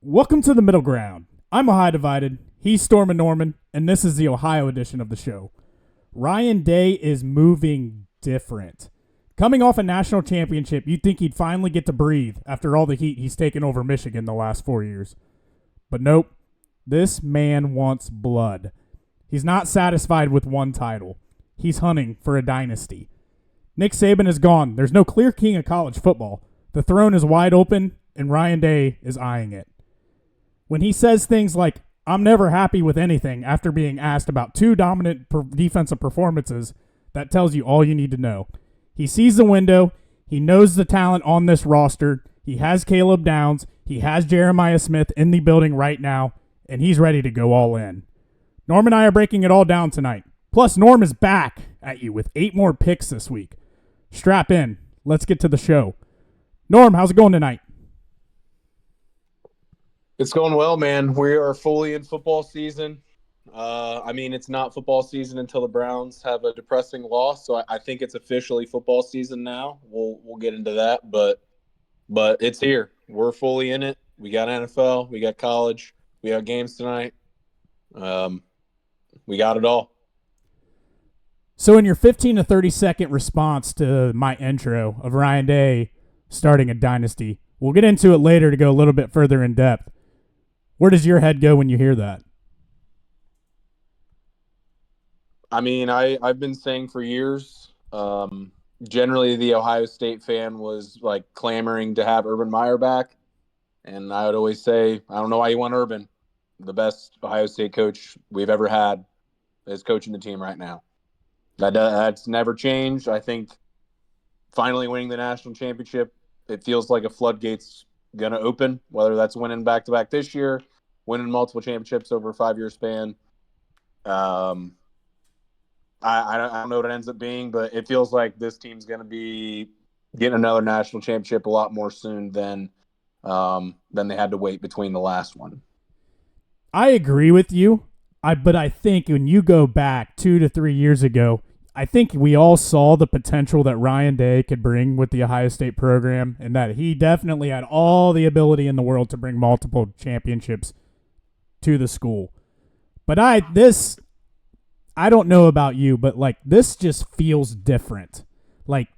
Welcome to the Middle Ground. I'm Ohio Divided, he's Storm and Norman, and this is the Ohio edition of the show. Ryan Day is moving different. Coming off a national championship, you'd think he'd finally get to breathe after all the heat he's taken over Michigan the last 4 years. But nope, this man wants blood. He's not satisfied with one title. He's hunting for a dynasty. Nick Saban is gone. There's no clear king of college football. The throne is wide open, and Ryan Day is eyeing it. When he says things like, "I'm never happy with anything," after being asked about two dominant defensive performances, that tells you all you need to know. He sees the window. He knows the talent on this roster. He has Caleb Downs. He has Jeremiah Smith in the building right now, and he's ready to go all in. Norm and I are breaking it all down tonight. Plus, Norm is back at you with 8 more picks this week. Strap in. Let's get to the show. Norm, how's it going tonight? It's going well, man. We are fully in football season. It's not football season until the Browns have a depressing loss, so I think it's officially football season now. We'll get into that, but it's here. We're fully in it. We got NFL, we got college, we got games tonight. We got it all. So in your 15 to 30 second response to my intro of Ryan Day starting a dynasty, we'll get into it later to go a little bit further in depth. Where does your head go when you hear that? I mean, I've been saying for years, generally the Ohio State fan was like clamoring to have Urban Meyer back. And I would always say, I don't know why you want Urban. The best Ohio State coach we've ever had is coaching the team right now. That's never changed. I think finally winning the national championship, it feels like a floodgate's going to open, whether that's winning back-to-back this year, winning multiple championships over a 5-year span. I don't know what it ends up being, but it feels like this team's going to be getting another national championship a lot more soon than they had to wait between the last one. I agree with you, but I think when you go back 2 to 3 years ago, I think we all saw the potential that Ryan Day could bring with the Ohio State program, and that he definitely had all the ability in the world to bring multiple championships to the school. But I don't know about you, but like this just feels different. Like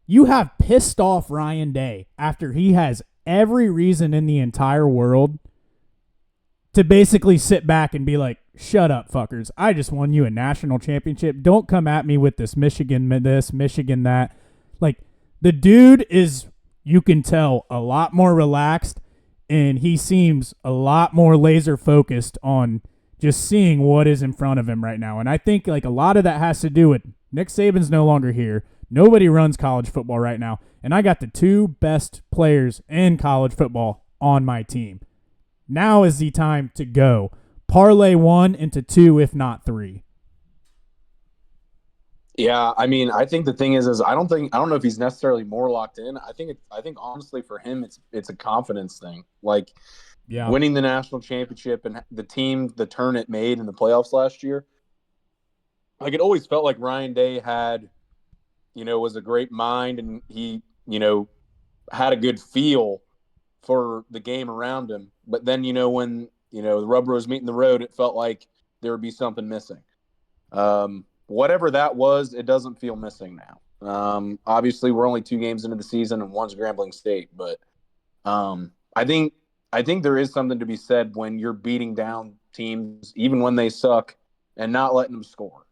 you have pissed off Ryan Day after he has every reason in the entire world to basically sit back and be like, "Shut up, fuckers. I just won you a national championship. Don't come at me with this Michigan this, Michigan that." Like, the dude is, you can tell, a lot more relaxed, and he seems a lot more laser focused on just seeing what is in front of him right now. And I think like a lot of that has to do with Nick Saban's no longer here. Nobody runs college football right now. And I got the 2 best players in college football on my team. Now is the time to go. Parlay 1 into 2, if not 3. Yeah, I mean, I think the thing is I don't know if he's necessarily more locked in. I think honestly for him it's a confidence thing. Like winning the national championship and the turn it made in the playoffs last year. Like it always felt like Ryan Day had, was a great mind, and he, had a good feel for the game around him. But then, when, the rubber was meeting the road, it felt like there would be something missing. Whatever that was, it doesn't feel missing now. Obviously, we're only 2 games into the season, and one's Grambling State. But I think there is something to be said when you're beating down teams, even when they suck, and not letting them score.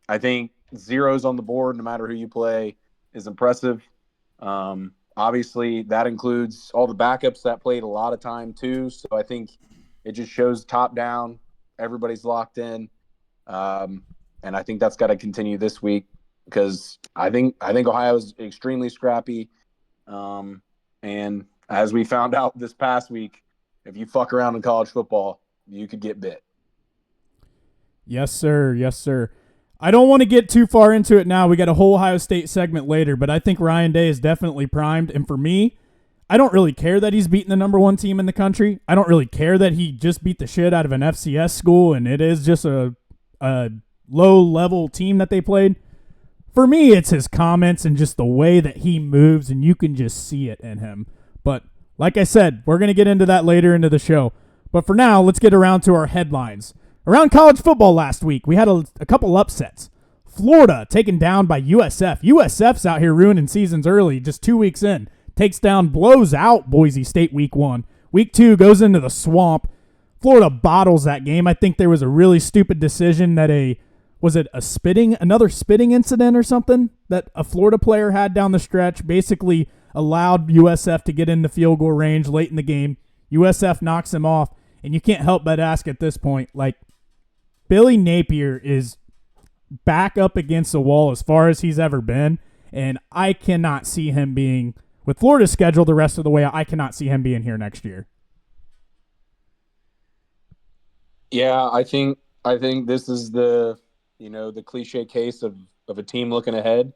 I think zeros on the board, no matter who you play, is impressive. Obviously, that includes all the backups that played a lot of time too. So I think it just shows top down, everybody's locked in, and I think that's got to continue this week because I think Ohio is extremely scrappy, and as we found out this past week, if you fuck around in college football, you could get bit. Yes, sir. Yes, sir. I don't want to get too far into it now. We got a whole Ohio State segment later, but I think Ryan Day is definitely primed. And for me, I don't really care that he's beating the number 1 team in the country. I don't really care that he just beat the shit out of an FCS school, and it is just a low-level team that they played. For me, it's his comments and just the way that he moves, and you can just see it in him. But Like I said, we're going to get into that later into the show. But for now, let's get around to our headlines. Around college football last week, we had a couple upsets. Florida taken down by USF. USF's out here ruining seasons early, just 2 weeks in. Blows out Boise State week 1. Week 2 goes into the swamp. Florida bottles that game. I think there was a really stupid decision that another spitting incident or something that a Florida player had down the stretch, basically allowed USF to get in the field goal range late in the game. USF knocks him off, and you can't help but ask at this point, like, Billy Napier is back up against the wall as far as he's ever been, and I cannot see him being, with Florida's schedule the rest of the way, I cannot see him being here next year. Yeah, I think this is the cliche case of a team looking ahead.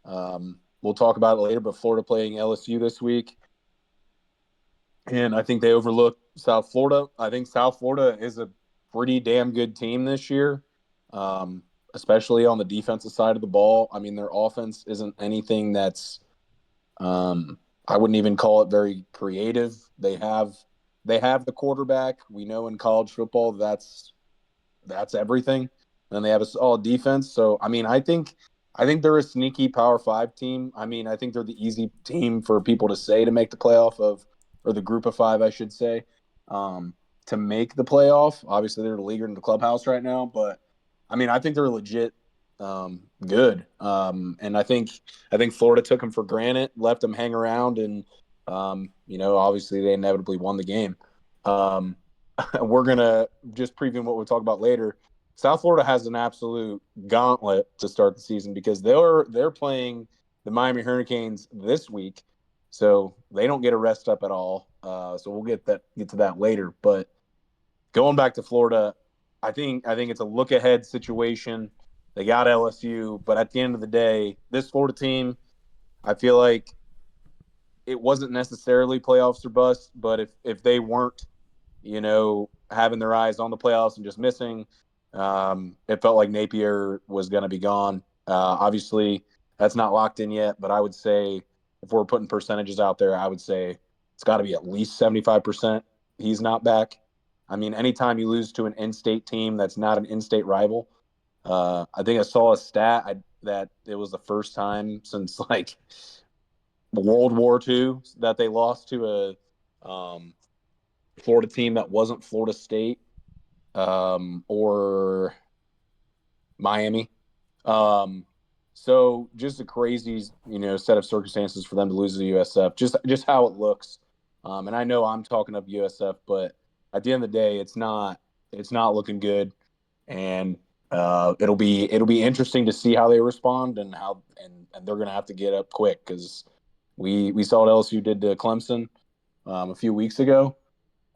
We'll talk about it later, but Florida playing LSU this week, and I think they overlooked South Florida. I think South Florida is a pretty damn good team this year, especially on the defensive side of the ball. I mean, their offense isn't anything that's I wouldn't even call it very creative. They have the quarterback. We know in college football that's everything. And they have a solid defense. So, I mean, I think they're a sneaky Power 5 team. I mean, I think they're the easy team for people to say to make the playoff or the group of 5, I should say, to make the playoff. Obviously, they're the leader in the clubhouse right now. But, I mean, I think they're legit good. And I think Florida took them for granted, left them hang around, and, obviously they inevitably won the game. We're going to just preview what we'll talk about later. South Florida has an absolute gauntlet to start the season because they're playing the Miami Hurricanes this week, so they don't get a rest up at all. So we'll get to that later. But going back to Florida, I think it's a look ahead situation. They got LSU, but at the end of the day, this Florida team, I feel like it wasn't necessarily playoffs or bust, but if they weren't, having their eyes on the playoffs and just missing, it felt like Napier was going to be gone. Obviously, that's not locked in yet, but I would say if we're putting percentages out there, I would say it's got to be at least 75% he's not back. I mean, anytime you lose to an in-state team that's not an in-state rival, I think I saw a stat that it was the first time since like World War II that they lost to a Florida team that wasn't Florida State or Miami. So just a crazy, set of circumstances for them to lose to the USF. Just how it looks. And I know I'm talking up USF, but at the end of the day, it's not looking good. And it'll be interesting to see how they respond and they're going to have to get up quick because we saw what LSU did to Clemson a few weeks ago.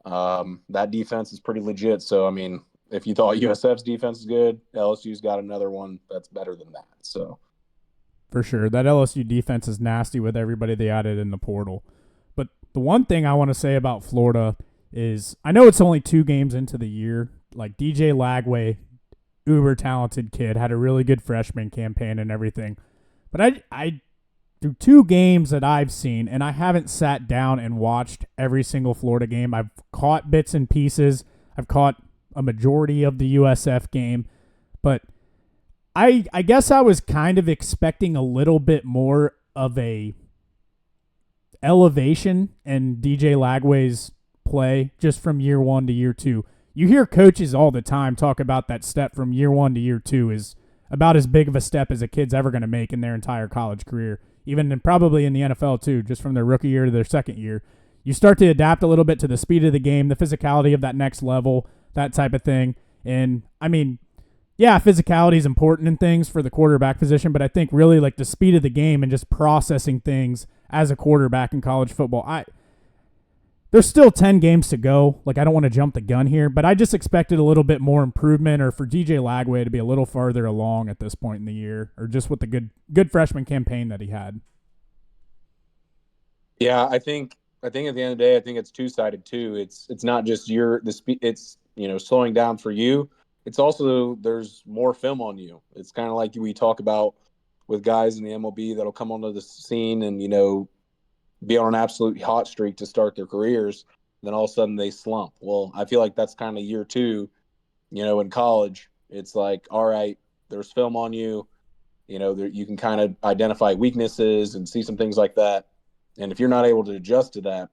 That defense is pretty legit. So, I mean, if you thought USF's defense is good, LSU's got another one that's better than that. So, for sure, that LSU defense is nasty with everybody they added in the portal. But the one thing I want to say about Florida is I know it's only 2 games into the year. Like DJ Lagway, uber talented kid, had a really good freshman campaign and everything. But I through 2 games that I've seen, and I haven't sat down and watched every single Florida game. I've caught bits and pieces. I've caught a majority of the USF game. But I guess I was kind of expecting a little bit more of a elevation in DJ Lagway's play just from year 1 to year 2. You hear coaches all the time talk about that step from year 1 to year 2 is about as big of a step as a kid's ever going to make in their entire college career, probably in the NFL too, just from their rookie year to their second year. You start to adapt a little bit to the speed of the game, the physicality of that next level, that type of thing. And, I mean, yeah, physicality is important in things for the quarterback position, but I think really like the speed of the game and just processing things as a quarterback in college football. There's still 10 games to go. Like, I don't want to jump the gun here, but I just expected a little bit more improvement or for DJ Lagway to be a little farther along at this point in the year or just with the good freshman campaign that he had. Yeah, I think at the end of the day, I think it's two-sided too. It's not just the speed. It's slowing down for you. It's also there's more film on you. It's kind of like we talk about with guys in the MLB that'll come onto the scene and be on an absolute hot streak to start their careers. Then all of a sudden they slump. Well, I feel like that's kind of year two, in college. It's like, all right, there's film on you. You can kind of identify weaknesses and see some things like that. And if you're not able to adjust to that,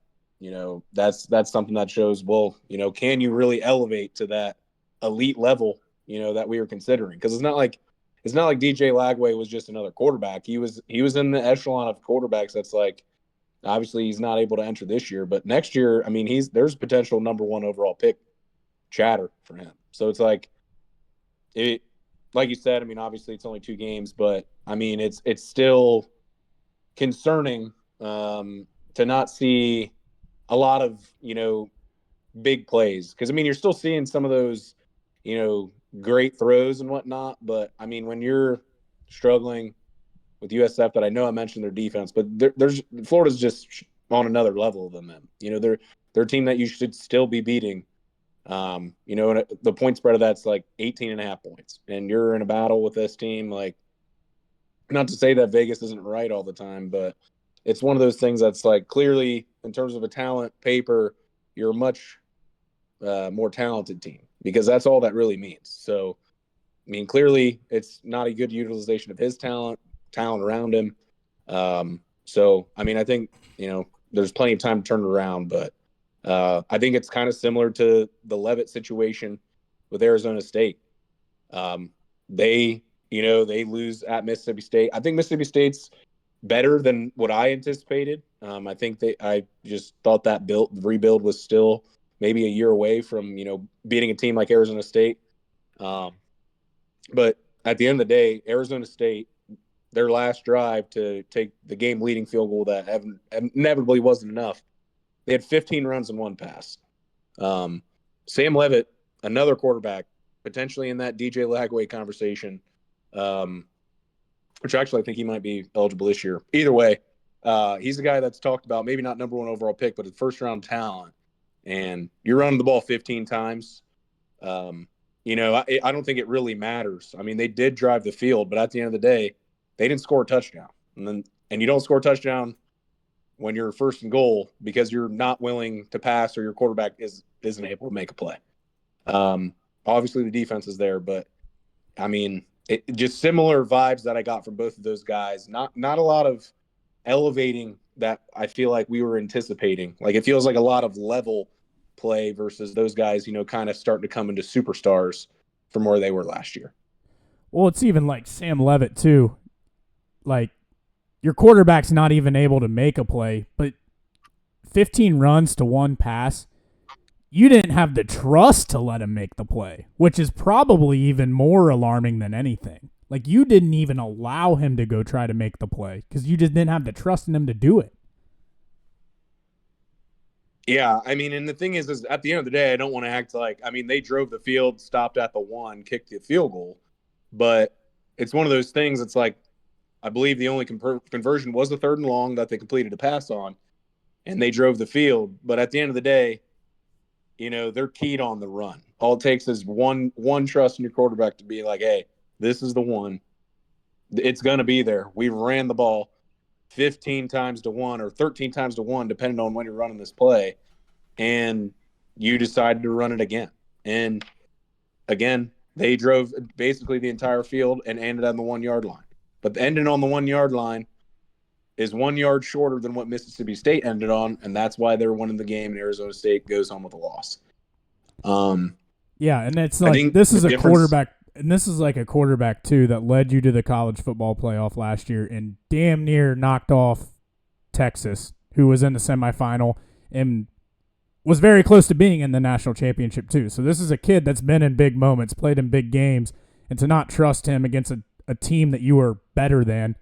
that's something that shows, well, can you really elevate to that elite level, that we were considering? Because it's not like DJ Lagway was just another quarterback. He was in the echelon of quarterbacks. That's like, obviously he's not able to enter this year, but next year, I mean, there's potential number one overall pick chatter for him. So it's like, like you said, I mean, obviously it's only 2 games, but I mean, it's still concerning to not see a lot of, big plays. Because, I mean, you're still seeing some of those, great throws and whatnot. But, I mean, when you're struggling with USF, that I know I mentioned their defense, but Florida's just on another level than them. They're a team that you should still be beating. And the point spread of that's like 18.5 points. And you're in a battle with this team. Like, not to say that Vegas isn't right all the time, but it's one of those things that's like, clearly in terms of a talent paper, you're a much more talented team, because that's all that really means. So, I mean, clearly it's not a good utilization of his talent around him. So, I mean, I think, there's plenty of time to turn it around, but I think it's kind of similar to the Leavitt situation with Arizona State. They lose at Mississippi State. I think Mississippi State's better than what I anticipated. I just thought that rebuild was still maybe a year away from, beating a team like Arizona State. But at the end of the day, Arizona State, their last drive to take the game leading field goal that inevitably wasn't enough, they had 15 runs and 1 pass. Sam Leavitt, another quarterback, potentially in that DJ Lagway conversation, which actually I think he might be eligible this year. Either way, he's the guy that's talked about, maybe not number 1 overall pick, but a first-round talent. And you're running the ball 15 times. I don't think it really matters. I mean, they did drive the field, but at the end of the day, they didn't score a touchdown. And you don't score a touchdown when you're first and goal because you're not willing to pass, or your quarterback isn't able to make a play. Obviously the defense is there, but I mean, just similar vibes that I got from both of those guys. Not a lot of elevating that I feel like we were anticipating. Like, it feels like a lot of level play versus those guys, kind of starting to come into superstars from where they were last year. Well, it's even like Sam Leavitt too. Like, your quarterback's not even able to make a play, but 15 runs to 1 pass, you didn't have the trust to let him make the play, which is probably even more alarming than anything. Like, you didn't even allow him to go try to make the play because you just didn't have the trust in him to do it. Yeah, I mean, and the thing is at the end of the day, I don't want to act like, I mean, they drove the field, stopped at the 1, kicked the field goal, but it's one of those things. It's like, I believe the only conversion was the 3rd and long that they completed a pass on, and they drove the field. But at the end of the day, they're keyed on the run. All it takes is one trust in your quarterback to be like, hey, this is the one. It's going to be there. We ran the ball 15 times to 1 or 13 times to 1, depending on when you're running this play, and you decided to run it again. And again, they drove basically the entire field and ended on the 1-yard line. But the ending on the 1-yard line is 1 yard shorter than what Mississippi State ended on, and that's why they're winning the game, and Arizona State goes home with a loss. Yeah, and it's like, this is a quarterback, and this is like a quarterback too that led you to the college football playoff last year and damn near knocked off Texas, who was in the semifinal and was very close to being in the national championship too. So this is a kid that's been in big moments, played in big games, and to not trust him against a team that you were better than,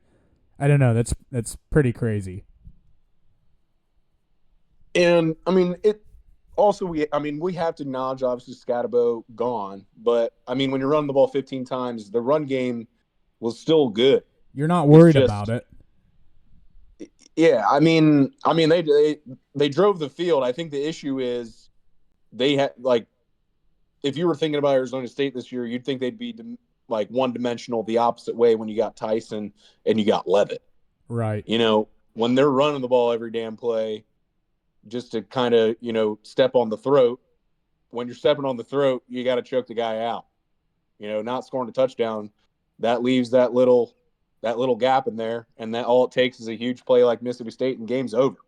I don't know. That's pretty crazy. And I mean, we have to acknowledge, obviously, Scatterbo gone, but I mean, when you're running the ball 15 times, the run game was still good. You're not worried about it. Yeah, I mean, they drove the field. I think the issue is they had, like, if you were thinking about Arizona State this year, you'd think they'd be like one-dimensional the opposite way when you got Tyson and you got Leavitt. Right. when they're running the ball every damn play just to kind of, step on the throat, when you're stepping on the throat, you got to choke the guy out. Not scoring a touchdown, that leaves that little gap in there, and that all it takes is a huge play like Mississippi State, and game's over.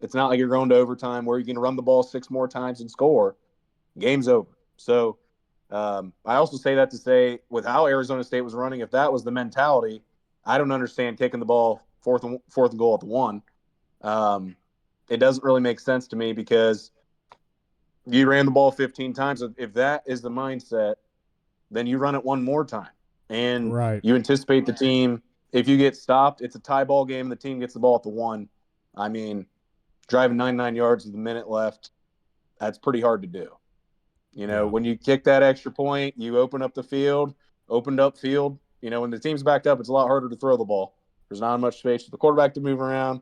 It's not like you're going to overtime where you're going to run the ball 6 more times and score. Game's over. So I also say that to say, with how Arizona State was running, if that was the mentality, I don't understand kicking the ball fourth and goal at the 1. It doesn't really make sense to me because you ran the ball 15 times. If that is the mindset, then you run it one more time. And you anticipate the team, if you get stopped, it's a tie ball game, the team gets the ball at the 1. I mean, driving 99 yards with a minute left, that's pretty hard to do. When you kick that extra point, you opened up field. When the team's backed up, it's a lot harder to throw the ball. There's not much space for the quarterback to move around,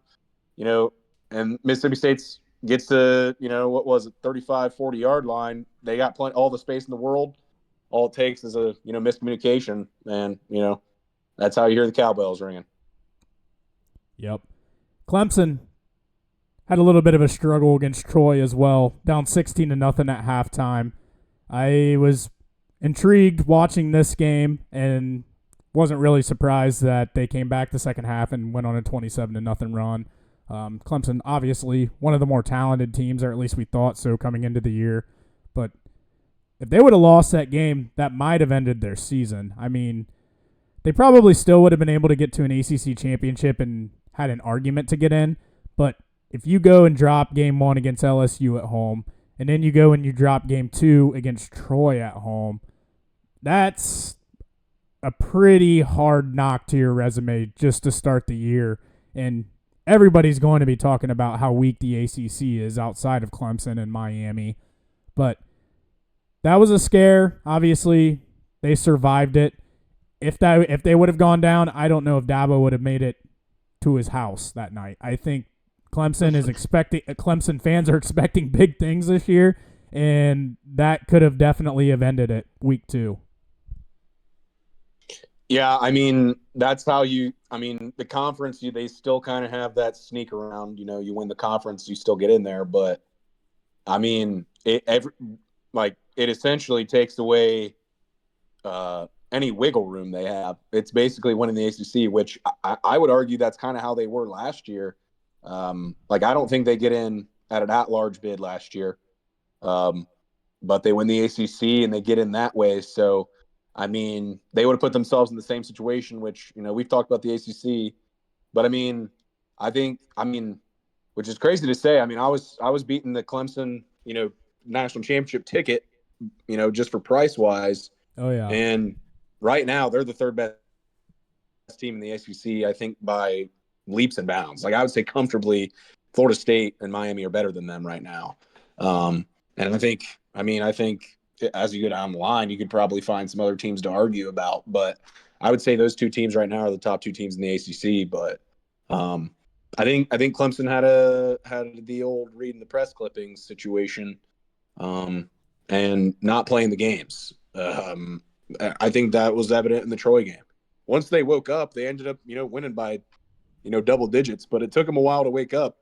and Mississippi State's gets to, 35, 40-yard line. They got all the space in the world. All it takes is a, miscommunication, and, that's how you hear the cowbells ringing. Yep. Clemson had a little bit of a struggle against Troy as well, down 16-0 at halftime. I was intrigued watching this game and wasn't really surprised that they came back the second half and went on a 27-0 run. Clemson, obviously, one of the more talented teams, or at least we thought so coming into the year. But if they would have lost that game, that might have ended their season. I mean, they probably still would have been able to get to an ACC championship and had an argument to get in. But if you go and drop game 1 against LSU at home, and then you go and you drop game 2 against Troy at home, that's a pretty hard knock to your resume just to start the year. And everybody's going to be talking about how weak the ACC is outside of Clemson and Miami. But that was a scare. Obviously, they survived it. If they would have gone down, I don't know if Dabo would have made it to his house that night. I think Clemson fans are expecting big things this year, and that could have definitely ended it week 2. Yeah, I mean, that's how the conference, they still kind of have that sneak around. You win the conference, you still get in there. But, I mean, it essentially takes away any wiggle room they have. It's basically winning the ACC, which I would argue that's kind of how they were last year. I don't think they get in at an at-large bid last year. But they win the ACC and they get in that way. So, I mean, they would have put themselves in the same situation, which, we've talked about the ACC. But, which is crazy to say. I mean, I was beating the Clemson, national championship ticket, just for price-wise. Oh, yeah. And right now, they're the third best team in the ACC, I think, by leaps and bounds. I would say comfortably Florida State and Miami are better than them right now. And I think as you go down the line, you could probably find some other teams to argue about. But I would say those two teams right now are the top 2 teams in the ACC. But I think Clemson had the old reading the press clippings situation and not playing the games. I think that was evident in the Troy game. Once they woke up, they ended up winning by double digits, but it took them a while to wake up.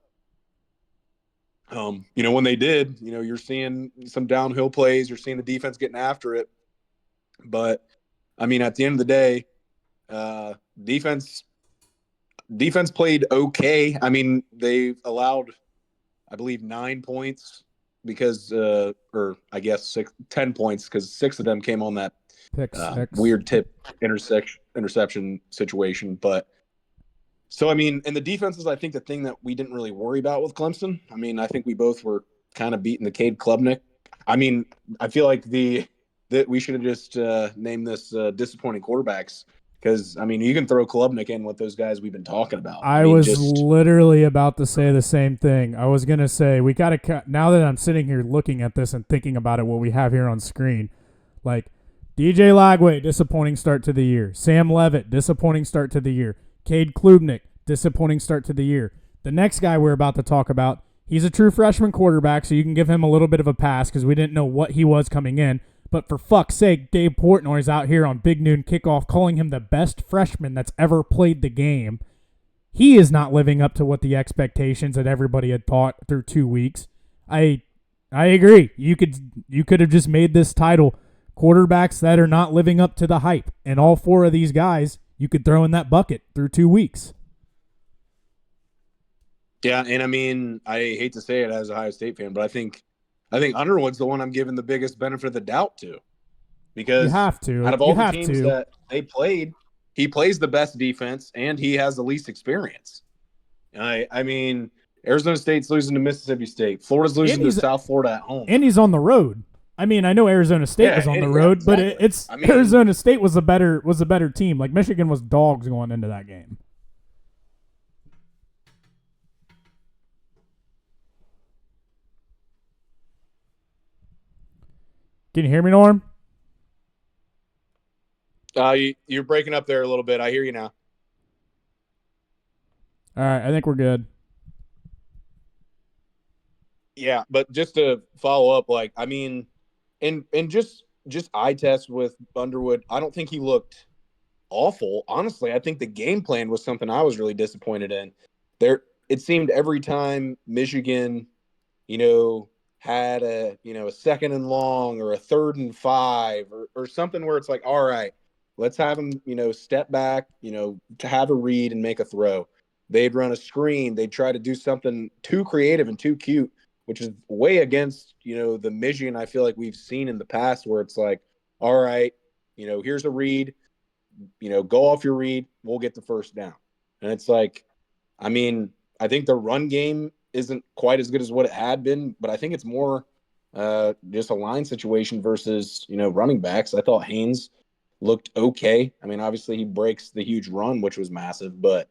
When they did, you're seeing some downhill plays, you're seeing the defense getting after it. But I mean, at the end of the day, defense played okay. I mean, they allowed, I believe, 9 points because, or I guess 10 points because 6 of them came on that weird tip interception situation. But so, I mean, and the defenses, I think the thing that we didn't really worry about with Clemson, I mean, I think we both were kind of beating the Cade Klubnik. I mean, I feel like that we should have just named this disappointing quarterbacks because, I mean, you can throw Klubnik in with those guys we've been talking about. I was literally about to say the same thing. I was going to say, we got to, now that I'm sitting here looking at this and thinking about it, what we have here on screen, like DJ Lagway, disappointing start to the year. Sam Levitt, disappointing start to the year. Cade Klubnik, disappointing start to the year. The next guy we're about to talk about, he's a true freshman quarterback, so you can give him a little bit of a pass because we didn't know what he was coming in. But for fuck's sake, Dave Portnoy's out here on Big Noon Kickoff calling him the best freshman that's ever played the game. he is not living up to what the expectations that everybody had thought through 2 weeks. I agree. You could have just made this title quarterbacks that are not living up to the hype, and all 4 of these guys you could throw in that bucket through 2 weeks. Yeah, and I mean, I hate to say it as a Ohio State fan, but I think Underwood's the one I'm giving the biggest benefit of the doubt to, because you have to. out of all the teams that they played, he plays the best defense and he has the least experience. I mean, Arizona State's losing to Mississippi State. Florida's losing to South Florida at home. And he's on the road. I mean, I know Arizona State was on the road, exactly. But Arizona State was a better team. Like, Michigan was dogs going into that game. Can you hear me, Norm? You're breaking up there a little bit. I hear you now. All right, I think we're good. Yeah, but just to follow up, like, I mean, and just eye test with Underwood, I don't think he looked awful. Honestly, I think the game plan was something I was really disappointed in. It seemed every time Michigan, had a 2nd and long or a 3rd and 5 or something where it's like, all right, let's have them, step back, to have a read and make a throw. They'd run a screen. They'd try to do something too creative and too cute, which is way against, the Michigan I feel like we've seen in the past, where it's like, all right, here's a read, go off your read, we'll get the first down. And it's like, I mean, I think the run game isn't quite as good as what it had been, but I think it's more just a line situation versus, running backs. I thought Haynes looked okay. I mean, obviously he breaks the huge run, which was massive, but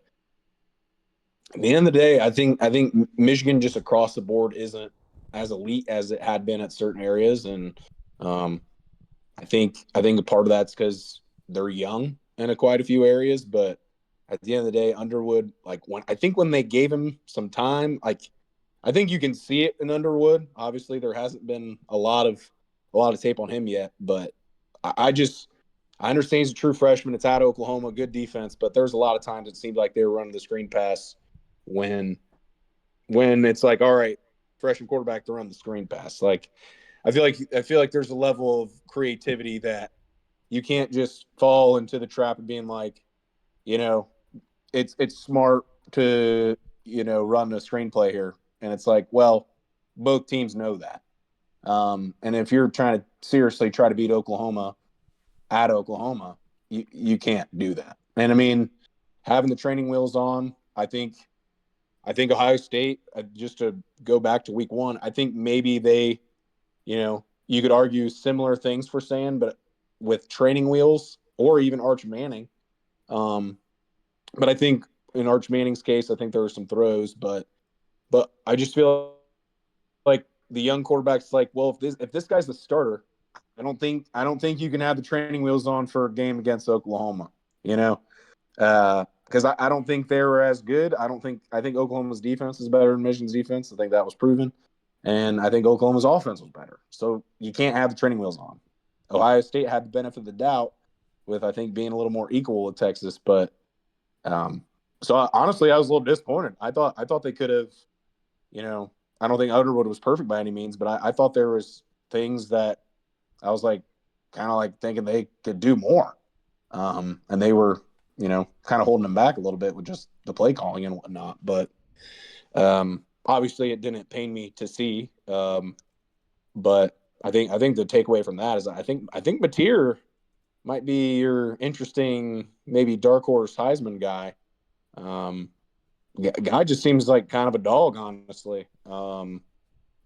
at the end of the day, I think Michigan just across the board isn't as elite as it had been at certain areas, and I think a part of that's because they're young in quite a few areas. But at the end of the day, Underwood, like, when they gave him some time, like, I think you can see it in Underwood. Obviously, there hasn't been a lot of tape on him yet, but I understand he's a true freshman. It's at Oklahoma, good defense, but there's a lot of times it seemed like they were running the screen pass when it's like, all right, freshman quarterback to run the screen pass. Like, I feel like there's a level of creativity that you can't just fall into the trap of being like, it's smart to, run a screenplay here. And it's like, well, both teams know that. And if you're trying to seriously try to beat Oklahoma at Oklahoma, you can't do that. And I mean, having the training wheels on, I think Ohio State, just to go back to week 1, I think maybe they, you could argue similar things for Sayin, but with training wheels, or even Arch Manning. But I think in Arch Manning's case, I think there were some throws, but I just feel like the young quarterback's like, well, if this guy's the starter, I don't think you can have the training wheels on for a game against Oklahoma, because I don't think they were as good. I think Oklahoma's defense is better than Michigan's defense. I think that was proven. And I think Oklahoma's offense was better. So you can't have the training wheels on. Ohio State had the benefit of the doubt with, I think, being a little more equal with Texas. But honestly, I was a little disappointed. I thought they could have, I don't think Underwood was perfect by any means, but I thought there was things that I was like, kind of like thinking they could do more. And they were, kind of holding them back a little bit with just the play calling and whatnot. But obviously it didn't pain me to see. But I think the takeaway from that is I think Mateer might be your interesting, maybe dark horse Heisman guy. Guy just seems like kind of a dog, honestly.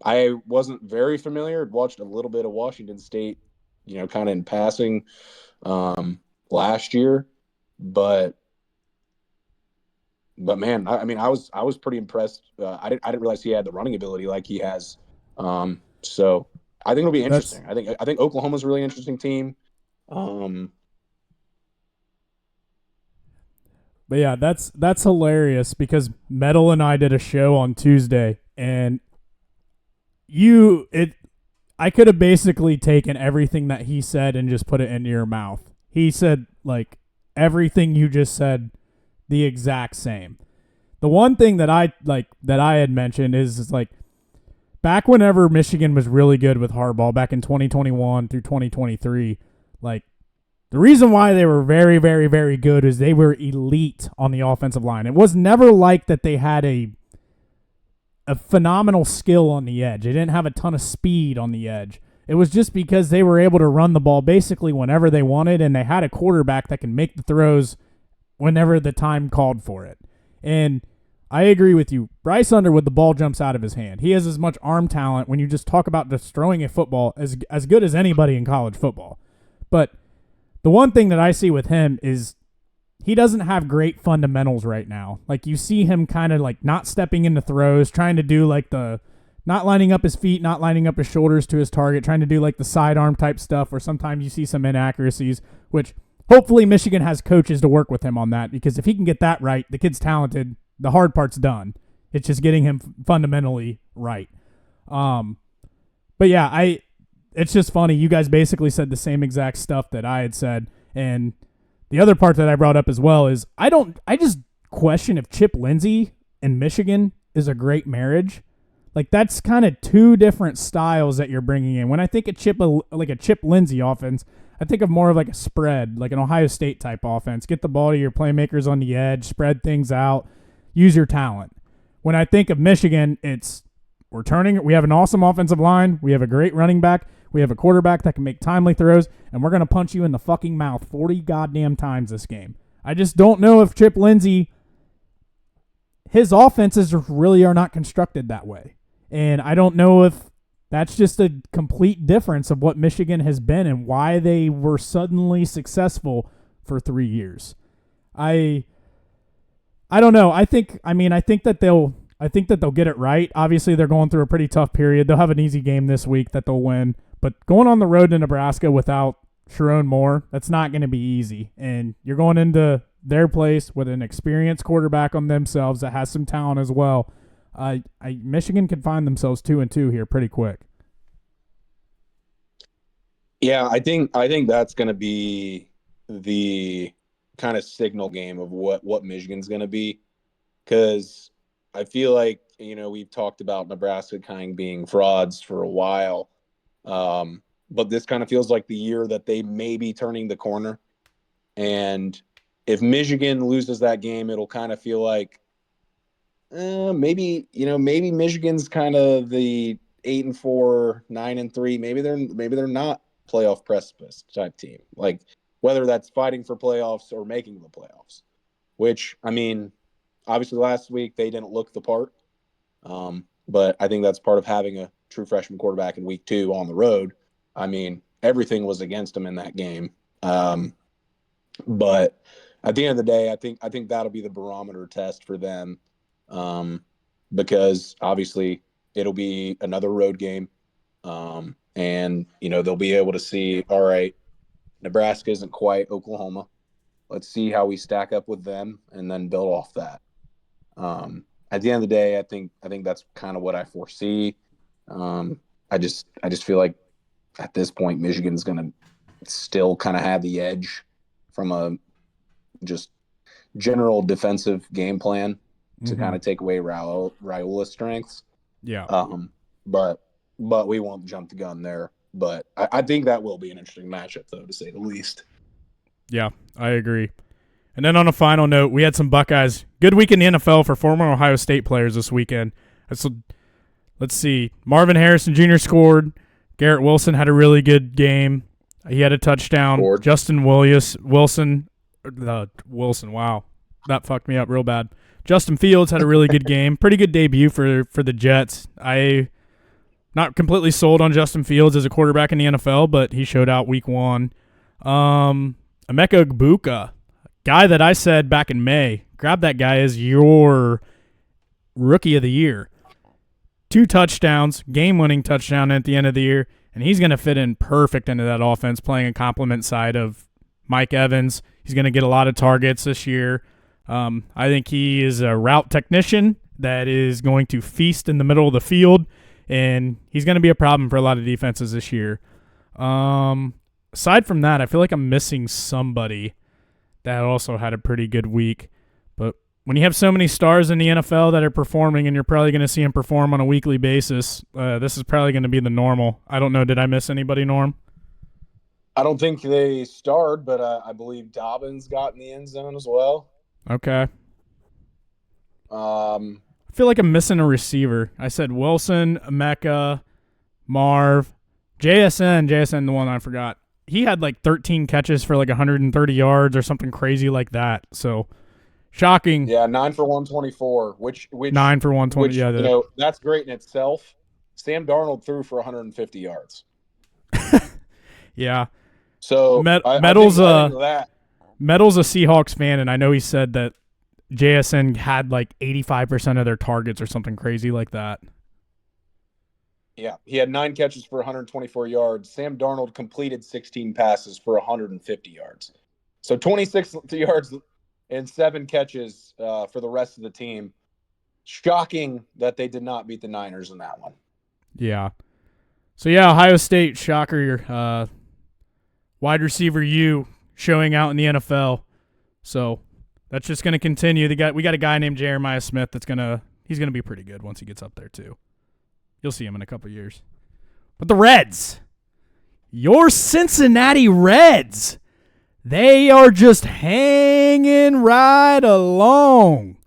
I wasn't very familiar. I'd watched a little bit of Washington State, kind of in passing last year, but man, I mean, I was pretty impressed. I didn't realize he had the running ability like he has. So I think it'll be interesting. I think Oklahoma's a really interesting team. But yeah, that's hilarious because Metal and I did a show on Tuesday, and I could have basically taken everything that he said and just put it into your mouth. He said like everything you just said, the exact same. The one thing that I had mentioned is like back whenever Michigan was really good with Harbaugh back in 2021 through 2023, like the reason why they were very, very, very good is they were elite on the offensive line. It was never like that they had a phenomenal skill on the edge. They didn't have a ton of speed on the edge. It was just because they were able to run the ball basically whenever they wanted, and they had a quarterback that can make the throws whenever the time called for it. And I agree with you. Bryce Underwood, the ball jumps out of his hand. He has as much arm talent when you just talk about destroying a football as good as anybody in college football. But the one thing that I see with him is he doesn't have great fundamentals right now. Like you see him kind of like not stepping into throws, trying to do like not lining up his feet, not lining up his shoulders to his target, trying to do like the sidearm type stuff where sometimes you see some inaccuracies, which hopefully Michigan has coaches to work with him on that, because if he can get that right, the kid's talented. The hard part's done. It's just getting him fundamentally right. But yeah, it's just funny. You guys basically said the same exact stuff that I had said. And the other part that I brought up as well is I just question if Chip Lindsey and Michigan is a great marriage. Like that's kind of two different styles that you're bringing in. When I think of a Chip Lindsey offense, I think of more of like a spread, like an Ohio State type offense. Get the ball to your playmakers on the edge, spread things out, use your talent. When I think of Michigan, we have an awesome offensive line, we have a great running back, we have a quarterback that can make timely throws, and we're going to punch you in the fucking mouth 40 goddamn times this game. I just don't know if Chip Lindsey, his offenses really are not constructed that way. And I don't know if that's just a complete difference of what Michigan has been and why they were suddenly successful for 3 years. I don't know. I think that they'll get it right. Obviously, they're going through a pretty tough period. They'll have an easy game this week that they'll win. But going on the road to Nebraska without Sharon Moore, that's not going to be easy. And you're going into their place with an experienced quarterback on themselves that has some talent as well. Michigan can find themselves 2-2 here pretty quick. Yeah, I think that's going to be the kind of signal game of what Michigan's going to be, because I feel like we've talked about Nebraska kind of being frauds for a while, but this kind of feels like the year that they may be turning the corner. And if Michigan loses that game, it'll kind of feel like maybe Michigan's kind of the 8-4, 9-3. Maybe they're not playoff precipice type team. Like whether that's fighting for playoffs or making the playoffs. Which obviously last week they didn't look the part, but I think that's part of having a true freshman quarterback in week 2 on the road. Everything was against them in that game. But at the end of the day, I think that'll be the barometer test for them. Because obviously it'll be another road game. And they'll be able to see, all right, Nebraska isn't quite Oklahoma. Let's see how we stack up with them and then build off that. At the end of the day, I think that's kind of what I foresee. I just feel like at this point, Michigan's going to still kind of have the edge from a just general defensive game plan to kind of take away Raiola's strengths. Yeah. But we won't jump the gun there. But I think that will be an interesting matchup, though, to say the least. Yeah, I agree. And then on a final note, we had some Buckeyes. Good week in the NFL for former Ohio State players this weekend. Let's see. Marvin Harrison Jr. scored. Garrett Wilson had a really good game. He had a touchdown. Scored. Justin Wilson, wow. That fucked me up real bad. Justin Fields had a really good game. Pretty good debut for the Jets. I not completely sold on Justin Fields as a quarterback in the NFL, but he showed out week 1. Emeka Egbuka, guy that I said back in May, grab that guy as your rookie of the year. 2 touchdowns, game-winning touchdown at the end of the year, and he's going to fit in perfect into that offense, playing a complement side of Mike Evans. He's going to get a lot of targets this year. I think he is a route technician that is going to feast in the middle of the field, and he's going to be a problem for a lot of defenses this year. Aside from that, I feel like I'm missing somebody that also had a pretty good week. But when you have so many stars in the NFL that are performing, and you're probably going to see them perform on a weekly basis, this is probably going to be the normal. I don't know. Did I miss anybody, Norm? I don't think they starred, but I believe Dobbins got in the end zone as well. Okay. I feel like I'm missing a receiver. I said Wilson, Emeka, Marv, JSN, the one I forgot. He had like 13 catches for like 130 yards or something crazy like that. So shocking. Yeah, 9 for 124, which 9 for 120. Which, Yeah, that's great in itself. Sam Darnold threw for 150 yards. Yeah. So Metal's I think that. Metal's a Seahawks fan, and I know he said that JSN had like 85% of their targets or something crazy like that. Yeah, he had 9 catches for 124 yards. Sam Darnold completed 16 passes for 150 yards. So 26 yards and 7 catches for the rest of the team. Shocking that they did not beat the Niners in that one. Yeah. So, yeah, Ohio State, shocker, wide receiver U showing out in the NFL. So that's just going to continue. We got a guy named Jeremiah Smith he's going to be pretty good once he gets up there too. You'll see him in a couple years. But the Reds, your Cincinnati Reds, they are just hanging right along.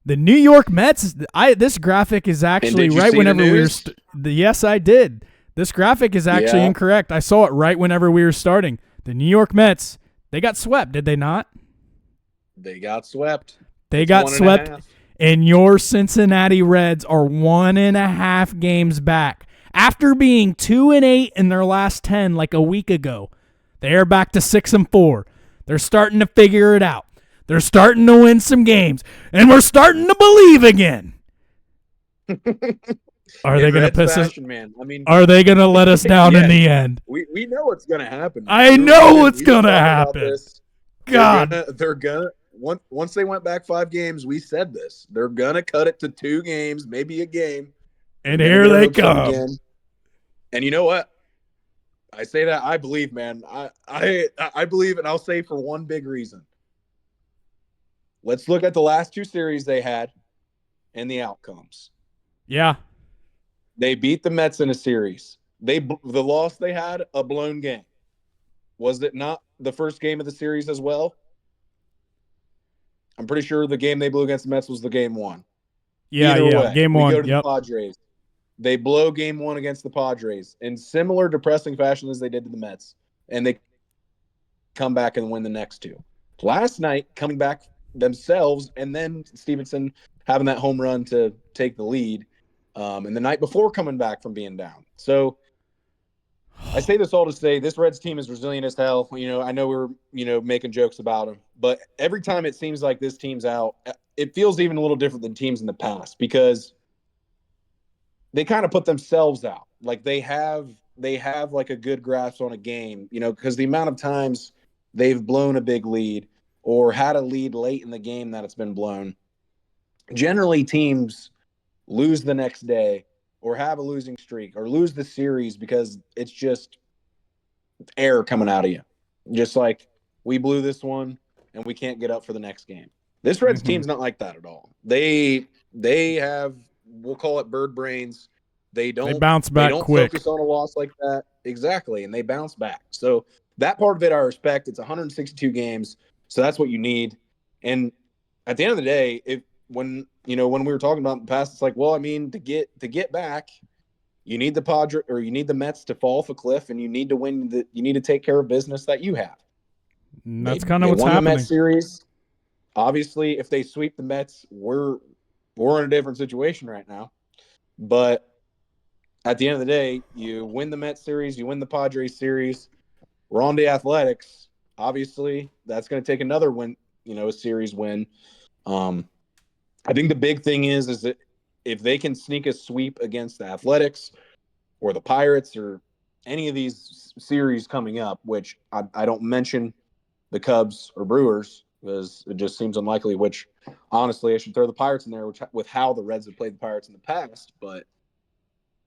The New York Mets, this graphic is actually right whenever we were yes, I did. This graphic is actually incorrect. I saw it right whenever we were starting. The New York Mets, they got swept, did they not? They got swept. They got swept, and your Cincinnati Reds are 1.5 games back. After being 2-8 in their last 10 like a week ago, they are back to 6-4. They're starting to figure it out. They're starting to win some games, and we're starting to believe again. Are they going to piss us? Man. I mean, are they going to let us down in the end? We know what's going to happen. I know what's going to happen. God, they're gonna. Once they went back 5 games, we said this. They're gonna cut it to 2 games, maybe a game. And here they come. Again. And you know what? I say that I believe, man. I believe, and I'll say for one big reason. Let's look at the last 2 series they had and the outcomes. Yeah. They beat the Mets in a series. The loss they had, a blown game. Was it not the first game of the series as well? I'm pretty sure the game they blew against the Mets was the game 1. Either way, game 1. We go to the Padres. They blow game 1 against the Padres in similar depressing fashion as they did to the Mets, and they come back and win the next 2. Last night, coming back themselves, and then Stevenson having that home run to take the lead, and the night before coming back from being down. So I say this all to say this Reds team is resilient as hell. I know we're, making jokes about them, but every time it seems like this team's out, it feels even a little different than teams in the past because they kind of put themselves out. Like they have like a good grasp on a game, because the amount of times they've blown a big lead or had a lead late in the game that it's been blown. Generally teams lose the next day or have a losing streak or lose the series because it's just air coming out of you. Just like we blew this one and we can't get up for the next game. This Reds team's not like that at all. They have, we'll call it bird brains. They bounce back quick. Focus on a loss like that. Exactly. And they bounce back. So that part of it I respect. It's 162 games. So that's what you need. And at the end of the day, when we were talking about in the past, it's like, well, I mean, to get back, you need the Mets to fall off a cliff, and you need to win. You need to take care of business that you have. And that's kind of what's happening. The Mets series. Obviously, if they sweep the Mets, we're in a different situation right now. But at the end of the day, you win the Mets series, you win the Padres series. We're on to athletics. Obviously, that's going to take another win. A series win. I think the big thing is that if they can sneak a sweep against the Athletics or the Pirates or any of these series coming up, which I don't mention the Cubs or Brewers because it just seems unlikely, which honestly I should throw the Pirates in there with how the Reds have played the Pirates in the past, but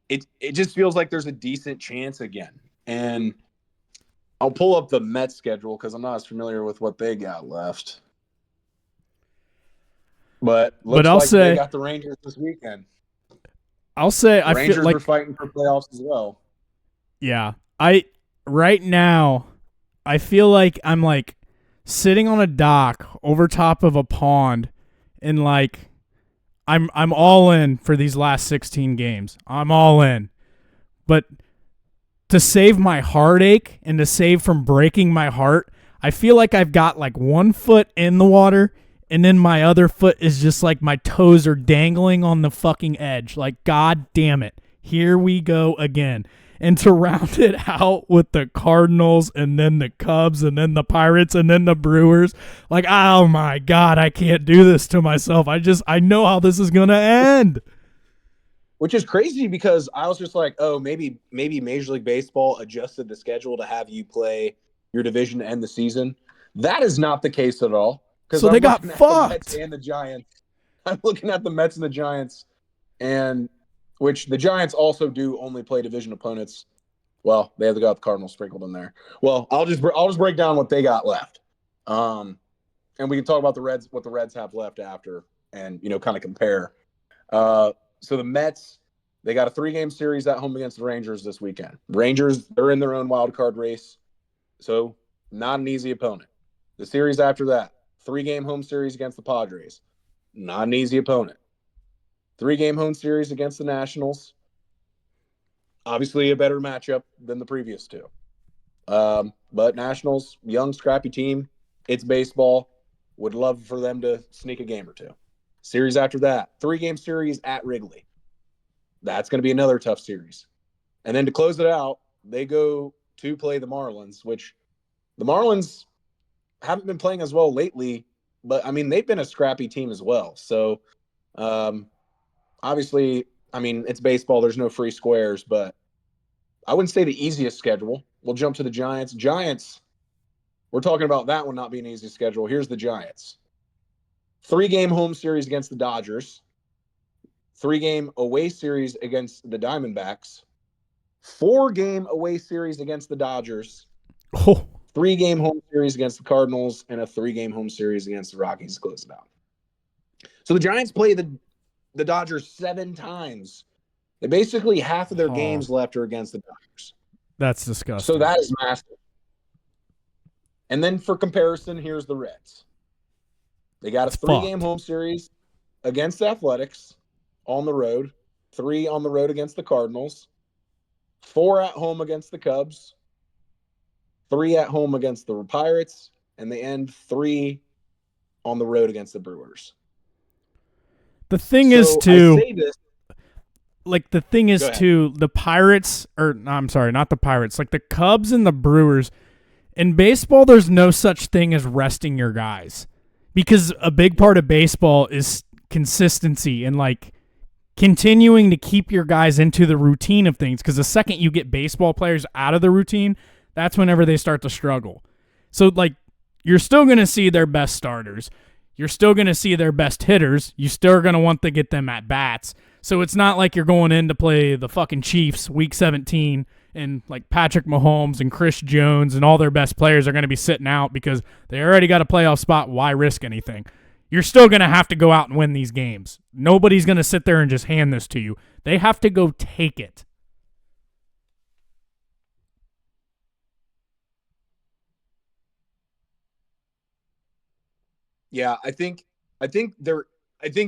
it just feels like there's a decent chance again. And I'll pull up the Mets schedule because I'm not as familiar with what they got left. But But looks like they got the Rangers this weekend. The I feel Rangers are like fighting for playoffs as well. yeah. Right now I feel like I'm like sitting on a dock over top of a pond and like I'm all in for these last 16 games. I'm all in. But to save my heartache and to save from breaking my heart, I feel like I've got like one foot in the water and then my other foot is just like my toes are dangling on the fucking edge. Like, God damn it. Here we go again. And to round it out with the Cardinals and then the Cubs and then the Pirates and then the Brewers, like, oh my God, I can't do this to myself. I know how this is going to end. Which is crazy because I was just like, oh, maybe Major League Baseball adjusted the schedule to have you play your division to end the season. That is not the case at all. So they got fucked. The Mets and the Giants. I'm looking at the Mets and the Giants, and which the Giants also do only play division opponents. Well, they have got the Cardinals sprinkled in there. Well, I'll just break down what they got left, and we can talk about the Reds, what the Reds have left after, and kind of compare. So the Mets, they got a 3-game series at home against the Rangers this weekend. Rangers, they're in their own wild card race, so not an easy opponent. The series after that, 3-game home series against the Padres, not an easy opponent. 3-game home series against the Nationals, obviously a better matchup than the previous two. But Nationals, young, scrappy team. It's baseball. Would love for them to sneak a game or two. Series after that, 3-game series at Wrigley. That's going to be another tough series. And then to close it out, they go to play the Marlins, which the Marlins haven't been playing as well lately, but, I mean, they've been a scrappy team as well. So, obviously, I mean, it's baseball. There's no free squares, but I wouldn't say the easiest schedule. We'll jump to the Giants. Giants, we're talking about that one not being an easy schedule. Here's the Giants. 3-game home series against the Dodgers. 3-game away series against the Diamondbacks. 4-game away series against the Dodgers. 3-game home series against the Cardinals, and a 3-game home series against the Rockies to close it out. So the Giants play the Dodgers 7 times. They basically half of their games left are against the Dodgers. That's disgusting. So that is massive. And then for comparison, here's the Reds. They got a 3-game home series against the Athletics on the road, 3 on the road against the Cardinals, 4 at home against the Cubs, 3 at home against the Pirates, and they end 3 on the road against the Brewers. The thing is, too, the Pirates, I'm sorry, not the Pirates, like the Cubs and the Brewers, in baseball, there's no such thing as resting your guys. Because a big part of baseball is consistency and like continuing to keep your guys into the routine of things. Because the second you get baseball players out of the routine, that's whenever they start to struggle. So like you're still going to see their best starters. You're still going to see their best hitters. You still are going to want to get them at bats. So it's not like you're going in to play the fucking Chiefs week 17 and like Patrick Mahomes and Chris Jones and all their best players are going to be sitting out because they already got a playoff spot. Why risk anything? You're still going to have to go out and win these games. Nobody's going to sit there and just hand this to you. They have to go take it. Yeah, I think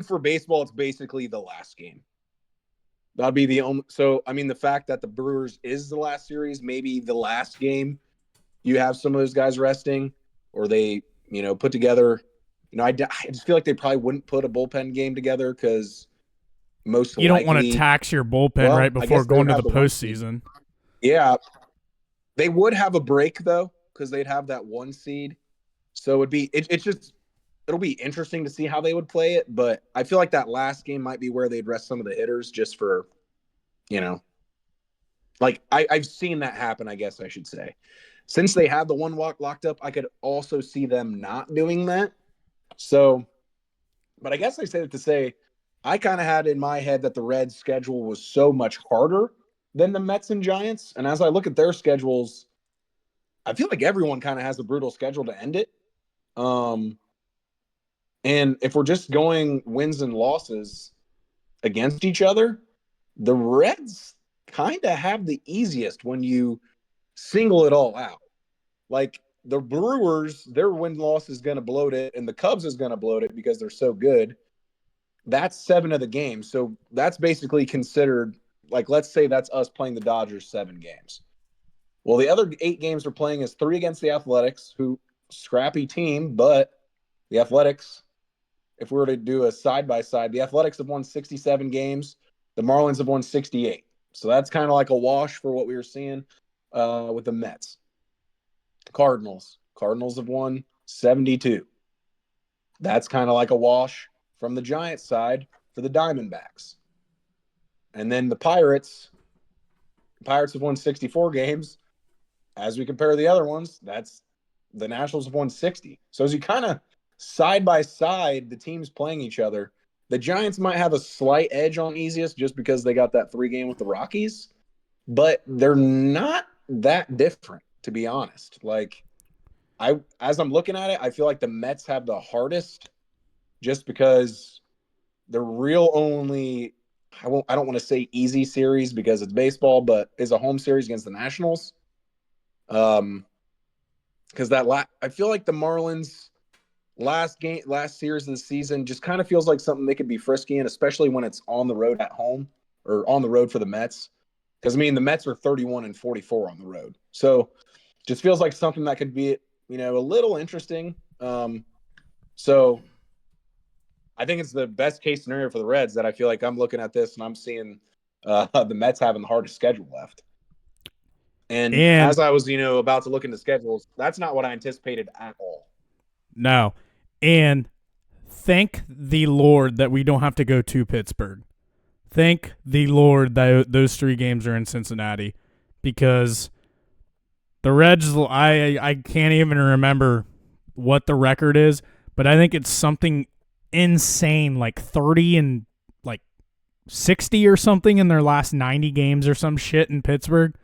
for baseball, it's basically the last game. That'd be the only. So, I mean, the fact that the Brewers is the last series, maybe the last game, you have some of those guys resting, or they, put together. I just feel like they probably wouldn't put a bullpen game together because you don't want to tax your bullpen right before going to the postseason. Yeah, they would have a break though because they'd have that 1 seed. So it'll be interesting to see how they would play it, but I feel like that last game might be where they'd rest some of the hitters just for, like I've seen that happen, I guess I should say. Since they have the 1 walk locked up, I could also see them not doing that. So, but I guess I say it to say, I kind of had in my head that the Reds' schedule was so much harder than the Mets and Giants. And as I look at their schedules, I feel like everyone kind of has a brutal schedule to end it. And if we're just going wins and losses against each other, the Reds kind of have the easiest when you single it all out. Like the Brewers, their win-loss is going to bloat it, and the Cubs is going to bloat it because they're so good. That's 7 of the games. So that's basically considered, like, let's say that's us playing the Dodgers 7 games. Well, the other 8 games we're playing is 3 against the Athletics, who scrappy team, but the Athletics, if we were to do a side-by-side, the Athletics have won 67 games. The Marlins have won 68. So that's kind of like a wash for what we were seeing with the Mets. Cardinals have won 72. That's kind of like a wash from the Giants side for the Diamondbacks. And then the Pirates have won 64 games. As we compare the other ones, that's the Nationals have won 60. So as you kind of side by side the teams playing each other, the Giants might have a slight edge on easiest just because they got that 3 game with the Rockies, but they're not that different, to be honest. Like, as I'm looking at it, I feel like the Mets have the hardest just because the real only, I don't want to say easy series because it's baseball, but is a home series against the Nationals. Because I feel like the Marlins last series of the season just kind of feels like something they could be frisky in, especially when it's on the road at home or on the road for the Mets. Because I mean, the Mets are 31-44 on the road, so just feels like something that could be, a little interesting. So I think it's the best case scenario for the Reds that I feel like I'm looking at this and I'm seeing the Mets having the hardest schedule left. And as I was, about to look into schedules, that's not what I anticipated at all. No. And thank the Lord that we don't have to go to Pittsburgh. Thank the Lord that those 3 games are in Cincinnati, because the Reds, I can't even remember what the record is, but I think it's something insane, like 30 and like 60 or something in their last 90 games or some shit in Pittsburgh.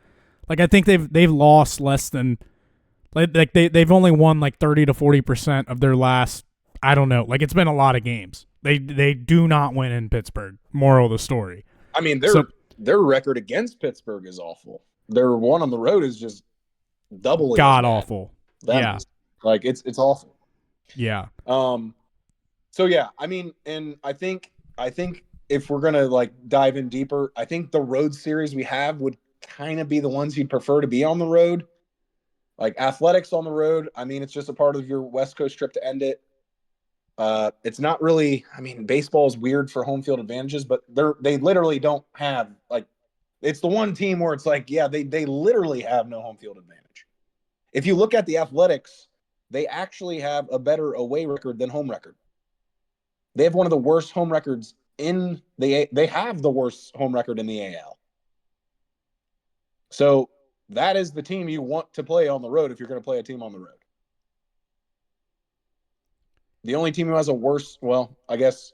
Like, I think they've lost less than, like they've only won like 30 to 40% of their last, I don't know. Like, it's been a lot of games. They do not win in Pittsburgh. Moral of the story. I mean, their record against Pittsburgh is awful. Their one on the road is just doubly god awful. Yeah, like it's awful. Yeah. So yeah, I mean, and I think if we're gonna like dive in deeper, I think the road series we have would kind of be the ones you'd prefer to be on the road. Like Athletics on the road, I mean, it's just a part of your West Coast trip to end it. It's not really, I mean, baseball is weird for home field advantages, but they literally don't have, like, it's the one team where it's like, yeah, they literally have no home field advantage. If you look at the Athletics, they actually have a better away record than home record. They have one of the worst home records they have the worst home record in the AL. So that is the team you want to play on the road if you're going to play a team on the road. The only team who has a worse, well, I guess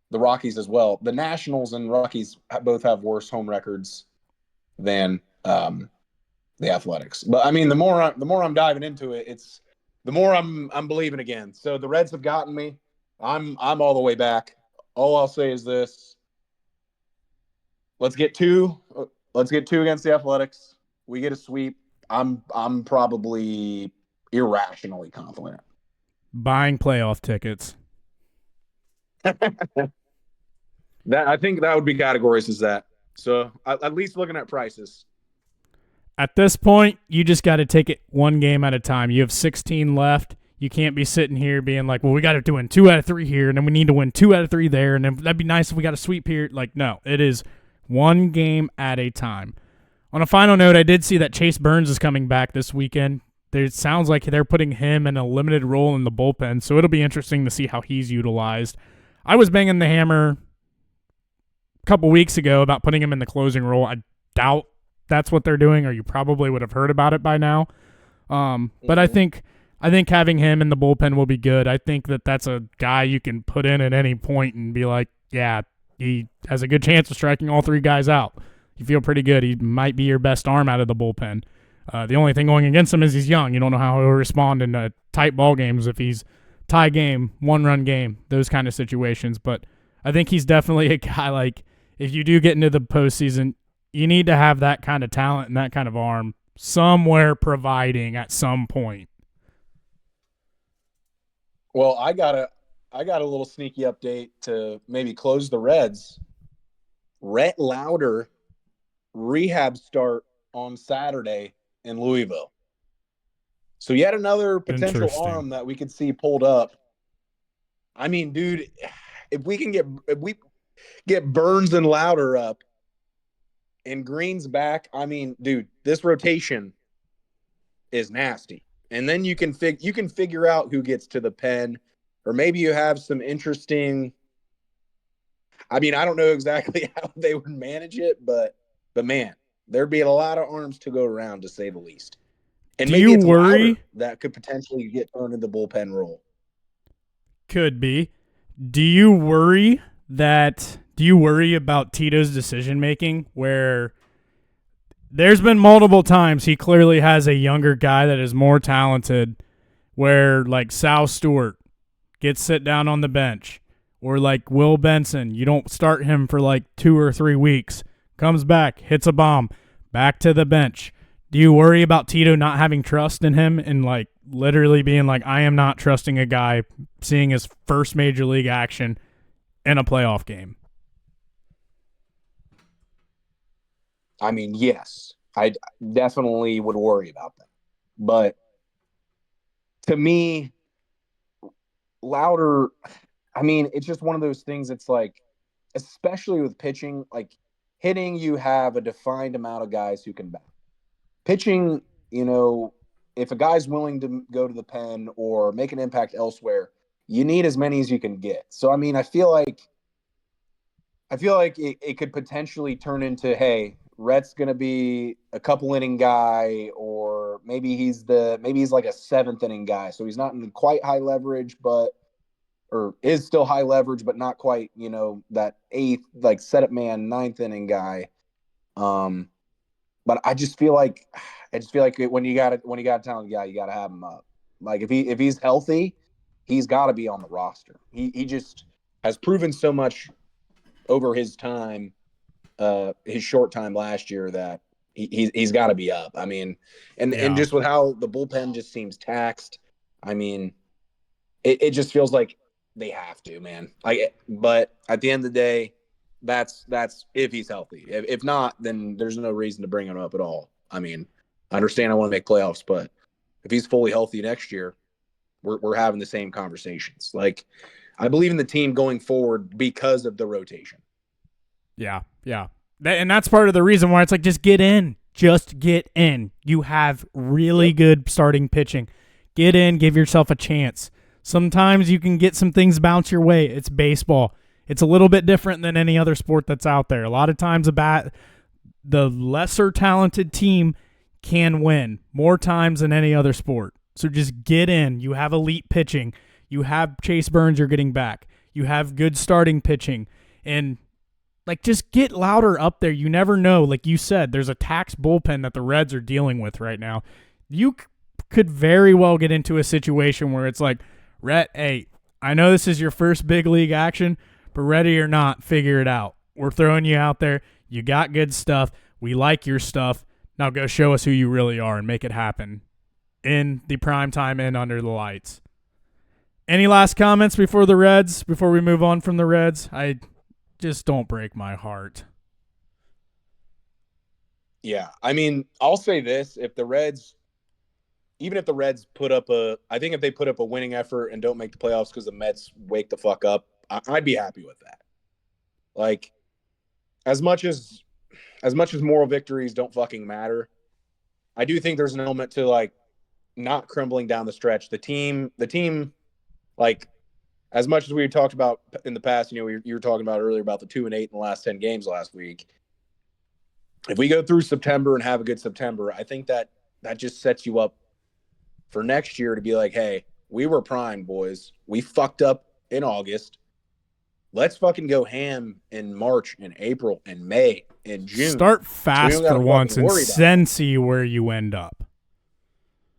the Rockies as well. The Nationals and Rockies both have worse home records than the Athletics. But I mean, the more I'm diving into it, it's the more I'm believing again. So the Reds have gotten me. I'm all the way back. All I'll say is this: let's get 2 against the Athletics. We get a sweep. I'm probably irrationally confident. Buying playoff tickets. That I think that would be categories as that. So at least looking at prices. At this point, you just got to take it one game at a time. You have 16 left. You can't be sitting here being like, well, we got to win 2 out of 3 here, and then we need to win 2 out of 3 there, and then that'd be nice if we got a sweep here. Like, no, it is one game at a time. On a final note, I did see that Chase Burns is coming back this weekend. It sounds like they're putting him in a limited role in the bullpen, so it'll be interesting to see how he's utilized. I was banging the hammer a couple weeks ago about putting him in the closing role. I doubt that's what they're doing, or you probably would have heard about it by now. But I think having him in the bullpen will be good. I think that's a guy you can put in at any point and be like, yeah, he has a good chance of striking all 3 guys out. You feel pretty good. He might be your best arm out of the bullpen. The only thing going against him is he's young. You don't know how he'll respond in tight ball games if he's tie game, 1-run game, those kind of situations. But I think he's definitely a guy, like, if you do get into the postseason, you need to have that kind of talent and that kind of arm somewhere providing at some point. Well, I got a little sneaky update to maybe close the Reds. Rhett Lauder rehab start on Saturday in Louisville. So yet another potential arm that we could see pulled up. I mean, dude, if we get Burns and Lauder up and Green's back, I mean, dude, this rotation is nasty. And then you can figure out who gets to the pen, or maybe you have some interesting. I mean, I don't know exactly how they would manage it, but man, there'd be a lot of arms to go around, to say the least. And maybe it's Lauder that could potentially get thrown in the bullpen role. Could be. Do you worry about Tito's decision making, where there's been multiple times he clearly has a younger guy that is more talented, where like Sal Stewart gets sit down on the bench, or like Will Benson, you don't start him for like 2 or 3 weeks, comes back, hits a bomb, back to the bench. Do you worry about Tito not having trust in him and like literally being like, I am not trusting a guy seeing his first major league action in a playoff game? I mean, yes, I definitely would worry about that. But to me, Lauder, I mean, it's just one of those things. It's like, especially with pitching, like hitting, you have a defined amount of guys who can bat. Pitching, you know, if a guy's willing to go to the pen or make an impact elsewhere, you need as many as you can get. So, I mean, I feel like it could potentially turn into, hey, Rhett's going to be a couple inning guy, or maybe he's like a 7th inning guy. So he's not in quite high leverage, or is still high leverage, but not quite, you know, that 8th, like setup man, 9th inning guy. But I just feel like when you got a talented guy, you got to have him up. Like if he's healthy, he's got to be on the roster. He just has proven so much over his time, his short time last year, that he's got to be up. I mean, and just with how the bullpen just seems taxed, I mean, it just feels like they have to, man. But at the end of the day, that's if he's healthy. If not, then there's no reason to bring him up at all. I mean, I understand I want to make playoffs, but if he's fully healthy next year, we're having the same conversations. Like, I believe in the team going forward because of the rotation. Yeah. And that's part of the reason why it's like, just get in. Just get in. You have really good starting pitching. Get in, give yourself a chance. Sometimes you can get some things bounce your way. It's baseball. It's a little bit different than any other sport that's out there. A lot of times the lesser talented team can win more times than any other sport. So just get in. You have elite pitching. You have Chase Burns you're getting back. You have good starting pitching. And like, just get Lauder up there. You never know. Like you said, there's a taxed bullpen that the Reds are dealing with right now. You could very well get into a situation where it's like, Rhett, hey, I know this is your first big league action, but ready or not, figure it out. We're throwing you out there. You got good stuff. We like your stuff. Now go show us who you really are and make it happen in the prime time and under the lights. Any last comments before we move on from the Reds? Just don't break my heart. Yeah, I mean, I'll say this: if the Reds put up I think if they put up a winning effort and don't make the playoffs because the Mets wake the fuck up, I'd be happy with that. Like, as much as moral victories don't fucking matter, I do think there's an element to like not crumbling down the stretch. The team, like, as much as we talked about in the past, you know, you were talking about earlier about the 2-8 in the last 10 games last week. If we go through September and have a good September, I think that just sets you up for next year to be like, hey, we were primed, boys. We fucked up in August. Let's fucking go ham in March and April and May and June. Start fast for once and then see where you end up.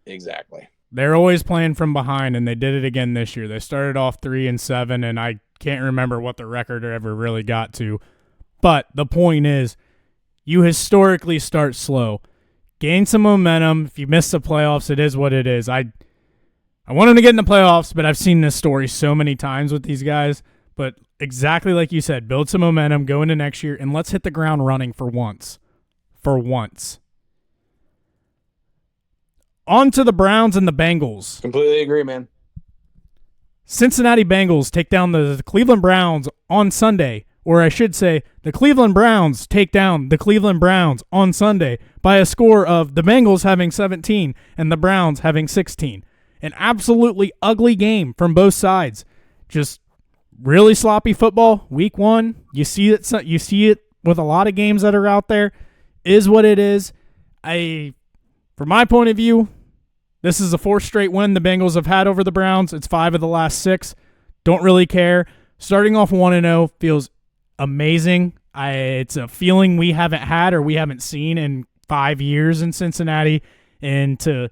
Exactly. They're always playing from behind, and they did it again this year. They started off 3-7, and I can't remember what the record ever really got to. But the point is, you historically start slow. Gain some momentum. If you miss the playoffs, it is what it is. I want them to get in the playoffs, but I've seen this story so many times with these guys. But exactly like you said, build some momentum, go into next year, and let's hit the ground running for once. For once. On to the Browns and the Bengals. Completely agree, man. Cincinnati Bengals take down the Cleveland Browns on Sunday. Or I should say, the Cleveland Browns take down the Cleveland Browns on Sunday by a score of the Bengals having 17 and the Browns having 16. An absolutely ugly game from both sides. Just really sloppy football. Week 1, you see it with a lot of games that are out there. Is what it is. From my point of view, this is the 4th straight win the Bengals have had over the Browns. It's 5 of the last 6. Don't really care. Starting off 1-0 feels amazing. It's a feeling we haven't had or we haven't seen in 5 years in Cincinnati. And to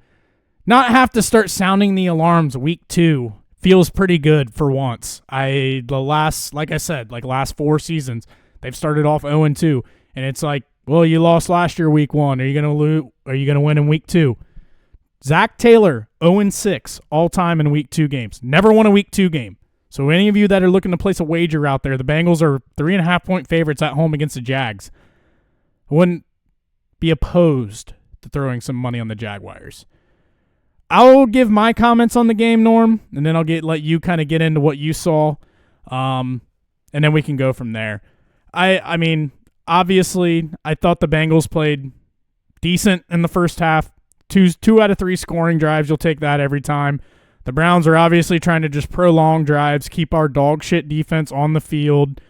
not have to start sounding the alarms week 2 feels pretty good for once. Like I said, last 4 seasons, they've started off 0-2. And it's like, well, you lost last year week 1. Are you going to lose? Are you going to win in week 2? Zach Taylor, 0-6 all-time in week 2 games. Never won a week 2 game. So any of you that are looking to place a wager out there, the Bengals are 3.5-point favorites at home against the Jags. I wouldn't be opposed to throwing some money on the Jaguars. I'll give my comments on the game, Norm, and then I'll let you kind of get into what you saw, and then we can go from there. I mean, obviously, I thought the Bengals played decent in the first half. 2 out of 3 scoring drives, you'll take that every time. The Browns are obviously trying to just prolong drives, keep our dog shit defense on the field,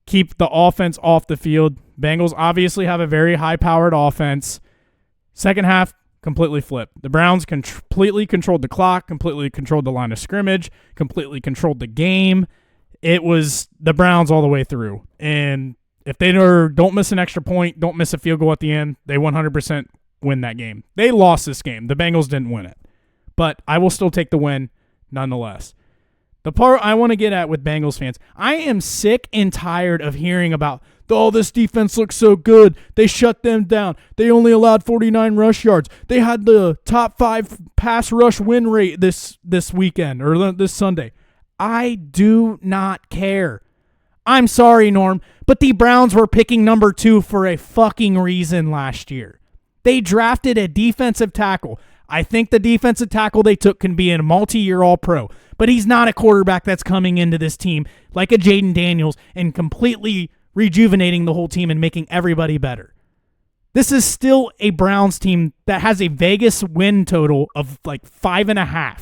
keep the offense off the field. Bengals obviously have a very high-powered offense. Second half, completely flipped. The Browns completely controlled the clock, completely controlled the line of scrimmage, completely controlled the game. It was the Browns all the way through. And if they don't miss an extra point, don't miss a field goal at the end, they 100% win that game. They lost this game. The Bengals didn't win it. But I will still take the win nonetheless. The part I want to get at with Bengals fans, I am sick and tired of hearing about, this defense looks so good. They shut them down. They only allowed 49 rush yards. They had the top 5 pass rush win rate this weekend or this Sunday. I do not care. I'm sorry, Norm, but the Browns were picking number 2 for a fucking reason last year. They drafted a defensive tackle. I think the defensive tackle they took can be a multi-year All-Pro, but he's not a quarterback that's coming into this team like a Jaden Daniels and completely rejuvenating the whole team and making everybody better. This is still a Browns team that has a Vegas win total of 5.5.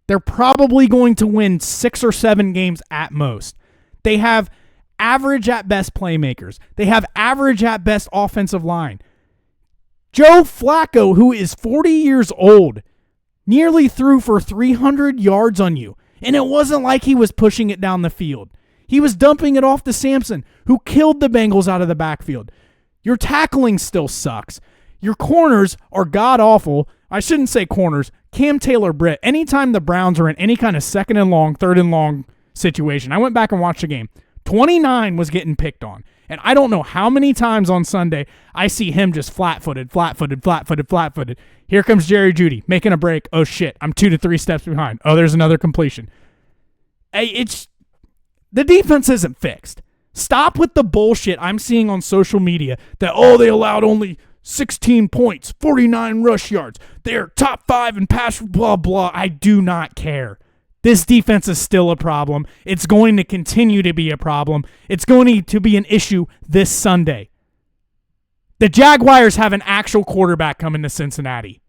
They're probably going to win 6 or 7 games at most. They have average at best playmakers. They have average at best offensive line. Joe Flacco, who is 40 years old, nearly threw for 300 yards on you. And it wasn't like he was pushing it down the field. He was dumping it off to Sampson, who killed the Bengals out of the backfield. Your tackling still sucks. Your corners are god-awful. I shouldn't say corners. Cam Taylor-Britt, anytime the Browns are in any kind of 2nd and long, 3rd and long situation, I went back and watched the game. 29 was getting picked on. And I don't know how many times on Sunday I see him just flat-footed. Here comes Jerry Jeudy making a break. Oh, shit, I'm 2 to 3 steps behind. Oh, there's another completion. The defense isn't fixed. Stop with the bullshit I'm seeing on social media that, they allowed only 16 points, 49 rush yards. They're top 5 in pass, blah, blah. I do not care. This defense is still a problem. It's going to continue to be a problem. It's going to be an issue this Sunday. The Jaguars have an actual quarterback coming to Cincinnati,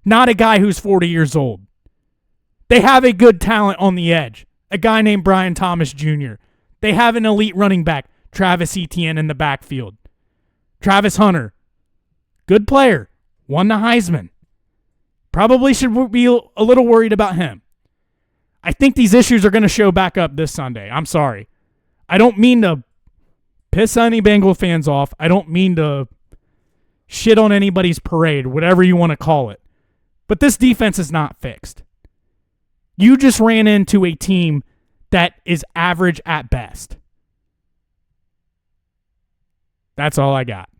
not a guy who's 40 years old. They have a good talent on the edge, a guy named Brian Thomas Jr. They have an elite running back, Travis Etienne, in the backfield. Travis Hunter, good player, won the Heisman. Probably should be a little worried about him. I think these issues are going to show back up this Sunday. I'm sorry. I don't mean to piss any Bengal fans off. I don't mean to shit on anybody's parade, whatever you want to call it. But this defense is not fixed. You just ran into a team that is average at best. That's all I got.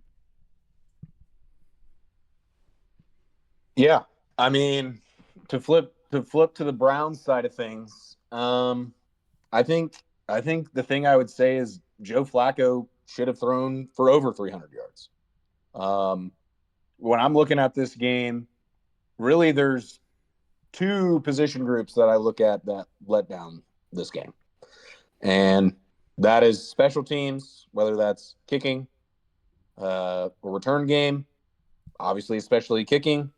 Yeah. I mean, to flip to the Browns side of things, I think the thing I would say is Joe Flacco should have thrown for over 300 yards. When I'm looking at this game, really there's two position groups that I look at that let down this game. And that is special teams, whether that's kicking or return game, obviously especially kicking.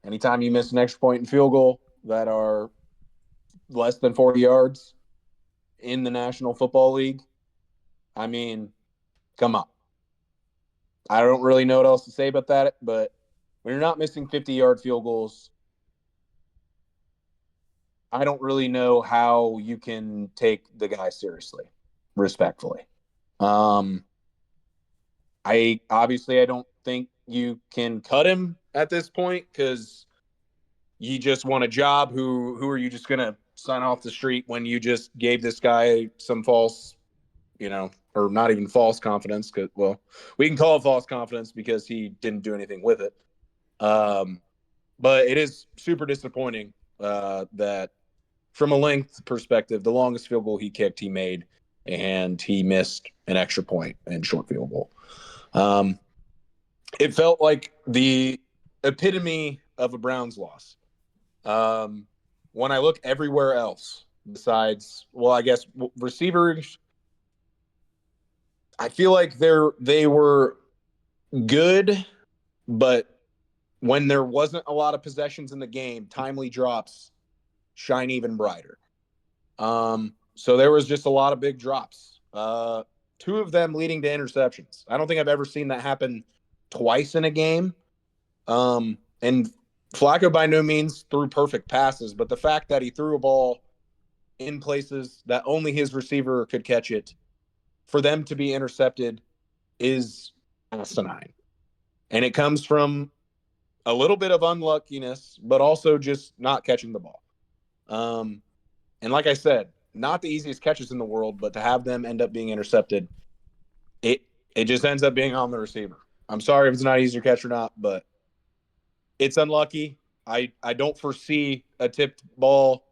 Anytime you miss an extra point and field goal that are less than 40 yards in the National Football League, I mean, come on. I don't really know what else to say about that, but when you're not missing 50-yard field goals, I don't really know how you can take the guy seriously, respectfully. I don't think you can cut him at this point because you just want a job. Who are you just gonna sign off the street when you just gave this guy some false, or not even false confidence? Because we can call it false confidence because he didn't do anything with it. But it is super disappointing that from a length perspective, the longest field goal he kicked, he made, and he missed an extra point and short field goal. It felt like the epitome of a Browns loss. When I look everywhere else besides, I guess receivers, I feel like they were good, but when there wasn't a lot of possessions in the game, timely drops shine even brighter. So there was just a lot of big drops. Two of them leading to interceptions. I don't think I've ever seen that happen twice in a game. And Flacco by no means threw perfect passes, but the fact that he threw a ball in places that only his receiver could catch it, for them to be intercepted is asinine. And it comes from a little bit of unluckiness, but also just not catching the ball. And like I said, not the easiest catches in the world, but to have them end up being intercepted, it just ends up being on the receiver. I'm sorry if it's not easier catch or not, but it's unlucky. I don't foresee a tipped ball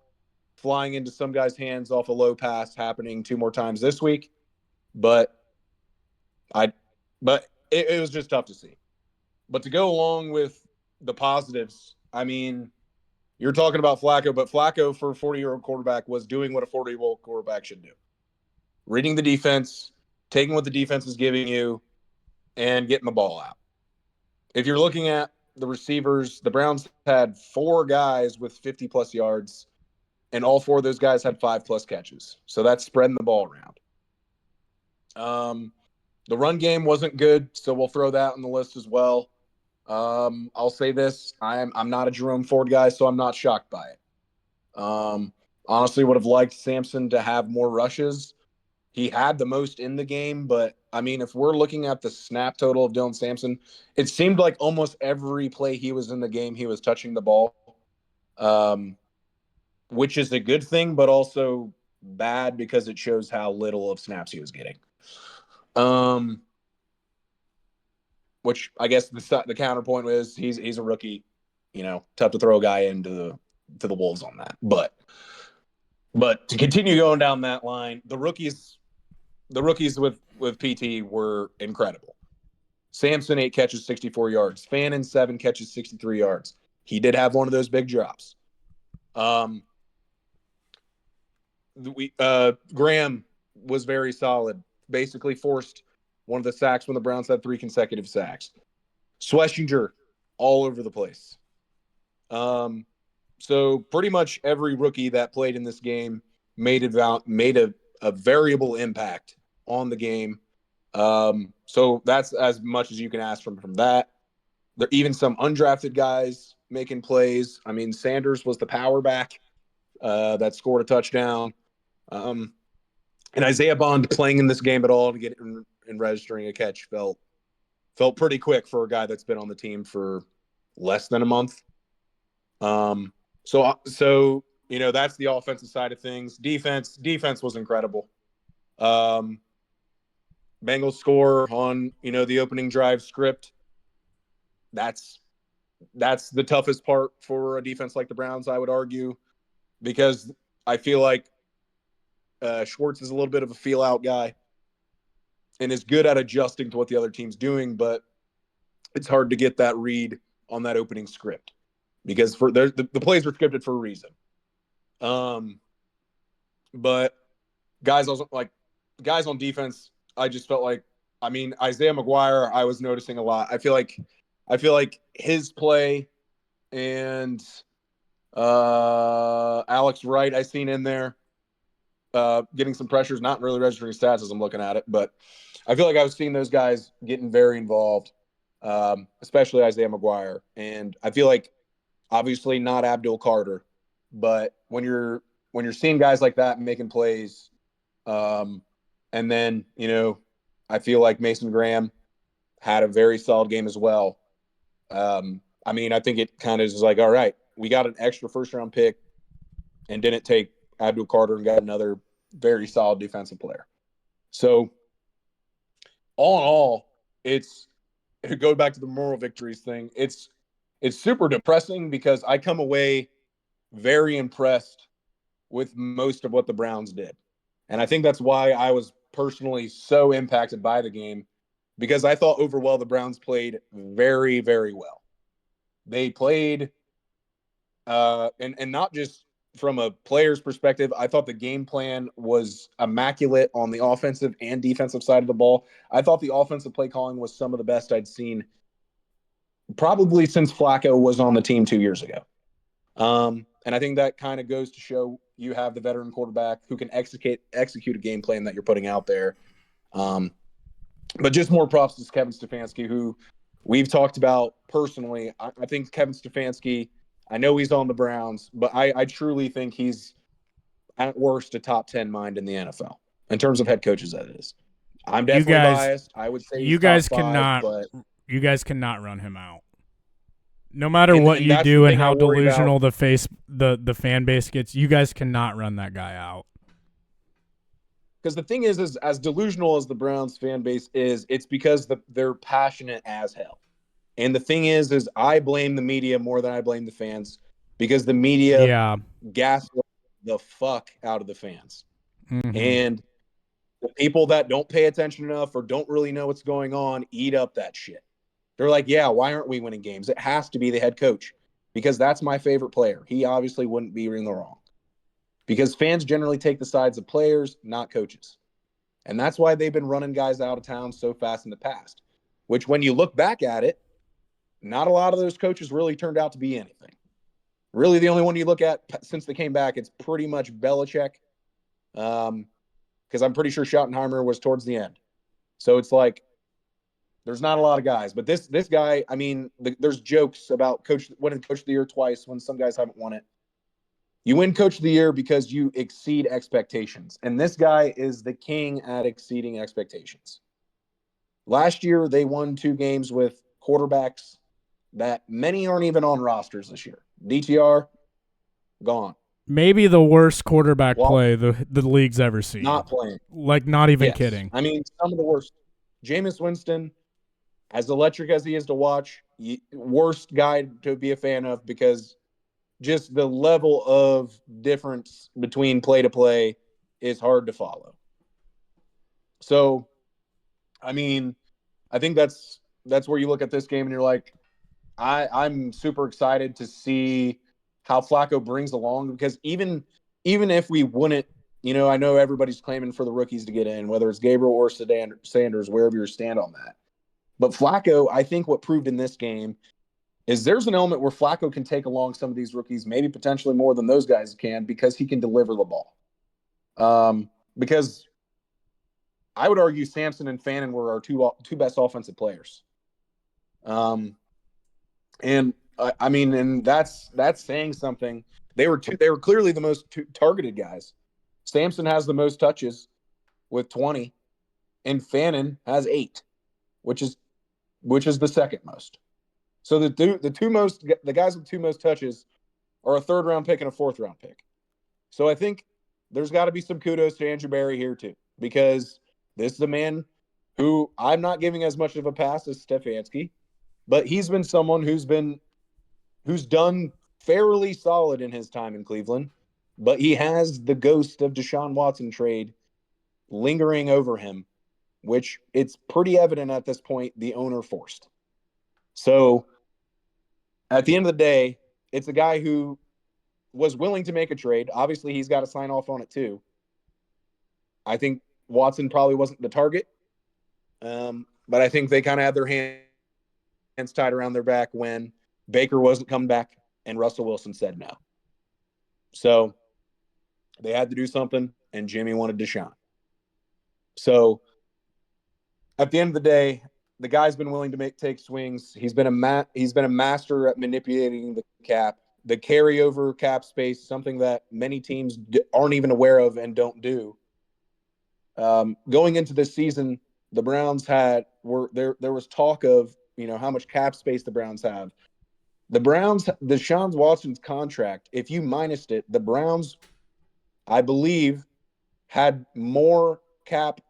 flying into some guy's hands off a low pass happening two more times this week, but it was just tough to see. But to go along with the positives, I mean, you're talking about Flacco, but Flacco for a 40-year-old quarterback was doing what a 40-year-old quarterback should do. Reading the defense, taking what the defense is giving you, and getting the ball out. If you're looking at the receivers, the Browns had 4 guys with 50-plus yards, and all 4 of those guys had 5-plus catches. So that's spreading the ball around. The run game wasn't good, so we'll throw that on the list as well. I'll say this. I'm not a Jerome Ford guy, so I'm not shocked by it. Honestly, would have liked Sampson to have more rushes. He had the most in the game, but, I mean, if we're looking at the snap total of Dylan Sampson, it seemed like almost every play he was in the game, he was touching the ball, which is a good thing, but also bad because it shows how little of snaps he was getting. Which I guess the counterpoint was he's a rookie, tough to throw a guy into the wolves on that. But to continue going down that line, the rookies with PT were incredible. Sampson 8 catches, 64 yards. Fannin 7 catches, 63 yards. He did have one of those big drops. Graham was very solid. Basically forced one of the sacks when the Browns had 3 consecutive sacks. Schlesinger, all over the place. So pretty much every rookie that played in this game made a variable impact on the game. So that's as much as you can ask from that. There even some undrafted guys making plays. I mean, Sanders was the power back that scored a touchdown. And Isaiah Bond playing in this game at all to get and registering a catch felt pretty quick for a guy that's been on the team for less than a month. So that's the offensive side of things. Defense was incredible. Um, Bengals score on the opening drive script. That's the toughest part for a defense like the Browns, I would argue, because I feel like Schwartz is a little bit of a feel out guy and is good at adjusting to what the other team's doing, but it's hard to get that read on that opening script because the plays were scripted for a reason. But guys on defense, I just felt like, Isaiah McGuire, I was noticing a lot. I feel like his play and Alex Wright, I seen in there getting some pressures, not really registering stats as I'm looking at it, but I feel like I was seeing those guys getting very involved, especially Isaiah McGuire. And I feel like obviously not Abdul Carter, but when you're seeing guys like that making plays, and then I feel like Mason Graham had a very solid game as well. I think it kind of is like, all right, we got an extra first round pick and didn't take Abdul Carter and got another very solid defensive player. So all in all, it goes back to the moral victories thing. It's super depressing because I come away very impressed with most of what the Browns did. And I think that's why I was personally so impacted by the game, because I thought overall the Browns played very, very well. They played, and not just from a player's perspective, I thought the game plan was immaculate on the offensive and defensive side of the ball. I thought the offensive play calling was some of the best I'd seen probably since Flacco was on the team 2 years ago. And I think that kind of goes to show you have the veteran quarterback who can execute a game plan that you're putting out there. But just more props to Kevin Stefanski, who we've talked about personally. I think Kevin Stefanski, I know he's on the Browns, but I truly think he's at worst a top 10 mind in the NFL in terms of head coaches. That is. I'm definitely biased. I would say you guys top 5, cannot. but You guys cannot run him out. No matter what you do and how delusional the fan base gets, you guys cannot run that guy out. Because the thing is as delusional as the Browns fan base is, it's because they're passionate as hell. And the thing is I blame the media more than I blame the fans, because the media gaslight the fuck out of the fans. Mm-hmm. And the people that don't pay attention enough or don't really know what's going on eat up that shit. They're like, yeah, why aren't we winning games? It has to be the head coach, because that's my favorite player. He obviously wouldn't be in the wrong, because fans generally take the sides of players, not coaches. And that's why they've been running guys out of town so fast in the past, which when you look back at it, not a lot of those coaches really turned out to be anything. Really, the only one you look at since they came back, it's pretty much Belichick, because I'm pretty sure Schottenheimer was towards the end. So it's like, there's not a lot of guys. But this guy, there's jokes about winning Coach of the Year twice when some guys haven't won it. You win Coach of the Year because you exceed expectations. And this guy is the king at exceeding expectations. Last year, they won 2 games with quarterbacks that many aren't even on rosters this year. DTR, gone. Maybe the worst quarterback play the league's ever seen. Not playing. Like, not even kidding. Some of the worst. Jameis Winston, as electric as he is to watch, worst guy to be a fan of, because just the level of difference between play to play is hard to follow. So, I think that's where you look at this game and you're like, I'm super excited to see how Flacco brings along, because even if we wouldn't, I know everybody's claiming for the rookies to get in, whether it's Gabriel or Sanders, wherever you stand on that. But Flacco, I think what proved in this game is there's an element where Flacco can take along some of these rookies, maybe potentially more than those guys can, because he can deliver the ball. Because I would argue Sampson and Fannin were our two best offensive players. And that's saying something. They were clearly the most targeted guys. Sampson has the most touches with 20, and Fannin has 8, which is the second most. So the guys with 2 most touches or a third-round pick and a fourth-round pick. So I think there's got to be some kudos to Andrew Berry here too, because this is a man who I'm not giving as much of a pass as Stefanski, but he's been someone who's done fairly solid in his time in Cleveland, but he has the ghost of Deshaun Watson trade lingering over him, which it's pretty evident at this point the owner forced. So at the end of the day, it's a guy who was willing to make a trade. Obviously, he's got to sign off on it too. I think Watson probably wasn't the target, but I think they kind of had their hands tied around their back when Baker wasn't coming back and Russell Wilson said no. So they had to do something, and Jimmy wanted Deshaun. So at the end of the day, the guy's been willing to take swings. He's been a master at manipulating the cap, the carryover cap space, something that many teams aren't even aware of and don't do. Going into this season, the Browns there was talk of, how much cap space the Browns have. Deshaun Watson's contract, if you minused it, the Browns, I believe, had more cap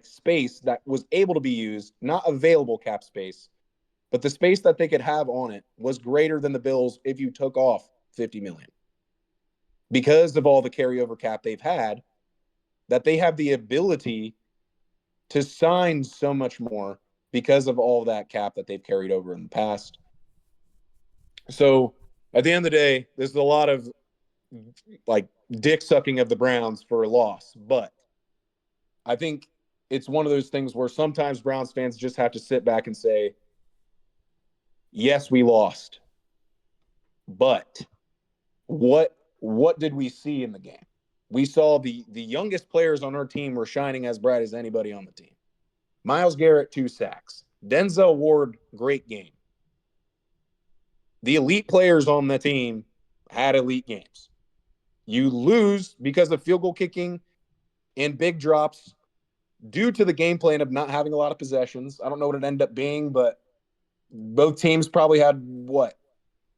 space that was able to be used, not available cap space, but the space that they could have on it was greater than the Bills if you took off $50 million. Because of all the carryover cap they've had, that they have the ability to sign so much more because of all that cap that they've carried over in the past. So at the end of the day, there's a lot of dick sucking of the Browns for a loss, but I think it's one of those things where sometimes Browns fans just have to sit back and say, yes, we lost, but what did we see in the game? We saw the youngest players on our team were shining as bright as anybody on the team. Myles Garrett, 2 sacks. Denzel Ward, great game. The elite players on the team had elite games. You lose because of field goal kicking and big drops due to the game plan of not having a lot of possessions. I don't know what it ended up being, but both teams probably had,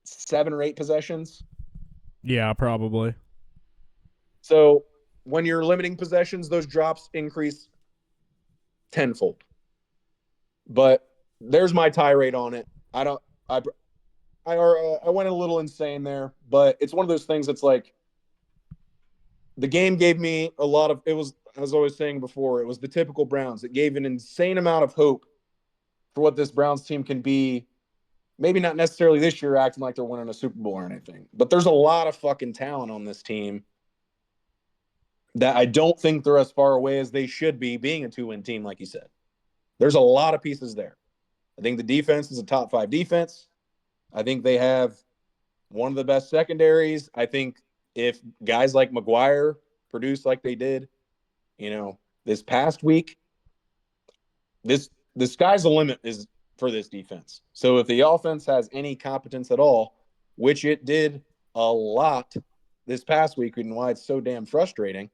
7 or 8 possessions? Yeah, probably. So when you're limiting possessions, those drops increase tenfold. But there's my tirade on it. I went a little insane there, but it's one of those things that's the game gave me a lot of, it was, as I was saying before, it was the typical Browns. It gave an insane amount of hope for what this Browns team can be. Maybe not necessarily this year acting like they're winning a Super Bowl or anything, but there's a lot of fucking talent on this team that I don't think they're as far away as they should be being a 2-win team, like you said. There's a lot of pieces there. I think the defense is a top 5 defense. I think they have one of the best secondaries. I think if guys like McGuire produce like they did, this past week, the sky's the limit is for this defense. So if the offense has any competence at all, which it did a lot this past week, and why it's so damn frustrating,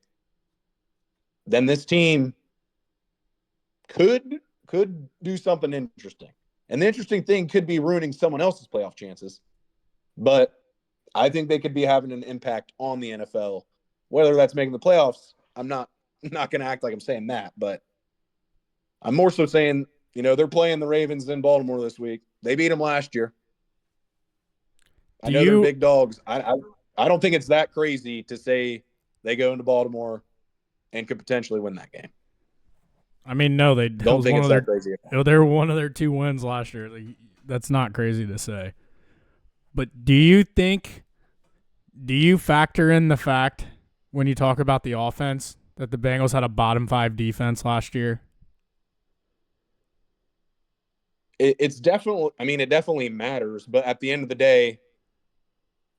then this team could do something interesting. And the interesting thing could be ruining someone else's playoff chances. But I think they could be having an impact on the NFL. Whether that's making the playoffs, I'm not going to act like I'm saying that, but I'm more so saying, they're playing the Ravens in Baltimore this week. They beat them last year. I know they're big dogs. I don't think it's that crazy to say they go into Baltimore and could potentially win that game. I mean, no, they don't think it's that crazy. They were one of their 2 wins last year. That's not crazy to say. But do you factor in the fact when you talk about the offense that the Bengals had a bottom 5 defense last year? It's definitely, it definitely matters, but at the end of the day,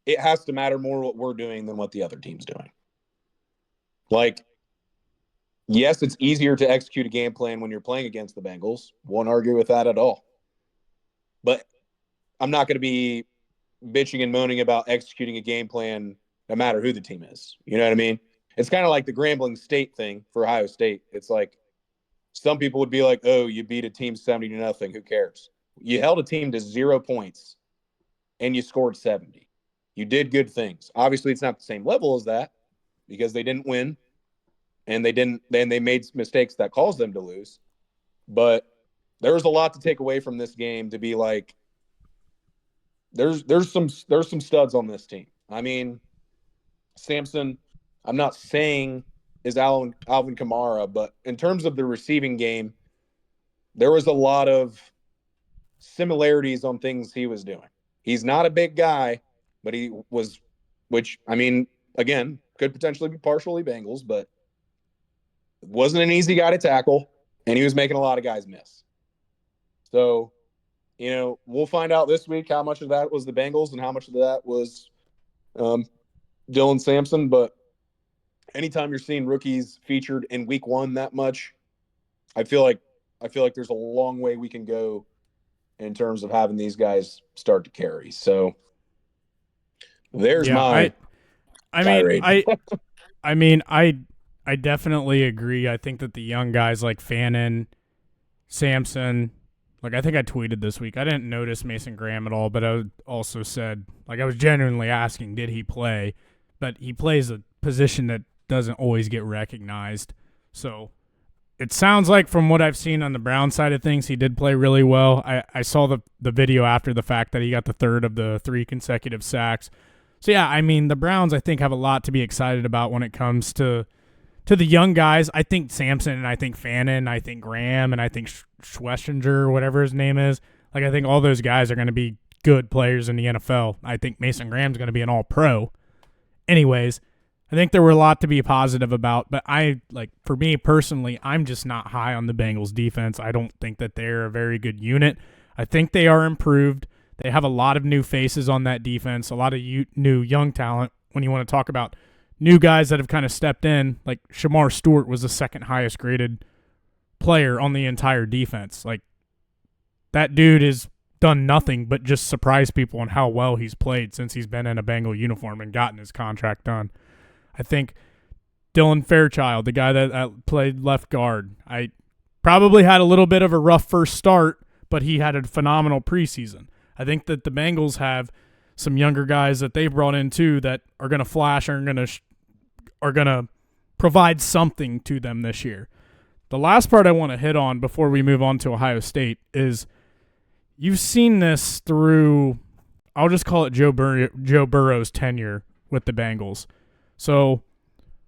it has to matter more what we're doing than what the other team's doing. Yes, it's easier to execute a game plan when you're playing against the Bengals. Won't argue with that at all. But I'm not going to be bitching and moaning about executing a game plan no matter who the team is. You know what I mean? It's kind of like the Grambling State thing for Ohio State. It's like some people would be like, oh, you beat a team 70-0. Who cares? You held a team to 0 points and you scored 70. You did good things. Obviously, it's not the same level as that because they didn't win and they made mistakes that caused them to lose. But there was a lot to take away from this game to be like, there's some studs on this team. I mean, Samson, I'm not saying is Alvin Kamara, but in terms of the receiving game, there was a lot of similarities on things he was doing. He's not a big guy, but he was, which, I mean, again, could potentially be partially Bengals, but wasn't an easy guy to tackle, and he was making a lot of guys miss. So, we'll find out this week how much of that was the Bengals and how much of that was Dylan Sampson. But anytime you're seeing rookies featured in week one that much, I feel like there's a long way we can go in terms of having these guys start to carry. So there's my tirade. I definitely agree. I think that the young guys like Fannin, Sampson, like I think I tweeted this week, I didn't notice Mason Graham at all, but I also said, like I was genuinely asking, did he play? But he plays a position that doesn't always get recognized. So it sounds like from what I've seen on the Brown side of things, he did play really well. I saw the video after the fact that he got the third of the 3 consecutive sacks. So, yeah, I mean, the Browns, I think, have a lot to be excited about when it comes to the young guys. I think Sampson and I think Fannin, I think Graham, and I think Schwessinger, whatever his name is. Like, I think all those guys are going to be good players in the NFL. I think Mason Graham's going to be an all-pro. Anyways, I think there were a lot to be positive about, but for me personally, I'm just not high on the Bengals defense. I don't think that they're a very good unit. I think they are improved. They have a lot of new faces on that defense, a lot of new young talent. When you want to talk about new guys that have kind of stepped in, like Shamar Stewart was the second highest graded player on the entire defense. Like, that dude has done nothing but just surprise people on how well he's played since he's been in a Bengal uniform and gotten his contract done. I think Dylan Fairchild, the guy that played left guard, I probably had a little bit of a rough first start, but he had a phenomenal preseason. I think that the Bengals have some younger guys that they've brought in too that are going to flash and are going to provide something to them this year. The last part I want to hit on before we move on to Ohio State is you've seen this through, I'll just call it Joe Burrow's tenure with the Bengals. So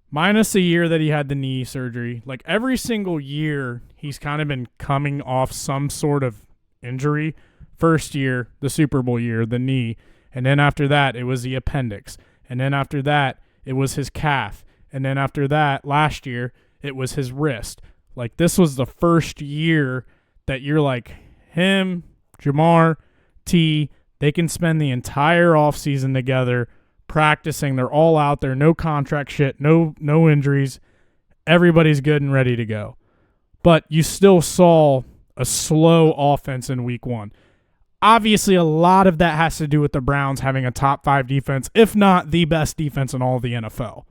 minus a year that he had the knee surgery, like every single year he's kind of been coming off some sort of injury. First year, the Super Bowl year, the knee. And then after that, it was the appendix. And then after that, it was his calf. And then after that, last year, it was his wrist. Like, this was the first year that you're like, him, Jamar, T, they can spend the entire offseason together practicing. They're all out there, no contract shit, no injuries. Everybody's good and ready to go. But you still saw a slow offense in week one. Obviously, a lot of that has to do with the Browns having a top 5 defense, if not the best defense in all of the NFL.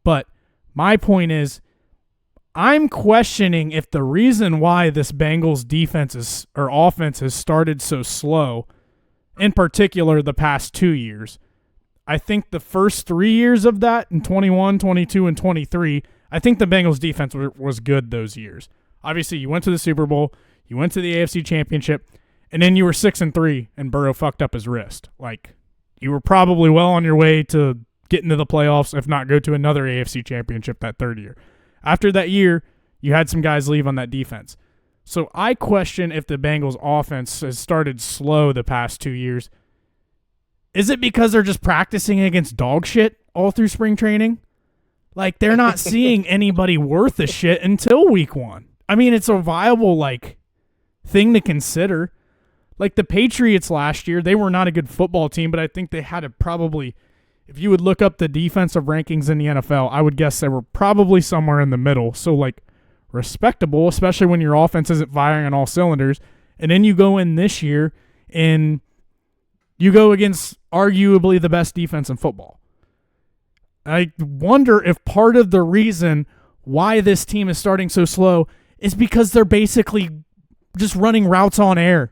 But my point is, I'm questioning if the reason why this Bengals defense or offense has started so slow, in particular the past 2 years, I think the first 3 years of that, in 21, 22, and 23, I think the Bengals defense was good those years. Obviously, you went to the Super Bowl, you went to the AFC Championship, and then you were 6-3, and Burrow fucked up his wrist. Like, you were probably well on your way to get into the playoffs, if not go to another AFC Championship that third year. After that year, you had some guys leave on that defense. So I question if the Bengals offense has started slow the past 2 years. Is it because they're just practicing against dog shit all through spring training? Like, they're not seeing anybody worth a shit until week one. I mean, it's a viable, thing to consider. Like, the Patriots last year, they were not a good football team, but I think they had if you would look up the defensive rankings in the NFL, I would guess they were probably somewhere in the middle. So, respectable, especially when your offense isn't firing on all cylinders. And then you go in this year and you go against arguably the best defense in football. I wonder if part of the reason why this team is starting so slow is because they're basically just running routes on air,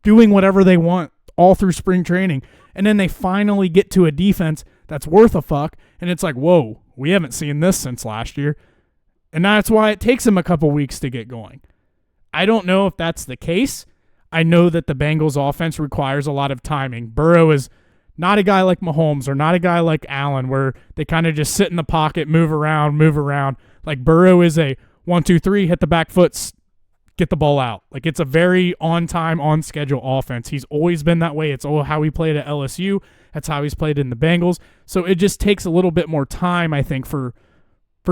doing whatever they want all through spring training. and then they finally get to a defense that's worth a fuck, and it's like, whoa, we haven't seen this since last year. And that's why it takes them a couple weeks to get going. I don't know if that's the case. I know that the Bengals offense requires a lot of timing. Burrow is not a guy like Mahomes or not a guy like Allen where they kind of just sit in the pocket, move around. Like Burrow is a 1, 2, 3, hit the back foot, get the ball out. Like it's a very on time, on schedule offense. He's always been that way. It's how he played at LSU. That's how he's played in the Bengals. So it just takes a little bit more time, I think, for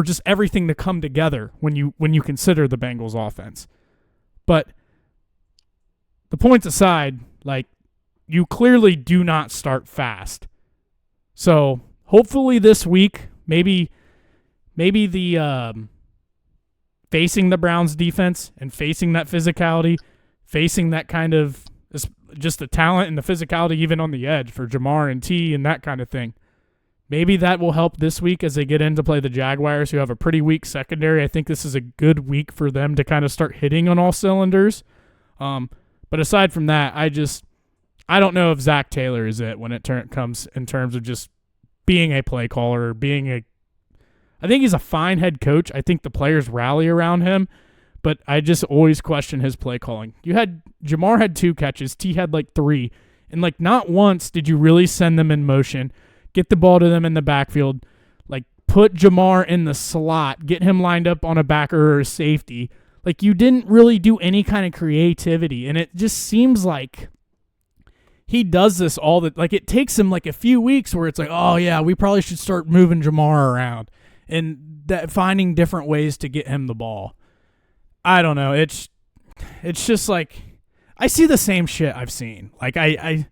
just everything to come together when you consider the Bengals offense. But the points aside, like you clearly do not start fast. So hopefully this week, maybe the facing the Browns defense and facing that physicality, facing that kind of just the talent and the physicality even on the edge for Jamar and T and that kind of thing. Maybe that will help this week as they get in to play the Jaguars, who have a pretty weak secondary. I think this is a good week for them to kind of start hitting on all cylinders. But aside from that, I don't know if Zach Taylor is it when it comes in terms of just being a play caller, I think he's a fine head coach. I think the players rally around him, but I just always question his play calling. Jamar had 2 catches, T had like 3, and like not once did you really send them in motion, get the ball to them in the backfield, like put Jamar in the slot, get him lined up on a backer or a safety. Like you didn't really do any kind of creativity, and it just seems like he does this like it takes him like a few weeks where it's like, oh yeah, we probably should start moving Jamar around and finding different ways to get him the ball. I don't know. It's just like I see the same shit I've seen. Like I'm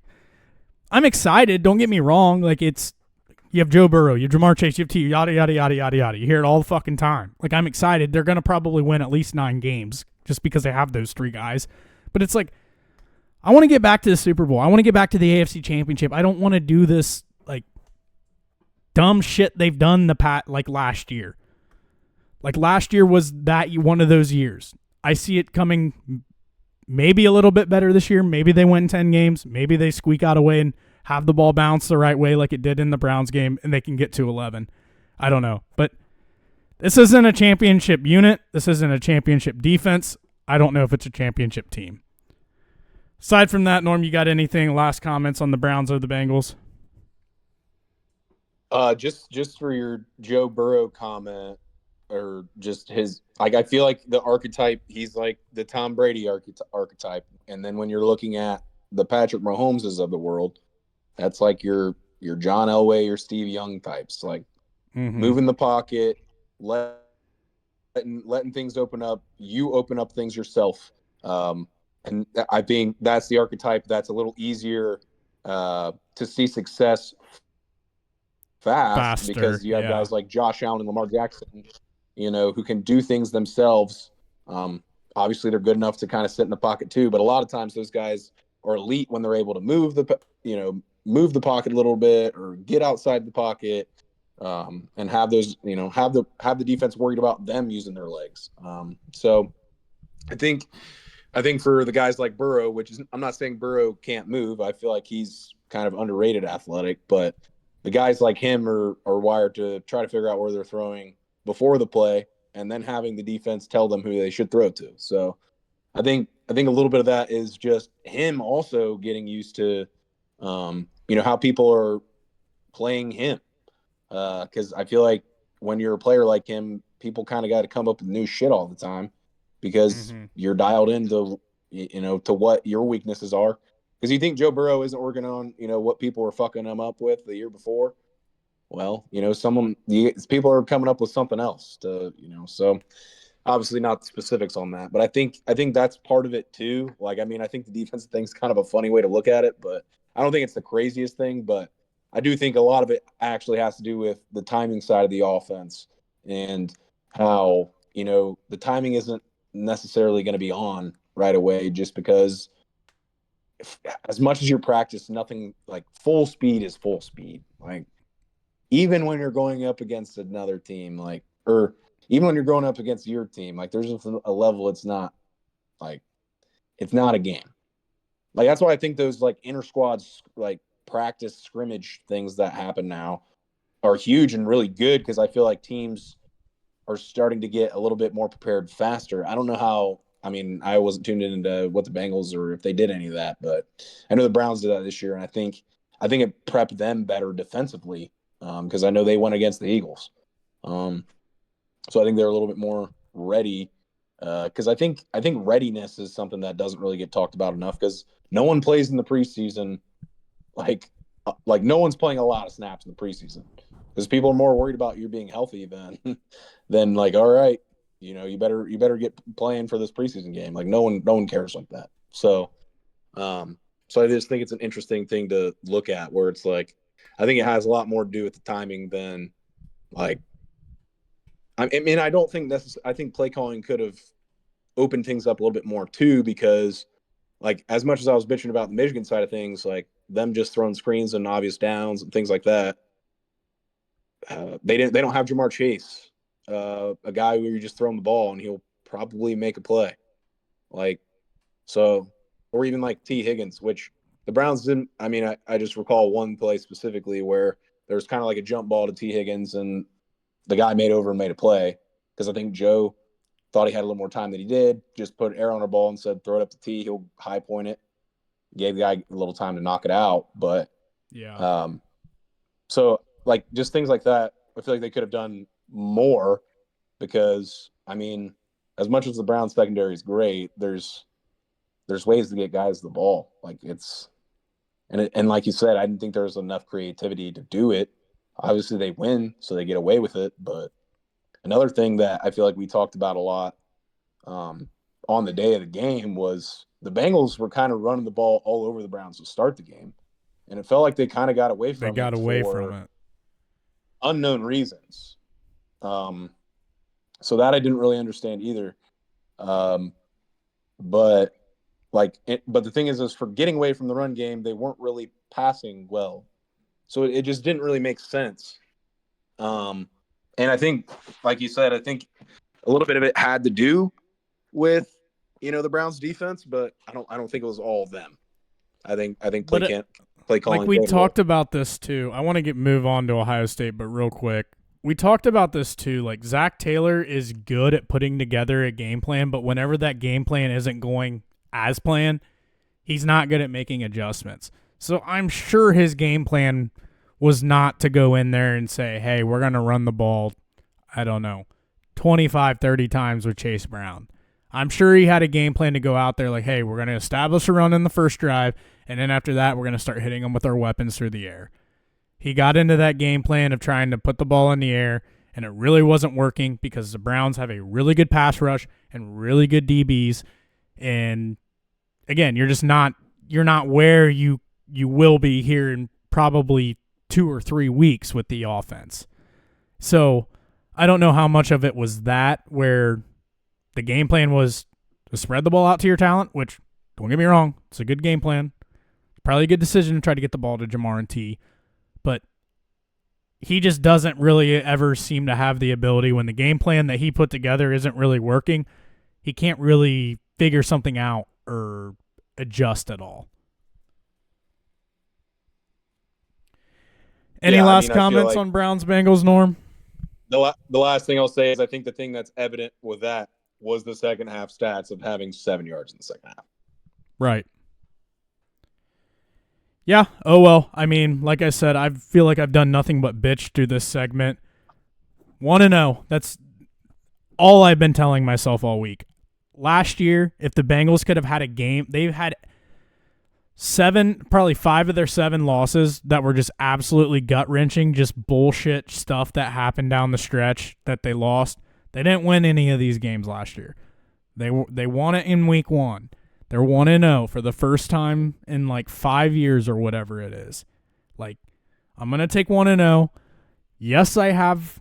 excited. Don't get me wrong. Like you have Joe Burrow, you have Jamar Chase, you have T, yada yada yada yada yada. You hear it all the fucking time. Like I'm excited. They're gonna probably win at least 9 games just because they have those 3 guys. But it's like I want to get back to the Super Bowl. I want to get back to the AFC Championship. I don't want to do this like dumb shit they've done like last year. Like last year was that one of those years. I see it coming maybe a little bit better this year. Maybe they win 10 games. Maybe they squeak out a way and have the ball bounce the right way like it did in the Browns game and they can get to 11. I don't know. But this isn't a championship unit. This isn't a championship defense. I don't know if it's a championship team. Aside from that, Norm, you got anything, last comments on the Browns or the Bengals? Just for your Joe Burrow comment, or just his, like, I feel like the archetype, he's like the Tom Brady archetype. And then when you're looking at the Patrick Mahomeses of the world, that's like your John Elway, your Steve Young types, like moving the pocket, letting things open up. You open up things yourself. And I think that's the archetype that's a little easier to see success faster, because you have guys like Josh Allen and Lamar Jackson, who can do things themselves. Obviously, they're good enough to kind of sit in the pocket too, but a lot of times those guys are elite when they're able to move the pocket a little bit or get outside the pocket, and have those, have the defense worried about them using their legs. So I think for the guys like Burrow, which is, I'm not saying Burrow can't move. I feel like he's kind of underrated athletic, but the guys like him are wired to try to figure out where they're throwing before the play and then having the defense tell them who they should throw to. So I think a little bit of that is just him also getting used to, how people are playing him. Because I feel like when you're a player like him, people kind of got to come up with new shit all the time, because you're dialed into, to what your weaknesses are. Because you think Joe Burrow isn't working on, what people were fucking him up with the year before. Well, people are coming up with something else to, so obviously not specifics on that. But I think that's part of it too. Like, I mean, I think the defensive thing's kind of a funny way to look at it, but I don't think it's the craziest thing. But I do think a lot of it actually has to do with the timing side of the offense and how, the timing isn't necessarily going to be on right away, just because as much as you practice, nothing like full speed is full speed. Like, even when you're going up against another team, like, or even when you're going up against your team, like, there's just a level. It's not a game. Like, that's why I think those like inter squads, like practice scrimmage things that happen now are huge and really good because I feel like teams are starting to get a little bit more prepared faster. I don't know how. I mean, I wasn't tuned into what the Bengals or if they did any of that, but I know the Browns did that this year, and I think it prepped them better defensively because I know they went against the Eagles. So I think they're a little bit more ready because I think readiness is something that doesn't really get talked about enough because no one plays in the preseason like no one's playing a lot of snaps in the preseason because people are more worried about you being healthy than like, all right, you better get playing for this preseason game. Like no one cares like that. So I just think it's an interesting thing to look at where it's like I think it has a lot more to do with the timing than like I mean I don't think I think play calling could have opened things up a little bit more too because like as much as I was bitching about the Michigan side of things, like them just throwing screens and obvious downs and things like that. They don't have Jamar Chase, a guy where you just throw him the ball and he'll probably make a play. Like, so, or even like T. Higgins, which the Browns didn't. I mean, I just recall one play specifically where there was kind of like a jump ball to T. Higgins and the guy made over and made a play because I think Joe thought he had a little more time than he did. Just put an air on a ball and said, throw it up to T. He'll high point it. Gave the guy a little time to knock it out. But, yeah. So, like, just things like that, I feel like they could have done more because, I mean, as much as the Browns secondary is great, there's ways to get guys the ball. Like, it's – and like you said, I didn't think there was enough creativity to do it. Obviously, they win, so they get away with it. But another thing that I feel like we talked about a lot on the day of the game was the Bengals were kind of running the ball all over the Browns to start the game. And it felt like they kind of got away from it. They got away from it. Unknown reasons. So that I didn't really understand either. But the thing is for getting away from the run game, they weren't really passing well. So it just didn't really make sense. And I think, like you said, I think a little bit of it had to do with, the Browns defense, but I don't think it was all of them. I think play calling. Like we talked about this too. I want to move on to Ohio State, but real quick. We talked about this too. Like Zach Taylor is good at putting together a game plan, but whenever that game plan isn't going as planned, he's not good at making adjustments. So I'm sure his game plan was not to go in there and say, hey, we're going to run the ball, I don't know, 25, 30 times with Chase Brown. I'm sure he had a game plan to go out there like, hey, we're going to establish a run in the first drive, and then after that, we're going to start hitting them with our weapons through the air. He got into that game plan of trying to put the ball in the air, and it really wasn't working because the Browns have a really good pass rush and really good DBs. And again, you're not where you will be here in probably 2 or 3 weeks with the offense. So I don't know how much of it was that where the game plan was to spread the ball out to your talent, which, don't get me wrong, it's a good game plan. Probably a good decision to try to get the ball to Jamar and T. But he just doesn't really ever seem to have the ability when the game plan that he put together isn't really working. He can't really figure something out or adjust at all. Any last comments on Browns Bengals, Norm? The last thing I'll say is I think the thing that's evident with that was the second half stats of having 7 yards in the second half. Right. Yeah. Oh, well, I mean, like I said, I feel like I've done nothing but bitch through this segment. 1-0. That's all I've been telling myself all week. Last year, if the Bengals could have had a game, they've had probably 5 of their 7 losses that were just absolutely gut-wrenching, just bullshit stuff that happened down the stretch that they lost. They didn't win any of these games last year. They won it in week 1. They're 1-0 for the first time in like 5 years or whatever it is. Like, I'm going to take 1-0. Yes, I have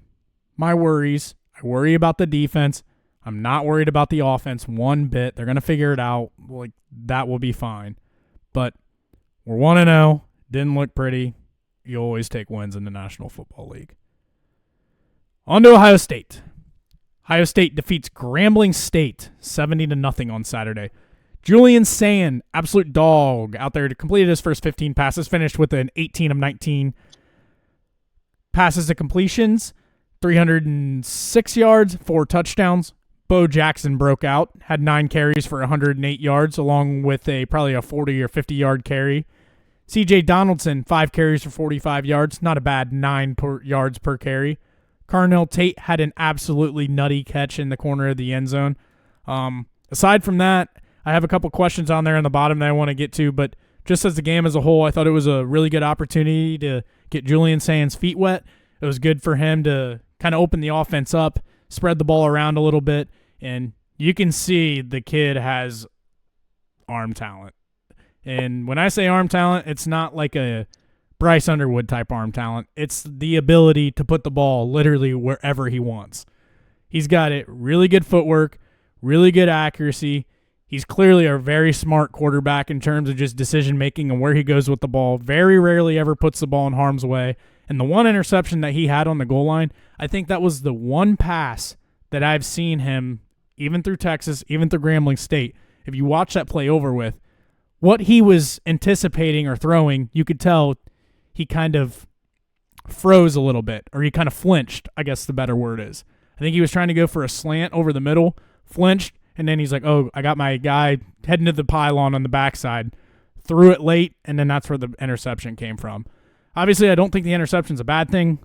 my worries. I worry about the defense. I'm not worried about the offense one bit. They're going to figure it out. Like, that will be fine. But we're 1-0. Didn't look pretty. You always take wins in the National Football League. On to Ohio State. Ohio State defeats Grambling State 70-0 on Saturday. Julian Sayin, absolute dog out there, to completed his first 15 passes, finished with an 18 of 19 passes to completions, 306 yards, 4 touchdowns. Bo Jackson broke out, had 9 carries for 108 yards, along with probably a 40 or 50-yard carry. C.J. Donaldson, 5 carries for 45 yards, not a bad 9 yards per carry. Carnell Tate had an absolutely nutty catch in the corner of the end zone. Aside from that, I have a couple questions on there on the bottom that I want to get to, but just as the game as a whole, I thought it was a really good opportunity to get Julian Sayin's feet wet. It was good for him to kind of open the offense up, spread the ball around a little bit, and you can see the kid has arm talent. And when I say arm talent, it's not like a Bryce Underwood type arm talent. It's the ability to put the ball literally wherever he wants. He's got it, really good footwork, really good accuracy. He's clearly a very smart quarterback in terms of just decision-making and where he goes with the ball. Very rarely ever puts the ball in harm's way. And the one interception that he had on the goal line, I think that was the one pass that I've seen him, even through Texas, even through Grambling State, if you watch that play over with, what he was anticipating or throwing, you could tell he kind of froze a little bit, or he kind of flinched, I guess the better word is. I think he was trying to go for a slant over the middle, flinched, and then he's like, oh, I got my guy heading to the pylon on the backside, threw it late, and then that's where the interception came from. Obviously, I don't think the interception's a bad thing.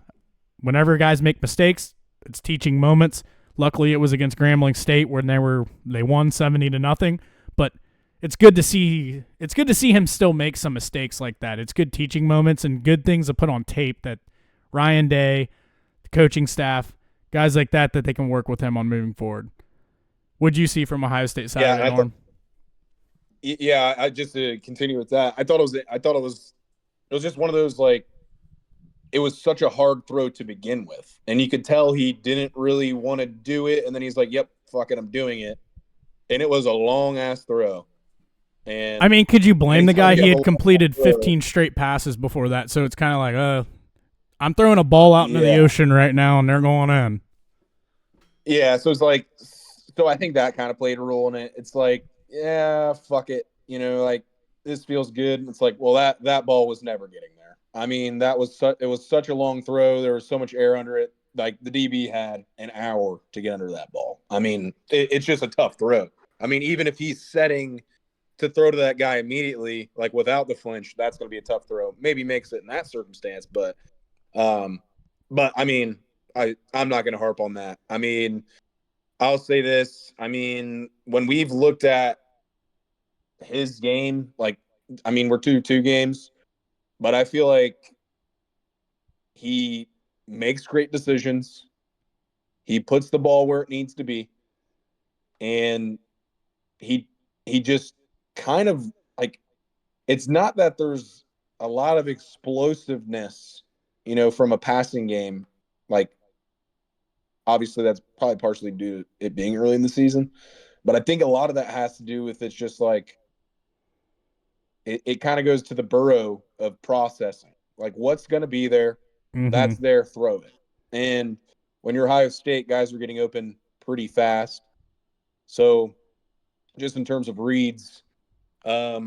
Whenever guys make mistakes, it's teaching moments. Luckily, it was against Grambling State where they won 70-0. But it's good to see him still make some mistakes like that. It's good teaching moments and good things to put on tape that Ryan Day, the coaching staff, guys like that they can work with him on moving forward. What'd you see from Ohio State Saturday, Norm? I just to continue with that. I thought it was just one of those, like, it was such a hard throw to begin with, and you could tell he didn't really want to do it, and then he's like, "Yep, fuck it, I'm doing it," and it was a long ass throw. And I mean, could you blame the guy? He had completed 15 straight passes before that, so it's kind of like, I'm throwing a ball out into the ocean right now, and they're going in. Yeah, so it's like. So I think that kind of played a role in it. It's like, yeah, fuck it. Like, this feels good. It's like, well, that ball was never getting there. I mean, it was such a long throw. There was so much air under it. Like, the DB had an hour to get under that ball. I mean, it's just a tough throw. I mean, even if he's setting to throw to that guy immediately, like without the flinch, that's going to be a tough throw. Maybe makes it in that circumstance, but I mean, I'm not going to harp on that. I mean, I'll say this. I mean, when we've looked at his game, like, I mean, we're 2-2 games, but I feel like he makes great decisions. He puts the ball where it needs to be. And he just kind of, like, it's not that there's a lot of explosiveness, from a passing game. Like, obviously, that's probably partially due to it being early in the season. But I think a lot of that has to do with it's just like it kind of goes to the burrow of processing. Like, what's going to be there? Mm-hmm. That's there, throw it. And when you're Ohio State, guys are getting open pretty fast. So just in terms of reads, but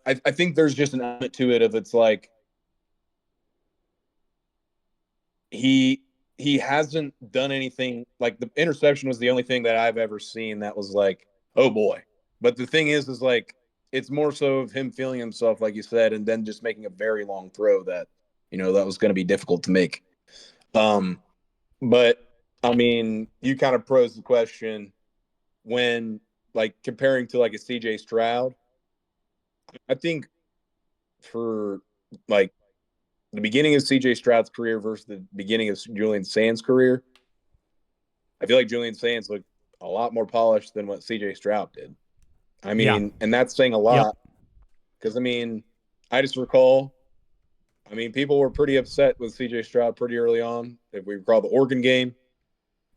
I think there's just an element to it of it's like he hasn't done anything. Like, the interception was the only thing that I've ever seen that was like, oh boy. But the thing is like, it's more so of him feeling himself, like you said, and then just making a very long throw that, that was going to be difficult to make. But I mean, you kind of posed the question when, like, comparing to like a CJ Stroud. I think for like the beginning of CJ Stroud's career versus the beginning of Julian Sayin's career, I feel like Julian Sayin's looked a lot more polished than what CJ Stroud did. I mean, and that's saying a lot because, I mean, I just recall, I mean, people were pretty upset with CJ Stroud pretty early on. If we recall the Oregon game,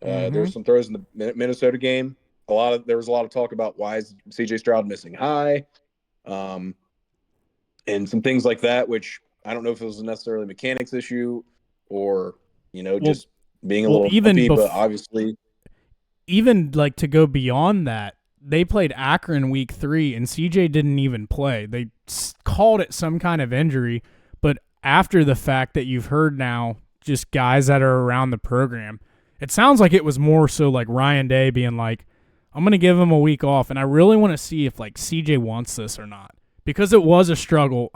there were some throws in the Minnesota game. There was a lot of talk about why is CJ Stroud missing high, and some things like that, which I don't know if it was necessarily a mechanics issue or, just being a little puppy, but obviously. Even, like, to go beyond that, they played Akron week 3, and CJ didn't even play. They called it some kind of injury, but after the fact that you've heard now, just guys that are around the program, it sounds like it was more so like Ryan Day being like, I'm going to give him a week off, and I really want to see if like CJ wants this or not. Because it was a struggle.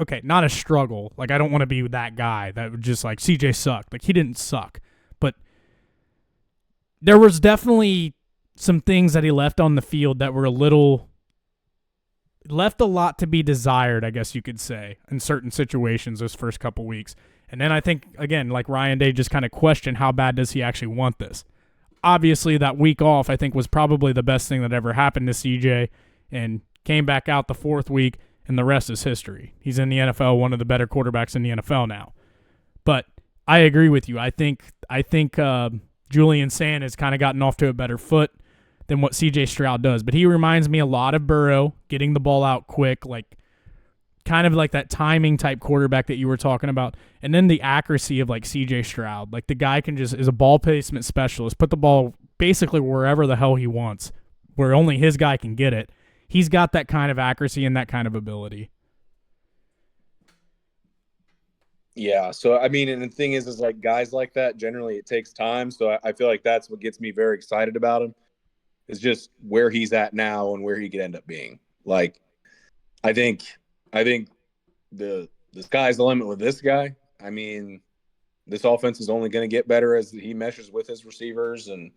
Okay, not a struggle. Like, I don't want to be that guy that would just like, CJ sucked. Like, he didn't suck. But there was definitely some things that he left on the field that were left a lot to be desired, I guess you could say, in certain situations those first couple weeks. And then I think, again, like Ryan Day just kind of questioned how bad does he actually want this. Obviously, that week off, I think, was probably the best thing that ever happened to CJ, and came back out the 4th week, and the rest is history. He's in the NFL, one of the better quarterbacks in the NFL now. But I agree with you. I think Julian Sayin has kind of gotten off to a better foot than what CJ Stroud does. But he reminds me a lot of Burrow, getting the ball out quick, like kind of like that timing type quarterback that you were talking about. And then the accuracy of like CJ Stroud. Like the guy is a ball placement specialist, put the ball basically wherever the hell he wants, where only his guy can get it. He's got that kind of accuracy and that kind of ability. Yeah, so I mean, and the thing is like guys like that, generally it takes time. So I feel like that's what gets me very excited about him, is just where he's at now and where he could end up being. Like, I think the sky's the limit with this guy. I mean, this offense is only going to get better as he meshes with his receivers, and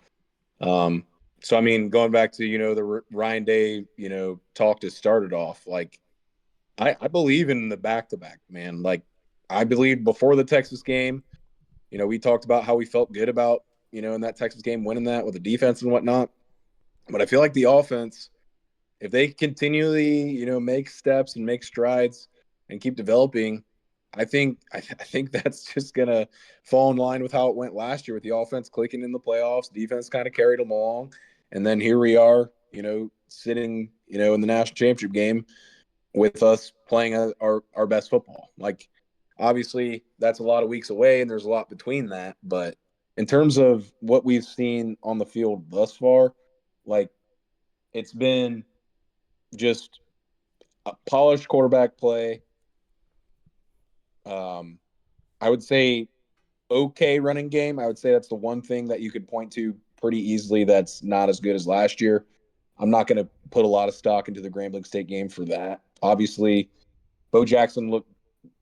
so, I mean, going back to, the Ryan Day, talk to start it off, like, I believe in the back-to-back, man. Like, I believe before the Texas game, we talked about how we felt good about, in that Texas game, winning that with the defense and whatnot. But I feel like the offense, if they continually, make steps and make strides and keep developing, I think that's just going to fall in line with how it went last year with the offense clicking in the playoffs. Defense kind of carried them along. And then here we are, sitting, in the national championship game with us playing our best football. Like, obviously, that's a lot of weeks away, and there's a lot between that. But in terms of what we've seen on the field thus far, like, it's been just a polished quarterback play. I would say okay running game. I would say that's the one thing that you could point to pretty easily that's not as good as last year. I'm not going to put a lot of stock into the Grambling State game for that. Obviously, Bo Jackson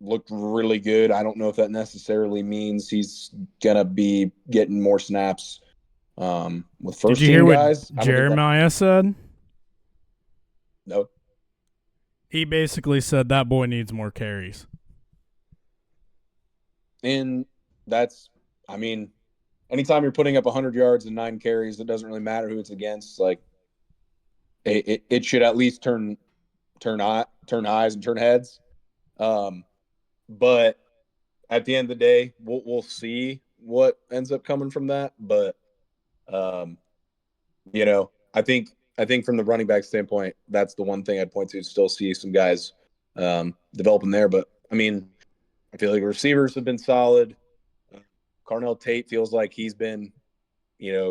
looked really good. I don't know if that necessarily means he's going to be getting more snaps with first-team guys. Did you hear what Jeremiah said? No. He basically said that boy needs more carries. And that's, I mean, anytime you're putting up 100 yards and 9 carries, it doesn't really matter who it's against. Like, it should at least turn eyes and turn heads. But at the end of the day, we'll see what ends up coming from that. But I think from the running back standpoint, that's the one thing I'd point to. Still see some guys developing there. But I mean, I feel like receivers have been solid. Carnell Tate feels like he's been,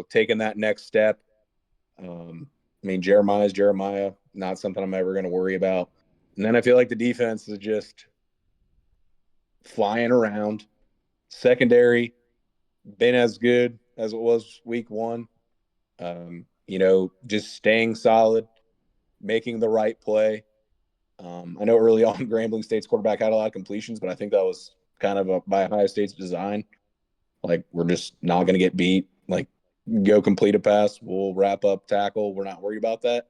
taking that next step. I mean, Jeremiah's Jeremiah, not something I'm ever going to worry about. And then I feel like the defense is just flying around. Secondary, been as good as it was week 1. Just staying solid, making the right play. I know early on Grambling State's quarterback had a lot of completions, but I think that was kind of by Ohio State's design. Like, we're just not going to get beat. Like, go complete a pass, we'll wrap up, tackle. We're not worried about that.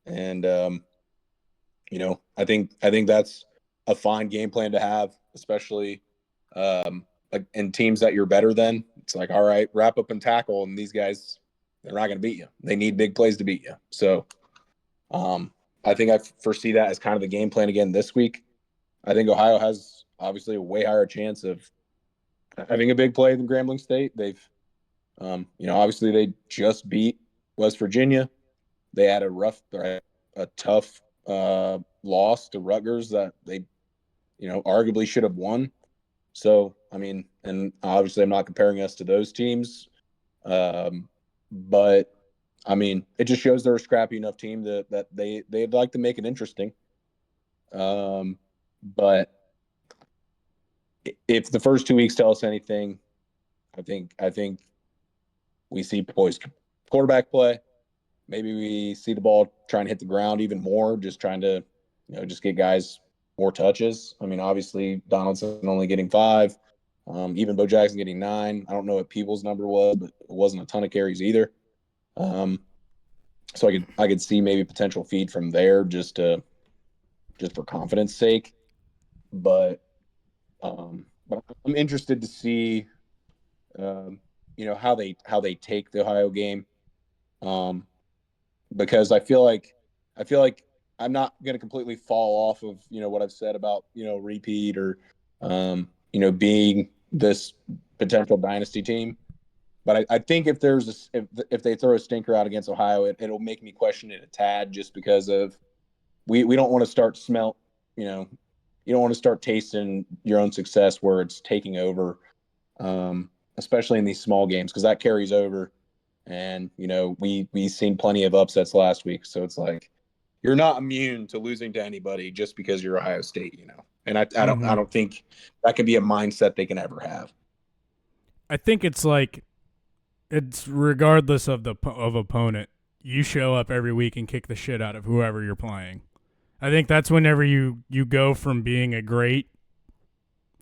And I think that's a fine game plan to have, especially like in teams that you're better than. It's like, all right, wrap up and tackle, and these guys, they're not going to beat you. They need big plays to beat you. So I think I foresee that as kind of the game plan again this week. I think Ohio has obviously a way higher chance of having a big play than Grambling State. They've, obviously they just beat West Virginia. They had a tough loss to Rutgers that they, arguably should have won. So, I mean, and obviously I'm not comparing us to those teams. But I mean, it just shows they're a scrappy enough team that they'd like to make it interesting. But if the first 2 weeks tell us anything, I think we see poised quarterback play. Maybe we see the ball trying to hit the ground even more, just trying to, just get guys more touches. I mean, obviously Donaldson only getting 5, even Bo Jackson getting 9. I don't know what Peoples' number was, but it wasn't a ton of carries either. So I could see maybe potential feed from there just for confidence sake. But I'm interested to see how they take the Ohio game, because I feel like I'm not going to completely fall off of what I've said about repeat or being this potential dynasty team. But I think if if they throw a stinker out against Ohio, it'll make me question it a tad, just because of we don't want to start you don't want to start tasting your own success where it's taking over, especially in these small games, because that carries over. And we seen plenty of upsets last week, so it's like you're not immune to losing to anybody just because you're Ohio State, And I don't think that can be a mindset they can ever have. I think it's like it's regardless of opponent. You show up every week and kick the shit out of whoever you're playing. I think that's whenever you go from being a great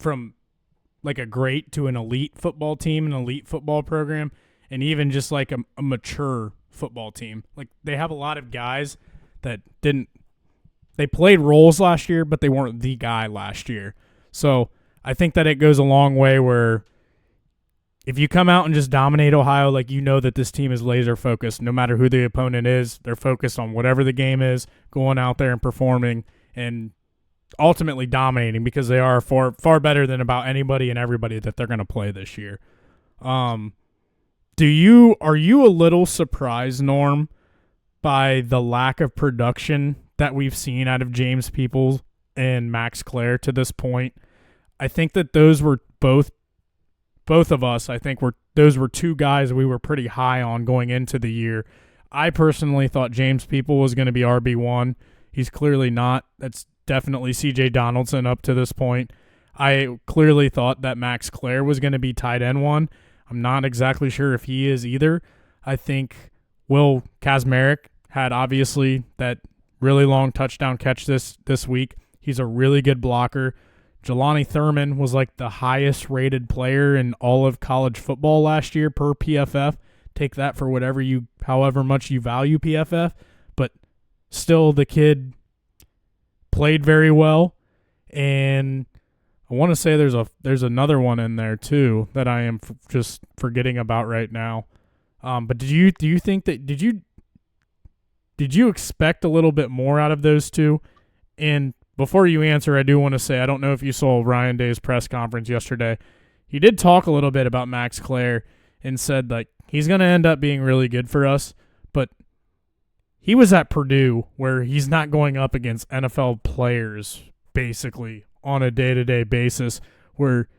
to an elite football team, an elite football program, and even just like a mature football team. Like, they have a lot of guys that they played roles last year, but they weren't the guy last year. So I think that it goes a long way where if you come out and just dominate Ohio, like, that this team is laser focused, no matter who the opponent is, they're focused on whatever the game is, going out there and performing and ultimately dominating, because they are far better than about anybody and everybody that they're going to play this year. Are you a little surprised, Norm, by the lack of production that we've seen out of James Peoples and Max Clare to this point? I think that those were both of us, those were two guys we were pretty high on going into the year. I personally thought James People was going to be RB1. He's clearly not. That's definitely CJ Donaldson up to this point. I clearly thought that Max Clare was going to be tight end 1. I'm not exactly sure if he is either. I think Will Kazmarek had obviously that really long touchdown catch this week. He's a really good blocker. Jelani Thurman was like the highest rated player in all of college football last year per PFF. Take that for however much you value PFF, but still the kid played very well. And I want to say there's another one in there too that I am just forgetting about right now. But do you think that did you expect a little bit more out of those two? And before you answer, I do want to say, I don't know if you saw Ryan Day's press conference yesterday. He did talk a little bit about Max Clare and said, like, he's going to end up being really good for us, but he was at Purdue where he's not going up against NFL players basically on a day-to-day basis, where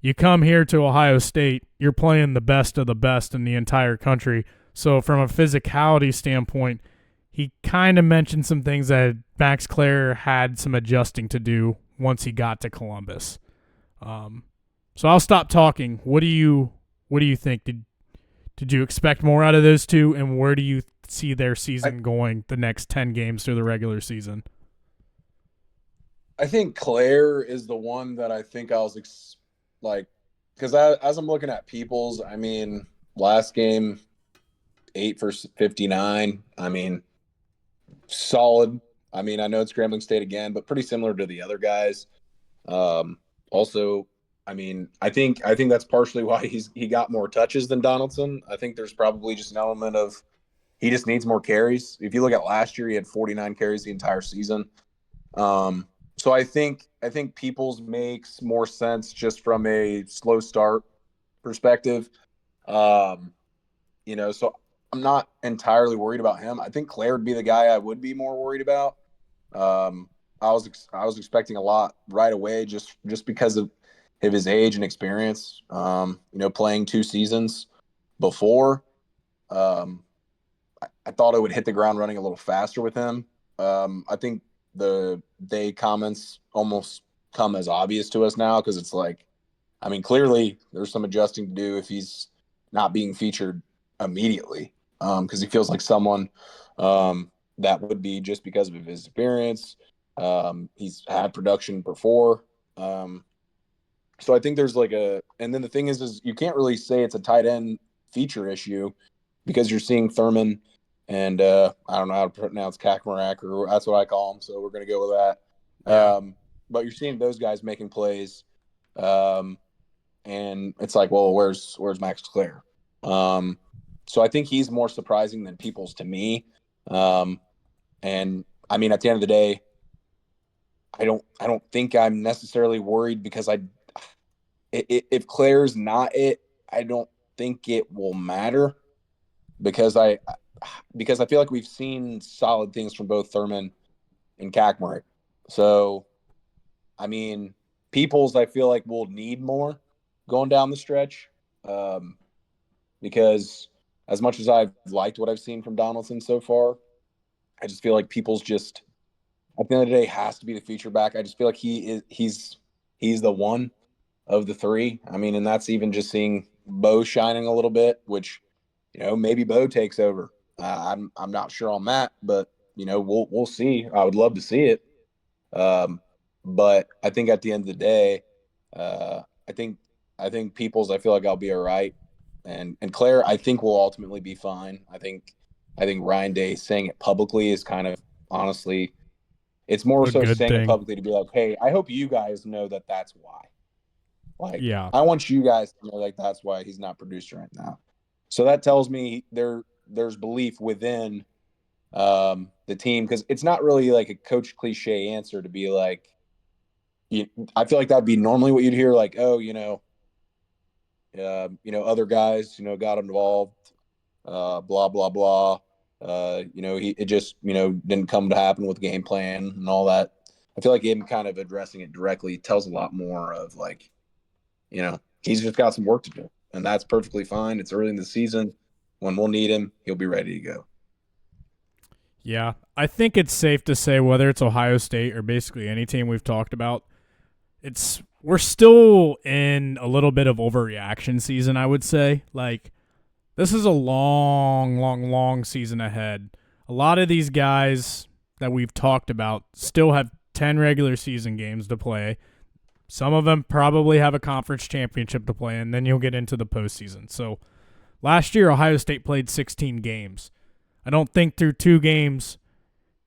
you come here to Ohio State, you're playing the best of the best in the entire country. So from a physicality standpoint, he kind of mentioned some things that Max Clare had some adjusting to do once he got to Columbus. So I'll stop talking. What do you think? Did you expect more out of those two, and where do you see their season going the next 10 games through the regular season? I think Claire is the one that I think I was because as I'm looking at Peoples, I mean, last game, 8 for 59. I mean, solid. I mean, I know it's Grambling State again, but pretty similar to the other guys. Also, I mean, I think that's partially why he got more touches than Donaldson. I think there's probably just an element of he just needs more carries. If you look at last year, he had 49 carries the entire season. So I think Peoples makes more sense just from a slow start perspective. So I'm not entirely worried about him. I think Claire would be the guy I would be more worried about. I was expecting a lot right away just because of his age and experience. Playing 2 seasons before. I thought it would hit the ground running a little faster with him. I think the day comments almost come as obvious to us now because it's like, I mean, clearly there's some adjusting to do if he's not being featured immediately because he feels like someone that would be just because of his appearance. He's had production before. So I think there's like and then the thing is you can't really say it's a tight end feature issue because you're seeing Thurman and I don't know how to pronounce Kakmarak, or that's what I call him. So we're going to go with that. Yeah. But you're seeing those guys making plays. And it's like, well, where's Max Clare? So I think he's more surprising than Peoples to me. And I mean, at the end of the day, I don't think I'm necessarily worried because if Claire's not it, I don't think it will matter because I feel like we've seen solid things from both Thurman and Kakmarik. So, I mean, Peoples, I feel like will need more going down the stretch because as much as I've liked what I've seen from Donaldson so far, I just feel like Peoples just at the end of the day has to be the feature back. I just feel like he's the one of the three. I mean, and that's even just seeing Bo shining a little bit, which maybe Bo takes over. I'm not sure on that, but we'll see. I would love to see it. But I think at the end of the day, I think Peoples, I feel like I'll be all right, and Claire, I think will ultimately be fine. I think Ryan Day saying it publicly is kind of honestly, it's more A so good saying it thing. publicly to be like, hey, I hope you guys know that that's why. Like, Yeah. I want you guys to know like that's why he's not produced right now. So that tells me there's belief within the team because it's not really like a coach cliche answer to be like, I feel like that'd be normally what you'd hear, like, oh, other guys, got involved, blah blah blah. It just didn't come to happen with game plan and all that. I feel like him kind of addressing it directly tells a lot more of like, he's just got some work to do, and that's perfectly fine. It's early in the season. When we'll need him, he'll be ready to go. Yeah. I think it's safe to say whether it's Ohio State or basically any team we've talked about, we're still in a little bit of overreaction season, I would say. Like, this is a long, long, long season ahead. A lot of these guys that we've talked about still have 10 regular season games to play. Some of them probably have a conference championship to play, and then you'll get into the postseason. So last year, Ohio State played 16 games. I don't think through 2 games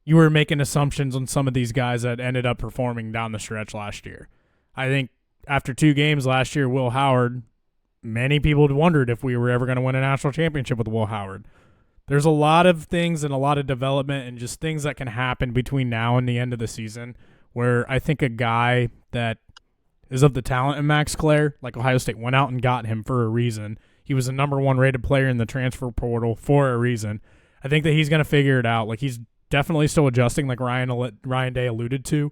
you were making assumptions on some of these guys that ended up performing down the stretch last year. I think after 2 games last year, Will Howard, many people had wondered if we were ever going to win a national championship with Will Howard. There's a lot of things and a lot of development and just things that can happen between now and the end of the season where I think a guy that is of the talent in Max Clare, like Ohio State went out and got him for a reason. He was the number 1 rated player in the transfer portal for a reason. I think that he's going to figure it out. Like, he's definitely still adjusting, like Ryan Day alluded to.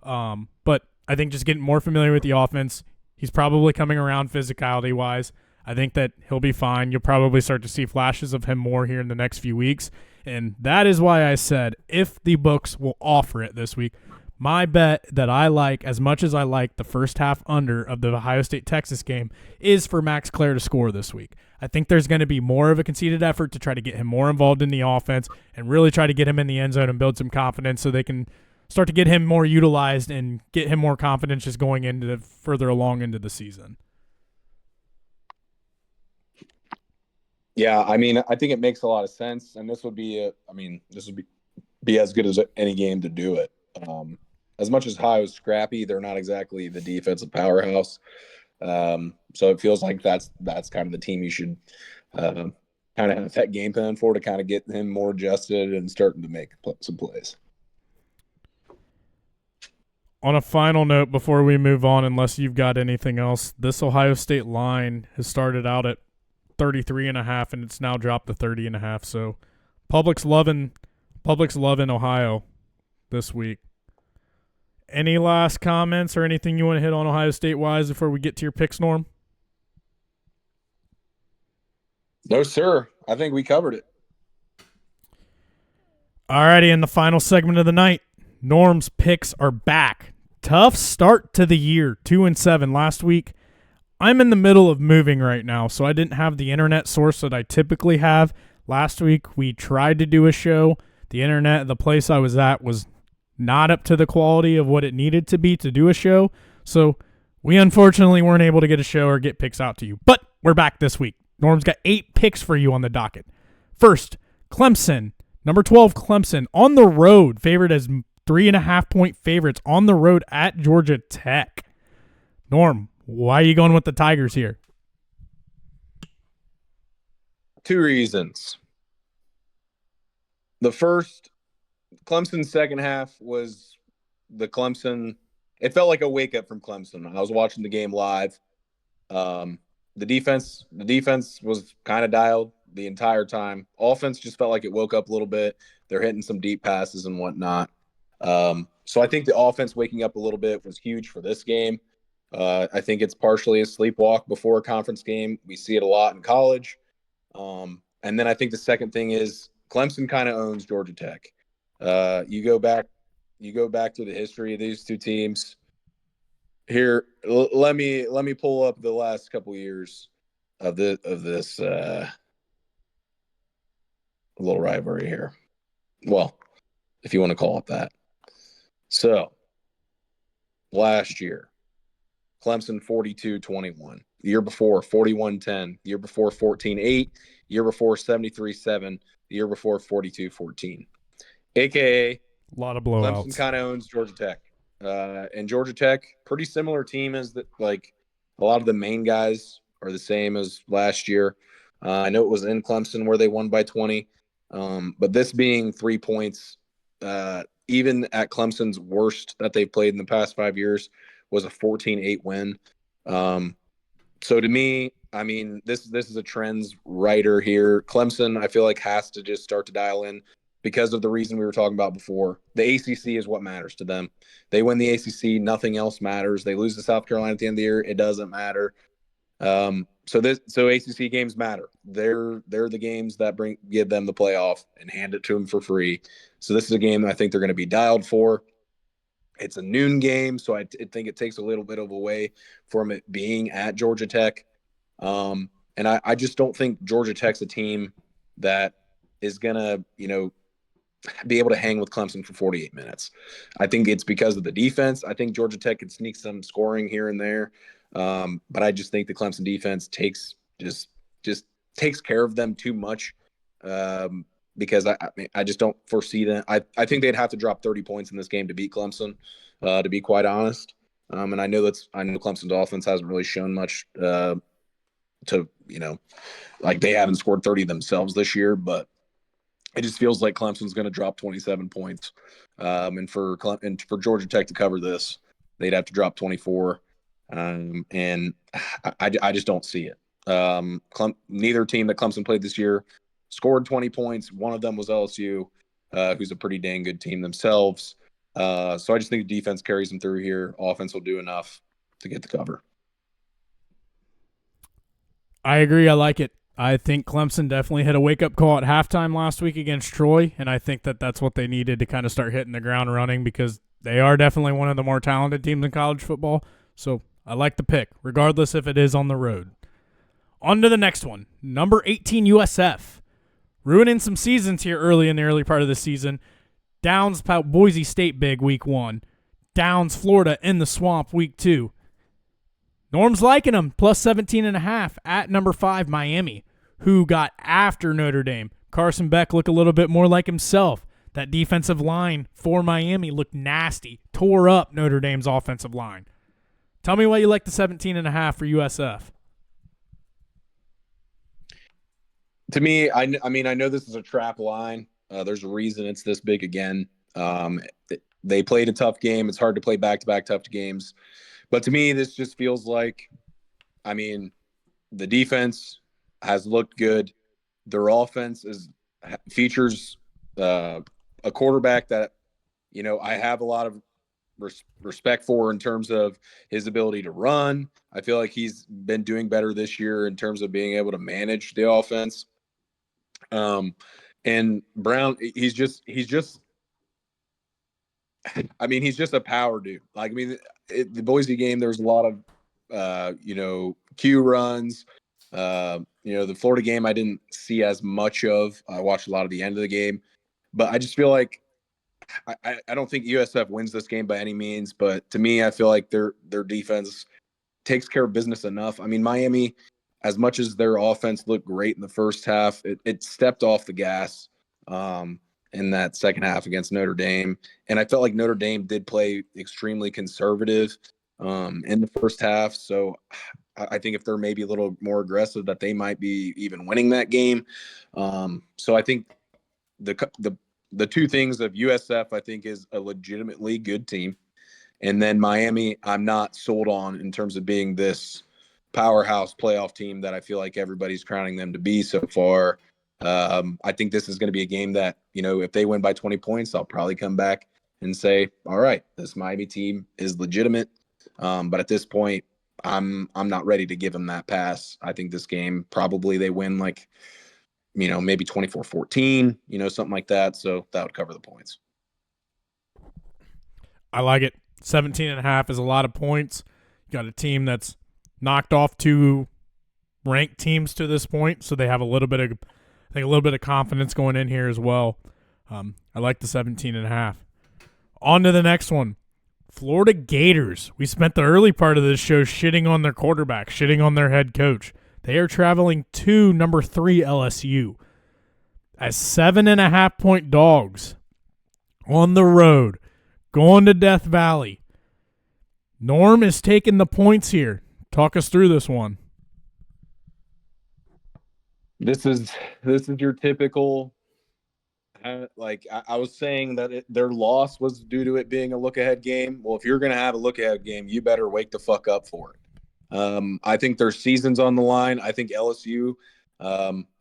But I think just getting more familiar with the offense, he's probably coming around physicality-wise. I think that he'll be fine. You'll probably start to see flashes of him more here in the next few weeks. And that is why I said if the books will offer it this week, my bet that I like as much as I like the first half under of the Ohio State-Texas game is for Max Clare to score this week. I think there's going to be more of a conceded effort to try to get him more involved in the offense and really try to get him in the end zone and build some confidence so they can start to get him more utilized and get him more confidence just going into further along into the season. Yeah, I mean, I think it makes a lot of sense, and this would be be as good as any game to do it. As much as Ohio's scrappy, they're not exactly the defensive powerhouse. So it feels like that's kind of the team you should kind of have that game plan for to kind of get him more adjusted and starting to make some plays. On a final note, before we move on, unless you've got anything else, this Ohio State line has started out at 33.5 and it's now dropped to 30.5. So public's loving Ohio this week. Any last comments or anything you want to hit on Ohio State wise before we get to your picks, Norm? No, sir. I think we covered it. Alrighty, in the final segment of the night, Norm's picks are back. Tough start to the year, 2-7 last week. I'm in the middle of moving right now, so I didn't have the internet source that I typically have. Last week, we tried to do a show. The internet, the place I was at, was not up to the quality of what it needed to be to do a show. So we unfortunately weren't able to get a show or get picks out to you. But we're back this week. Norm's got 8 picks for you on the docket. First, Clemson. Number 12, Clemson. On the road, favored as 3.5-point favorites on the road at Georgia Tech. Norm, why are you going with the Tigers here? 2 reasons. The first, Clemson's second half was the Clemson. It felt like a wake up from Clemson. I was watching the game live. The defense was kind of dialed the entire time. Offense just felt like it woke up a little bit. They're hitting some deep passes and whatnot. So I think the offense waking up a little bit was huge for this game. I think it's partially a sleepwalk before a conference game. We see it a lot in college. And then I think the second thing is Clemson kind of owns Georgia Tech. You go back to the history of these two teams. Here, let me pull up the last couple years of this little rivalry here. Well, if you want to call it that. So, last year, Clemson 42-21. The year before, 41-10. The year before, 14-8. The year before, 73-7. The year before, 42-14. AKA, a lot of blowouts. Clemson kind of owns Georgia Tech. And Georgia Tech, pretty similar team as that. Like a lot of the main guys are the same as last year. I know it was in Clemson where they won by 20. But this being 3 points, even at Clemson's worst that they've played in the past 5 years, was a 14-8 win. So to me, I mean, this is a trends writer here. Clemson, I feel like, has to just start to dial in because of the reason we were talking about before. The ACC is what matters to them. They win the ACC, nothing else matters. They lose to South Carolina at the end of the year, it doesn't matter. So ACC games matter. They're the games that give them the playoff and hand it to them for free. So this is a game that I think they're going to be dialed for. It's a noon game, so I think it takes a little bit of away from it being at Georgia Tech. And I just don't think Georgia Tech's a team that is going to, be able to hang with Clemson for 48 minutes. I think it's because of the defense. I think Georgia Tech could sneak some scoring here and there. But I just think the Clemson defense takes care of them too much. Because I just don't foresee that. I think they'd have to drop 30 points in this game to beat Clemson, to be quite honest. And I know Clemson's offense hasn't really shown much like they haven't scored 30 themselves this year, but it just feels like Clemson's going to drop 27 points. And for Georgia Tech to cover this, they'd have to drop 24. And I just don't see it. Neither team that Clemson played this year scored 20 points. One of them was LSU, who's a pretty dang good team themselves. So I just think the defense carries them through here. Offense will do enough to get the cover. I agree. I like it. I think Clemson definitely had a wake-up call at halftime last week against Troy, and I think that's what they needed to kind of start hitting the ground running because they are definitely one of the more talented teams in college football. So I like the pick, regardless if it is on the road. On to the next one. Number 18, USF. Ruining some seasons here early in the early part of the season. Downs Boise State big week 1. Downs Florida in the swamp week 2. Norm's liking them, plus 17.5 at number 5, Miami, who got after Notre Dame. Carson Beck looked a little bit more like himself. That defensive line for Miami looked nasty, tore up Notre Dame's offensive line. Tell me why you like the 17.5 for USF. To me, I mean, I know this is a trap line. There's a reason it's this big again. They played a tough game. It's hard to play back-to-back tough games. But to me, this just feels like, I mean, the defense has looked good. Their offense features a quarterback that, I have a lot of respect for in terms of his ability to run. I feel like he's been doing better this year in terms of being able to manage the offense. And Brown, he's just I mean, he's just a power dude. Like, I mean, the Boise game, there was a lot of, Q runs. The Florida game, I didn't see as much of. I watched a lot of the end of the game, but I just feel like I don't think USF wins this game by any means. But to me, I feel like their defense takes care of business enough. I mean, Miami, as much as their offense looked great in the first half, it stepped off the gas in that second half against Notre Dame. And I felt like Notre Dame did play extremely conservative in the first half. So I think if they're maybe a little more aggressive, that they might be even winning that game. So I think the two things of USF, I think, is a legitimately good team. And then Miami, I'm not sold on in terms of being this powerhouse playoff team that I feel like everybody's crowning them to be so far. I think this is going to be a game that, if they win by 20 points, I'll probably come back and say, all right, this Miami team is legitimate. But at this point, I'm not ready to give them that pass. I think this game, probably they win like, maybe 24-14, something like that. So that would cover the points. I like it. 17.5 is a lot of points. You got a team that's knocked off two ranked teams to this point, so they have a little bit of confidence going in here as well. I like the 17.5. On to the next one. Florida Gators. We spent the early part of this show shitting on their quarterback, shitting on their head coach. They are traveling to number 3 LSU as 7.5-point dogs on the road, going to Death Valley. Norm is taking the points here. Talk us through this one. This is your typical. I was saying that their loss was due to it being a look-ahead game. Well, if you're going to have a look-ahead game, you better wake the fuck up for it. I think their season's on the line. I think LSU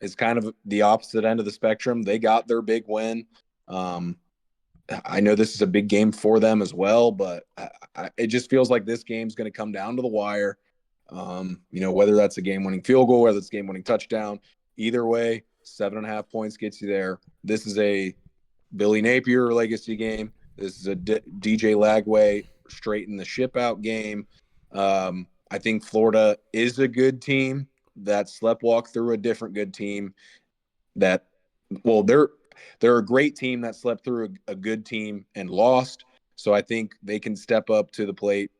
is kind of the opposite end of the spectrum. They got their big win. I know this is a big game for them as well, but it just feels like this game's going to come down to the wire. Whether that's a game-winning field goal, whether it's a game-winning touchdown, either way, 7.5 points gets you there. This is a Billy Napier legacy game. This is a DJ Lagway straighten the ship out game. I think Florida is a good team that sleptwalked through a different good team they're a great team that slept through a good team and lost. So I think they can step up to the plate,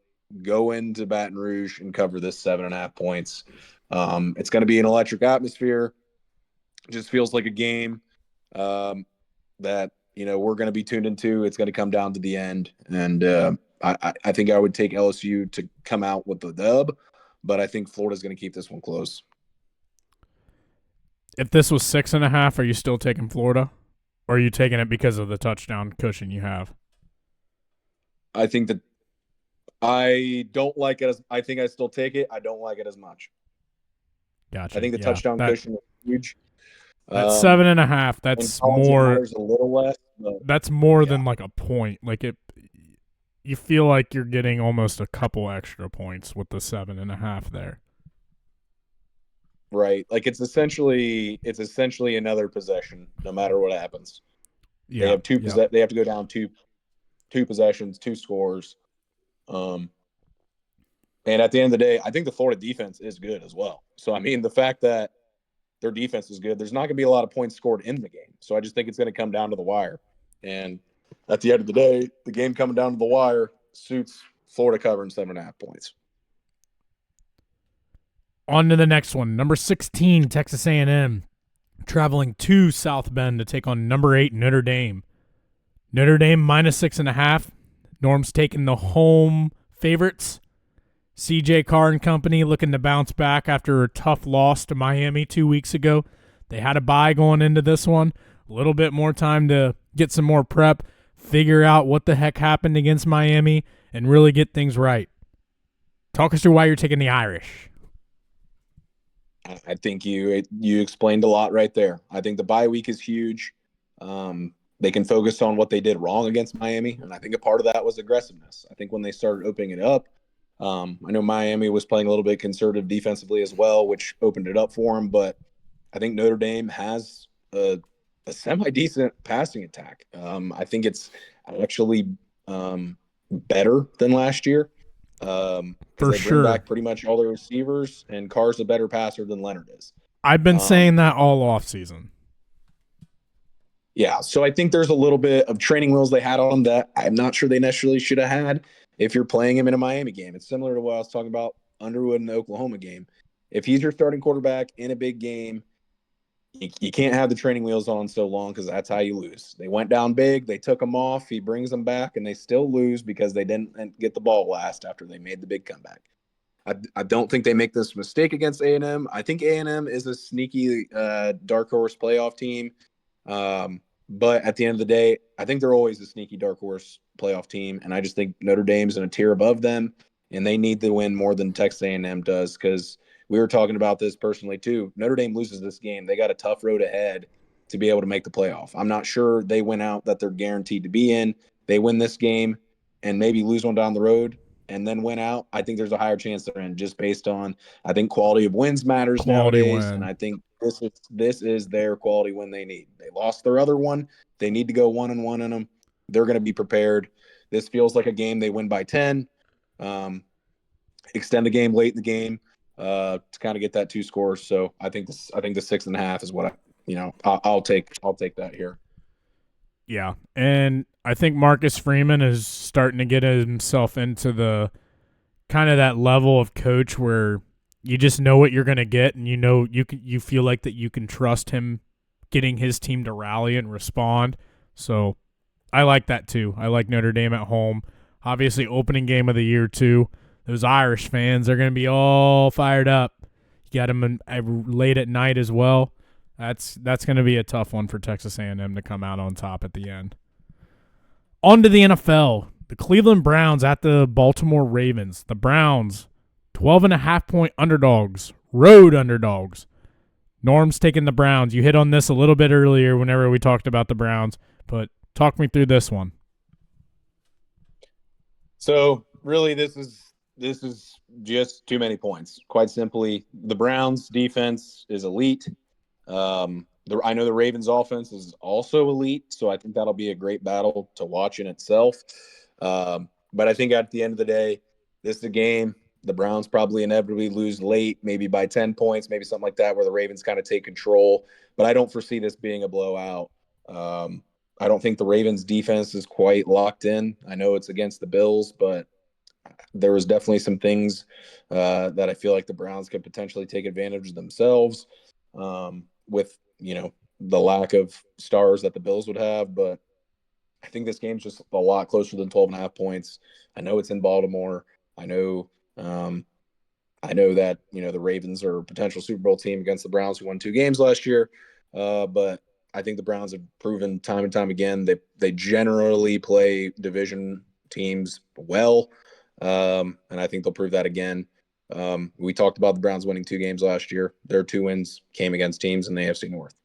go into Baton Rouge and cover this 7.5 points. It's going to be an electric atmosphere. It just feels like a game that, we're going to be tuned into. It's going to come down to the end. And I think I would take LSU to come out with the dub, but I think Florida's going to keep this one close. If this was 6.5, are you still taking Florida? Or are you taking it because of the touchdown cushion you have? I think that I don't like it I think I still take it. I don't like it as much. Gotcha. I think the touchdown cushion is huge. That's 7.5. That's more. A little less. That's more than like a point. Like you feel like you're getting almost a couple extra points with the 7.5 there. Right. Like it's essentially another possession, no matter what happens. Yeah. They have they have to go down two possessions, 2 scores. And at the end of the day, I think the Florida defense is good as well. So I mean, the fact that their defense is good, there's not going to be a lot of points scored in the game. So I just think it's going to come down to the wire. And at the end of the day, the game coming down to the wire suits Florida covering 7.5 points. On to the next one. Number 16, Texas A&M, traveling to South Bend to take on number 8, Notre Dame. Notre Dame minus 6.5. Norm's taking the home favorites. CJ Carr and company looking to bounce back after a tough loss to Miami 2 weeks ago. They had a bye going into this one. A little bit more time to get some more prep, figure out what the heck happened against Miami, and really get things right. Talk us through why you're taking the Irish. I think you explained a lot right there. I think the bye week is huge. They can focus on what they did wrong against Miami, and I think a part of that was aggressiveness. I think when they started opening it up, I know Miami was playing a little bit conservative defensively as well, which opened it up for them. But I think Notre Dame has a a semi-decent passing attack. I think it's actually better than last year because they bring back pretty much all their receivers, and Carr's a better passer than Leonard is. I've been saying that all offseason. Yeah, so I think there's a little bit of training wheels they had on him that I'm not sure they necessarily should have had if you're playing him in a Miami game. It's similar to what I was talking about Underwood in the Oklahoma game. If he's your starting quarterback in a big game, you can't have the training wheels on so long because that's how you lose. They went down big. They took him off. He brings them back, and they still lose because they didn't get the ball last after they made the big comeback. I don't think they make this mistake against A&M. I think A&M is a sneaky dark horse playoff team. But at the end of the day, I think they're always a sneaky dark horse playoff team, and I just think Notre Dame's in a tier above them, and they need to win more than Texas A&M does because we were talking about this personally too. Notre Dame loses this game. They got a tough road ahead to be able to make the playoff. I'm not sure they win out that they're guaranteed to be in. They win this game and maybe lose one down the road and then win out. I think there's a higher chance they're in just based on, I think quality of wins matters nowadays. And I think this is their quality win they need. They lost their other one. They need to go 1-1 in them. They're going to be prepared. This feels like a game they win by 10. Extend the game late in the game to kind of get that 2 scores. So I think the 6.5 is what I'll take that here. Yeah, and I think Marcus Freeman is starting to get himself into the kind of that level of coach where you just know what you're going to get, and you feel like that you can trust him getting his team to rally and respond. So I like that too. I like Notre Dame at home. Obviously, opening game of the year too. Those Irish fans are going to be all fired up. You got them late at night as well. That's going to be a tough one for Texas A&M to come out on top at the end. On to the NFL. The Cleveland Browns at the Baltimore Ravens. The Browns, 12.5-point underdogs, road underdogs. Norm's taking the Browns. You hit on this a little bit earlier whenever we talked about the Browns, but talk me through this one. So really this is just too many points. Quite simply, the Browns defense is elite. I know the Ravens offense is also elite, so I think that'll be a great battle to watch in itself. But I think at the end of the day, this is a game the Browns probably inevitably lose late, maybe by 10 points, maybe something like that, where the Ravens kind of take control. But I don't foresee this being a blowout. I don't think the Ravens defense is quite locked in. I know it's against the Bills, but there was definitely some things that I feel like the Browns could potentially take advantage of themselves with, the lack of stars that the Bills would have. But I think this game's just a lot closer than 12.5 points. I know it's in Baltimore. I know that, the Ravens are a potential Super Bowl team against the Browns who won 2 games last year. But I think the Browns have proven time and time again they generally play division teams well. And I think they'll prove that again. We talked about the Browns winning 2 games last year. Their 2 wins came against teams in the AFC North.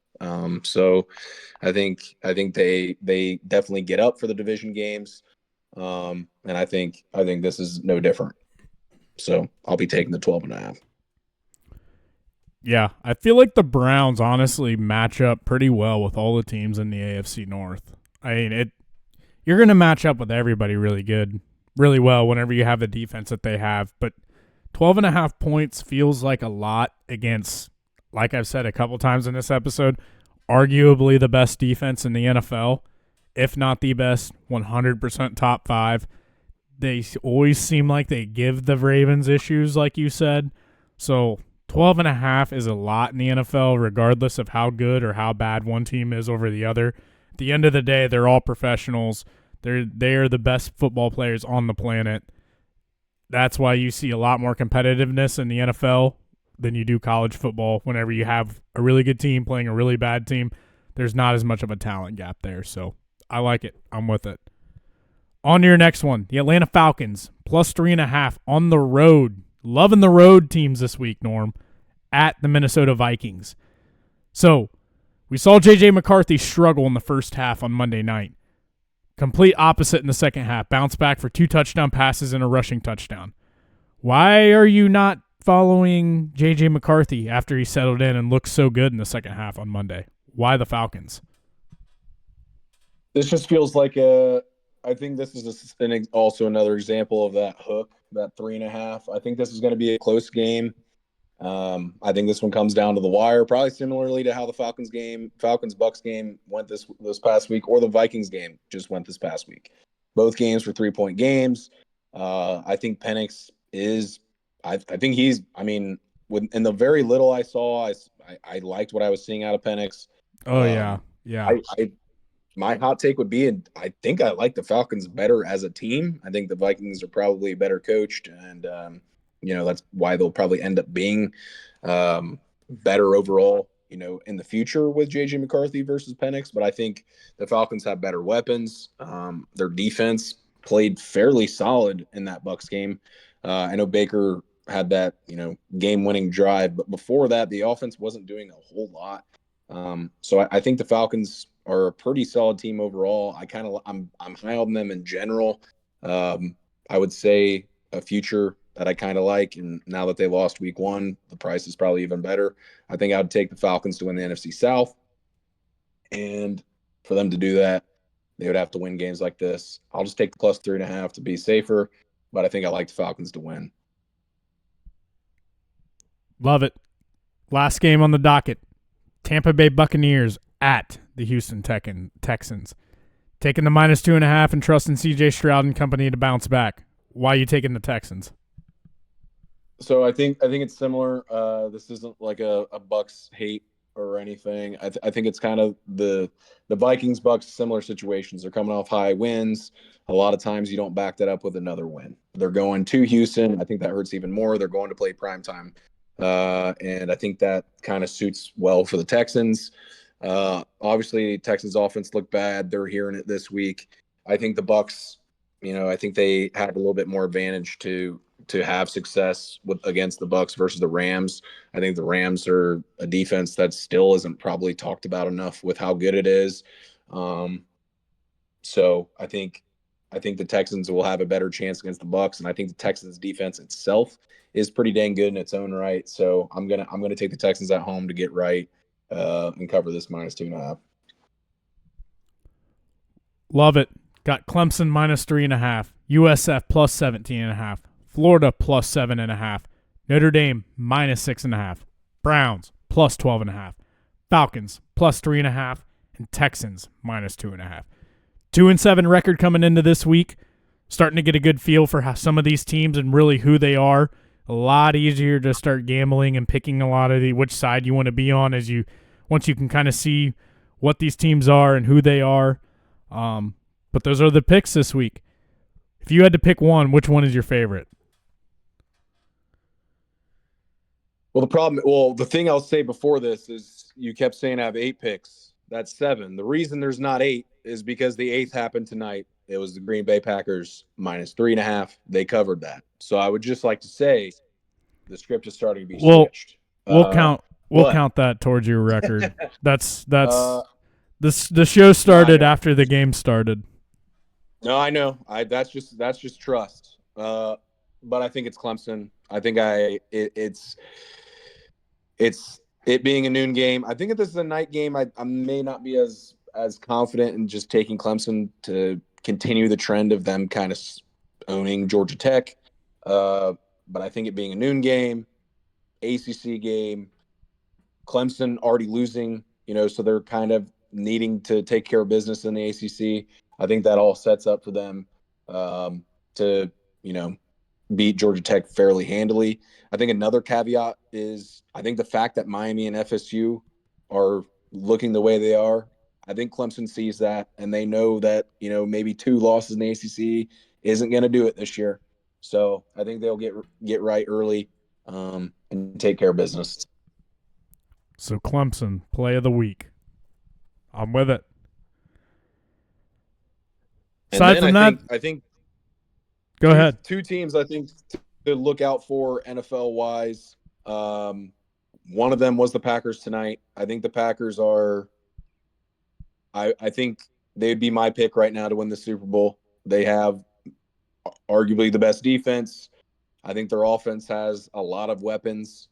So I think they definitely get up for the division games. And I think this is no different. So I'll be taking the 12.5. Yeah, I feel like the Browns honestly match up pretty well with all the teams in the AFC North. I mean, you're going to match up with everybody really well whenever you have the defense that they have. But 12.5 points feels like a lot against, like I've said a couple times in this episode, arguably the best defense in the NFL, if not the best, 100% top 5. They always seem like they give the Ravens issues, like you said. So 12.5 is a lot in the NFL, regardless of how good or how bad one team is over the other. At the end of the day, they're all professionals. They are the best football players on the planet. That's why you see a lot more competitiveness in the NFL than you do college football. Whenever you have a really good team playing a really bad team, there's not as much of a talent gap there. So I like it. I'm with it. On to your next one, the Atlanta Falcons, plus 3.5 on the road. Loving the road teams this week, Norm, at the Minnesota Vikings. So we saw J.J. McCarthy struggle in the first half on Monday night. Complete opposite in the second half. Bounce back for 2 touchdown passes and a rushing touchdown. Why are you not following J.J. McCarthy after he settled in and looked so good in the second half on Monday? Why the Falcons? This just feels like I think this is also another example of that hook, that 3.5. I think this is going to be a close game. I think this one comes down to the wire, probably similarly to how the Falcons Bucks game went this past week, or the Vikings game just went this past week. Both games were 3-point games. I think Penix is. I think he's. I mean, in the very little I saw, I liked what I was seeing out of Penix. Oh yeah. My hot take would be, and I think I like the Falcons better as a team. I think the Vikings are probably better coached, and that's why they'll probably end up being better overall, in the future with JJ McCarthy versus Penix. But I think the Falcons have better weapons. Their defense played fairly solid in that Bucks game. I know Baker had that, game-winning drive, but before that, the offense wasn't doing a whole lot. So I think the Falcons are a pretty solid team overall. I'm high on them in general. I would say a future that I kind of like, and now that they lost week 1, the price is probably even better. I think I would take the Falcons to win the NFC South, and for them to do that, they would have to win games like this. I'll just take the plus 3.5 to be safer, but I think I like the Falcons to win. Love it. Last game on the docket. Tampa Bay Buccaneers at the Houston Texans. Taking the -2.5 and trusting C.J. Stroud and company to bounce back. Why are you taking the Texans? So I think it's similar. This isn't like a Bucks hate or anything. I think it's kind of the Vikings Bucks similar situations. They're coming off high wins. A lot of times you don't back that up with another win. They're going to Houston. I think that hurts even more. They're going to play primetime. And I think that kind of suits well for the Texans. Obviously, Texans offense looked bad. They're hearing it this week. I think the Bucks, I think they have a little bit more advantage to have success against the Bucks versus the Rams. I think the Rams are a defense that still isn't probably talked about enough with how good it is. So I think the Texans will have a better chance against the Bucks, and I think the Texans defense itself is pretty dang good in its own right. So I'm gonna take the Texans at home to get right and cover this -2.5. Love it. Got Clemson -3.5, USF +17.5, Florida +7.5, Notre Dame -6.5, Browns +12.5, Falcons +3.5, and Texans -2.5. 2-7 record coming into this week. Starting to get a good feel for how some of these teams and really who they are. A lot easier to start gambling and picking a lot of which side you want to be on once you can kind of see what these teams are and who they are. But those are the picks this week. If you had to pick one, which one is your favorite? Well, the thing I'll say before this is you kept saying I have 8 picks. That's 7. The reason there's not 8 is because the 8th happened tonight. It was the Green Bay Packers -3.5. They covered that. So I would just like to say the script is starting to be switched. We'll count that towards your record. That's the show started after the game started. No, I know. That's just trust. But I think it's Clemson. I think it's it being a noon game. I think if this is a night game, I may not be as confident in just taking Clemson to continue the trend of them kind of owning Georgia Tech. But I think it being a noon game, ACC game, Clemson already losing, so they're kind of needing to take care of business in the ACC. I think that all sets up for them to, beat Georgia Tech fairly handily. I think another caveat is I think the fact that Miami and FSU are looking the way they are, I think Clemson sees that, and they know that, maybe 2 losses in the ACC isn't going to do it this year. So I think they'll get right early and take care of business. So Clemson, play of the week. I'm with it. Aside from that, I think go ahead. 2 teams I think to look out for NFL-wise. One of them was the Packers tonight. I think the Packers are I think they'd be my pick right now to win the Super Bowl. They have arguably the best defense. I think their offense has a lot of weapons.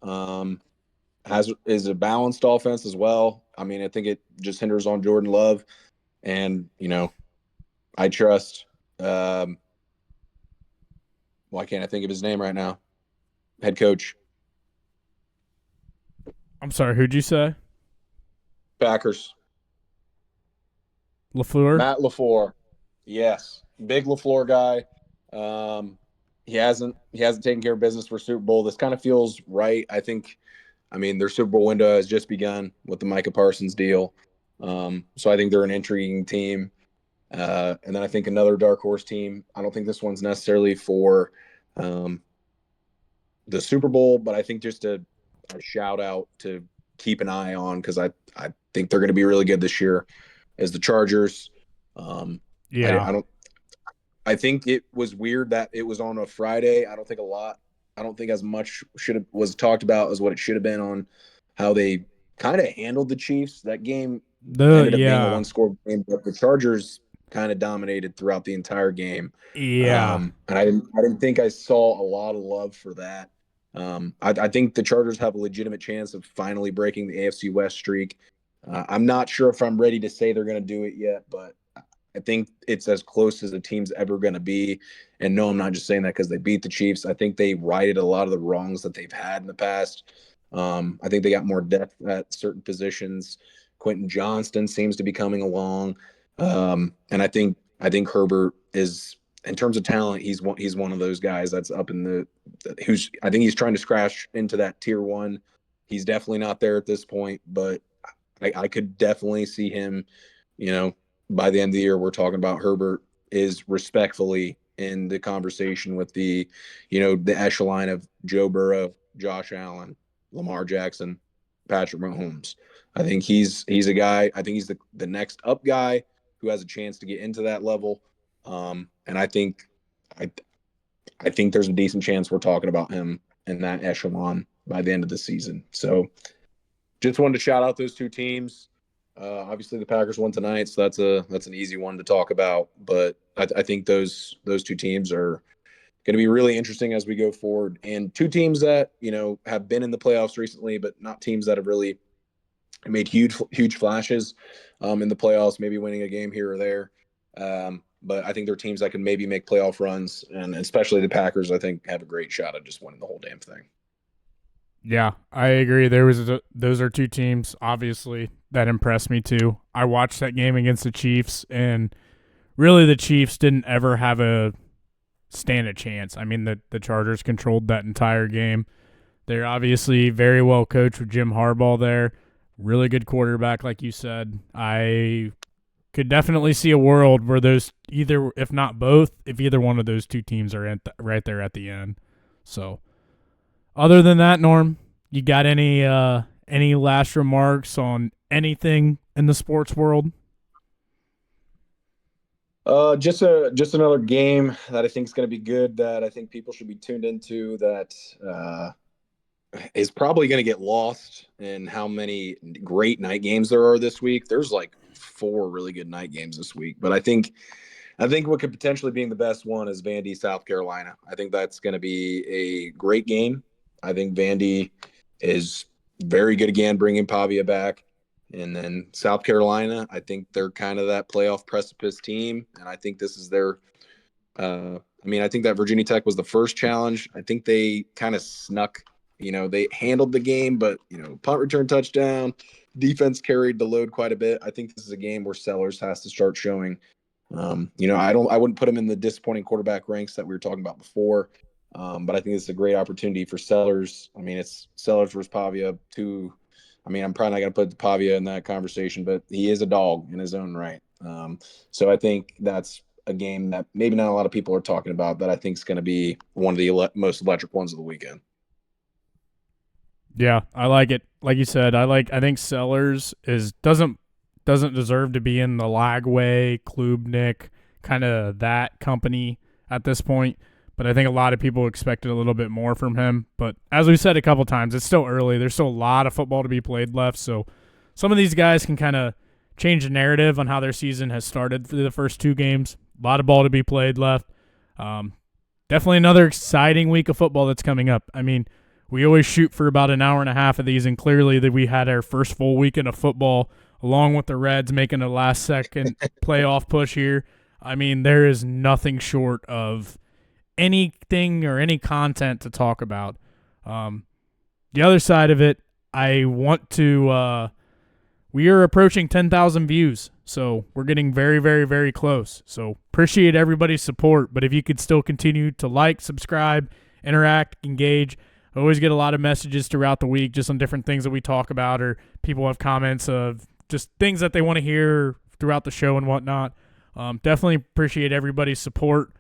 Is a balanced offense as well. I mean, I think it just hinders on Jordan Love. And, I trust why can't I think of his name right now? Head coach. I'm sorry, who'd you say? Packers. LaFleur? Matt LaFleur. Yes. Big LaFleur guy. He hasn't taken care of business for Super Bowl. This kind of feels right. Their Super Bowl window has just begun with the Micah Parsons deal. So I think they're an intriguing team. And then I think another dark horse team. I don't think this one's necessarily for the Super Bowl, but I think just a shout out to keep an eye on because I think they're going to be really good this year is the Chargers. Yeah. I think it was weird that it was on a Friday. I don't think as much was talked about as what it should have been on how they kind of handled the Chiefs. That game ended up being a one-score game, but the Chargers kind of dominated throughout the entire game. Yeah. And I didn't think I saw a lot of love for that. I think the Chargers have a legitimate chance of finally breaking the AFC West streak. I'm not sure if I'm ready to say they're going to do it yet, but I think it's as close as the team's ever going to be. And no, I'm not just saying that because they beat the Chiefs. I think they righted a lot of the wrongs that they've had in the past. I think they got more depth at certain positions. Quentin Johnston seems to be coming along. And I think Herbert is, in terms of talent, he's one of those guys that's up in I think he's trying to scratch into that tier one. He's definitely not there at this point, but I could definitely see him, by the end of the year, we're talking about Herbert is respectfully in the conversation with the echelon of Joe Burrow, Josh Allen, Lamar Jackson, Patrick Mahomes. I think he's a guy. I think he's the next up guy who has a chance to get into that level. And I think there's a decent chance we're talking about him in that echelon by the end of the season. So just wanted to shout out those two teams. Obviously, the Packers won tonight, so that's an easy one to talk about. But I think those two teams are going to be really interesting as we go forward. And two teams that have been in the playoffs recently, but not teams that have really made huge flashes in the playoffs, maybe winning a game here or there. But I think they're teams that can maybe make playoff runs, and especially the Packers, I think, have a great shot at just winning the whole damn thing. Yeah, I agree. Those are two teams, obviously, that impressed me too. I watched that game against the Chiefs, and really the Chiefs didn't ever stand a chance. I mean, the Chargers controlled that entire game. They're obviously very well coached with Jim Harbaugh there. Really good quarterback, like you said. I could definitely see a world where those either, if not both, if either one of those two teams are right there at the end. So, other than that, Norm, you got any last remarks on anything in the sports world? Just another game that I think is going to be good, that I think people should be tuned into, that is probably going to get lost in how many great night games there are this week. There's like 4 really good night games this week, but I think what could potentially be the best one is Vandy, South Carolina. I think that's going to be a great game. I think Vandy is very good again, bringing Pavia back. And then South Carolina, I think they're kind of that playoff precipice team. And I think this is their I think that Virginia Tech was the first challenge. I think they kind of snuck, they handled the game, but, punt return touchdown, defense carried the load quite a bit. I think this is a game where Sellers has to start showing. I wouldn't put him in the disappointing quarterback ranks that we were talking about before. But I think it's a great opportunity for Sellers. I mean, it's Sellers versus Pavia. I'm probably not going to put Pavia in that conversation, but he is a dog in his own right. So I think that's a game that maybe not a lot of people are talking about, that I think is going to be one of the most electric ones of the weekend. Yeah, I like it. Like you said, I think Sellers doesn't deserve to be in the Lagway, Klubnik, kind of that company at this point. But I think a lot of people expected a little bit more from him. But as we said a couple times, it's still early. There's still a lot of football to be played left. So some of these guys can kind of change the narrative on how their season has started through the first 2 games. A lot of ball to be played left. Definitely another exciting week of football that's coming up. I mean, we always shoot for about an hour and a half of these, and clearly that we had our first full weekend of football along with the Reds making a last-second playoff push here. I mean, there is nothing short of anything or any content to talk about. The other side of it, I want to we are approaching 10,000 views, so we're getting very, very, very close. So appreciate everybody's support, but if you could still continue to like, subscribe, interact, engage. I always get a lot of messages throughout the week just on different things that we talk about, or people have comments of just things that they want to hear throughout the show and whatnot. Definitely appreciate everybody's support.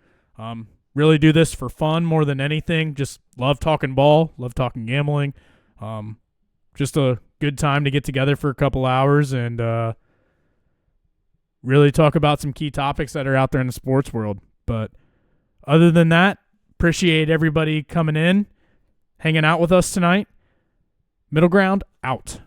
Really do this for fun more than anything. Just love talking ball, love talking gambling. Just a good time to get together for a couple hours and really talk about some key topics that are out there in the sports world. But other than that, appreciate everybody coming in, hanging out with us tonight. Middle Ground out.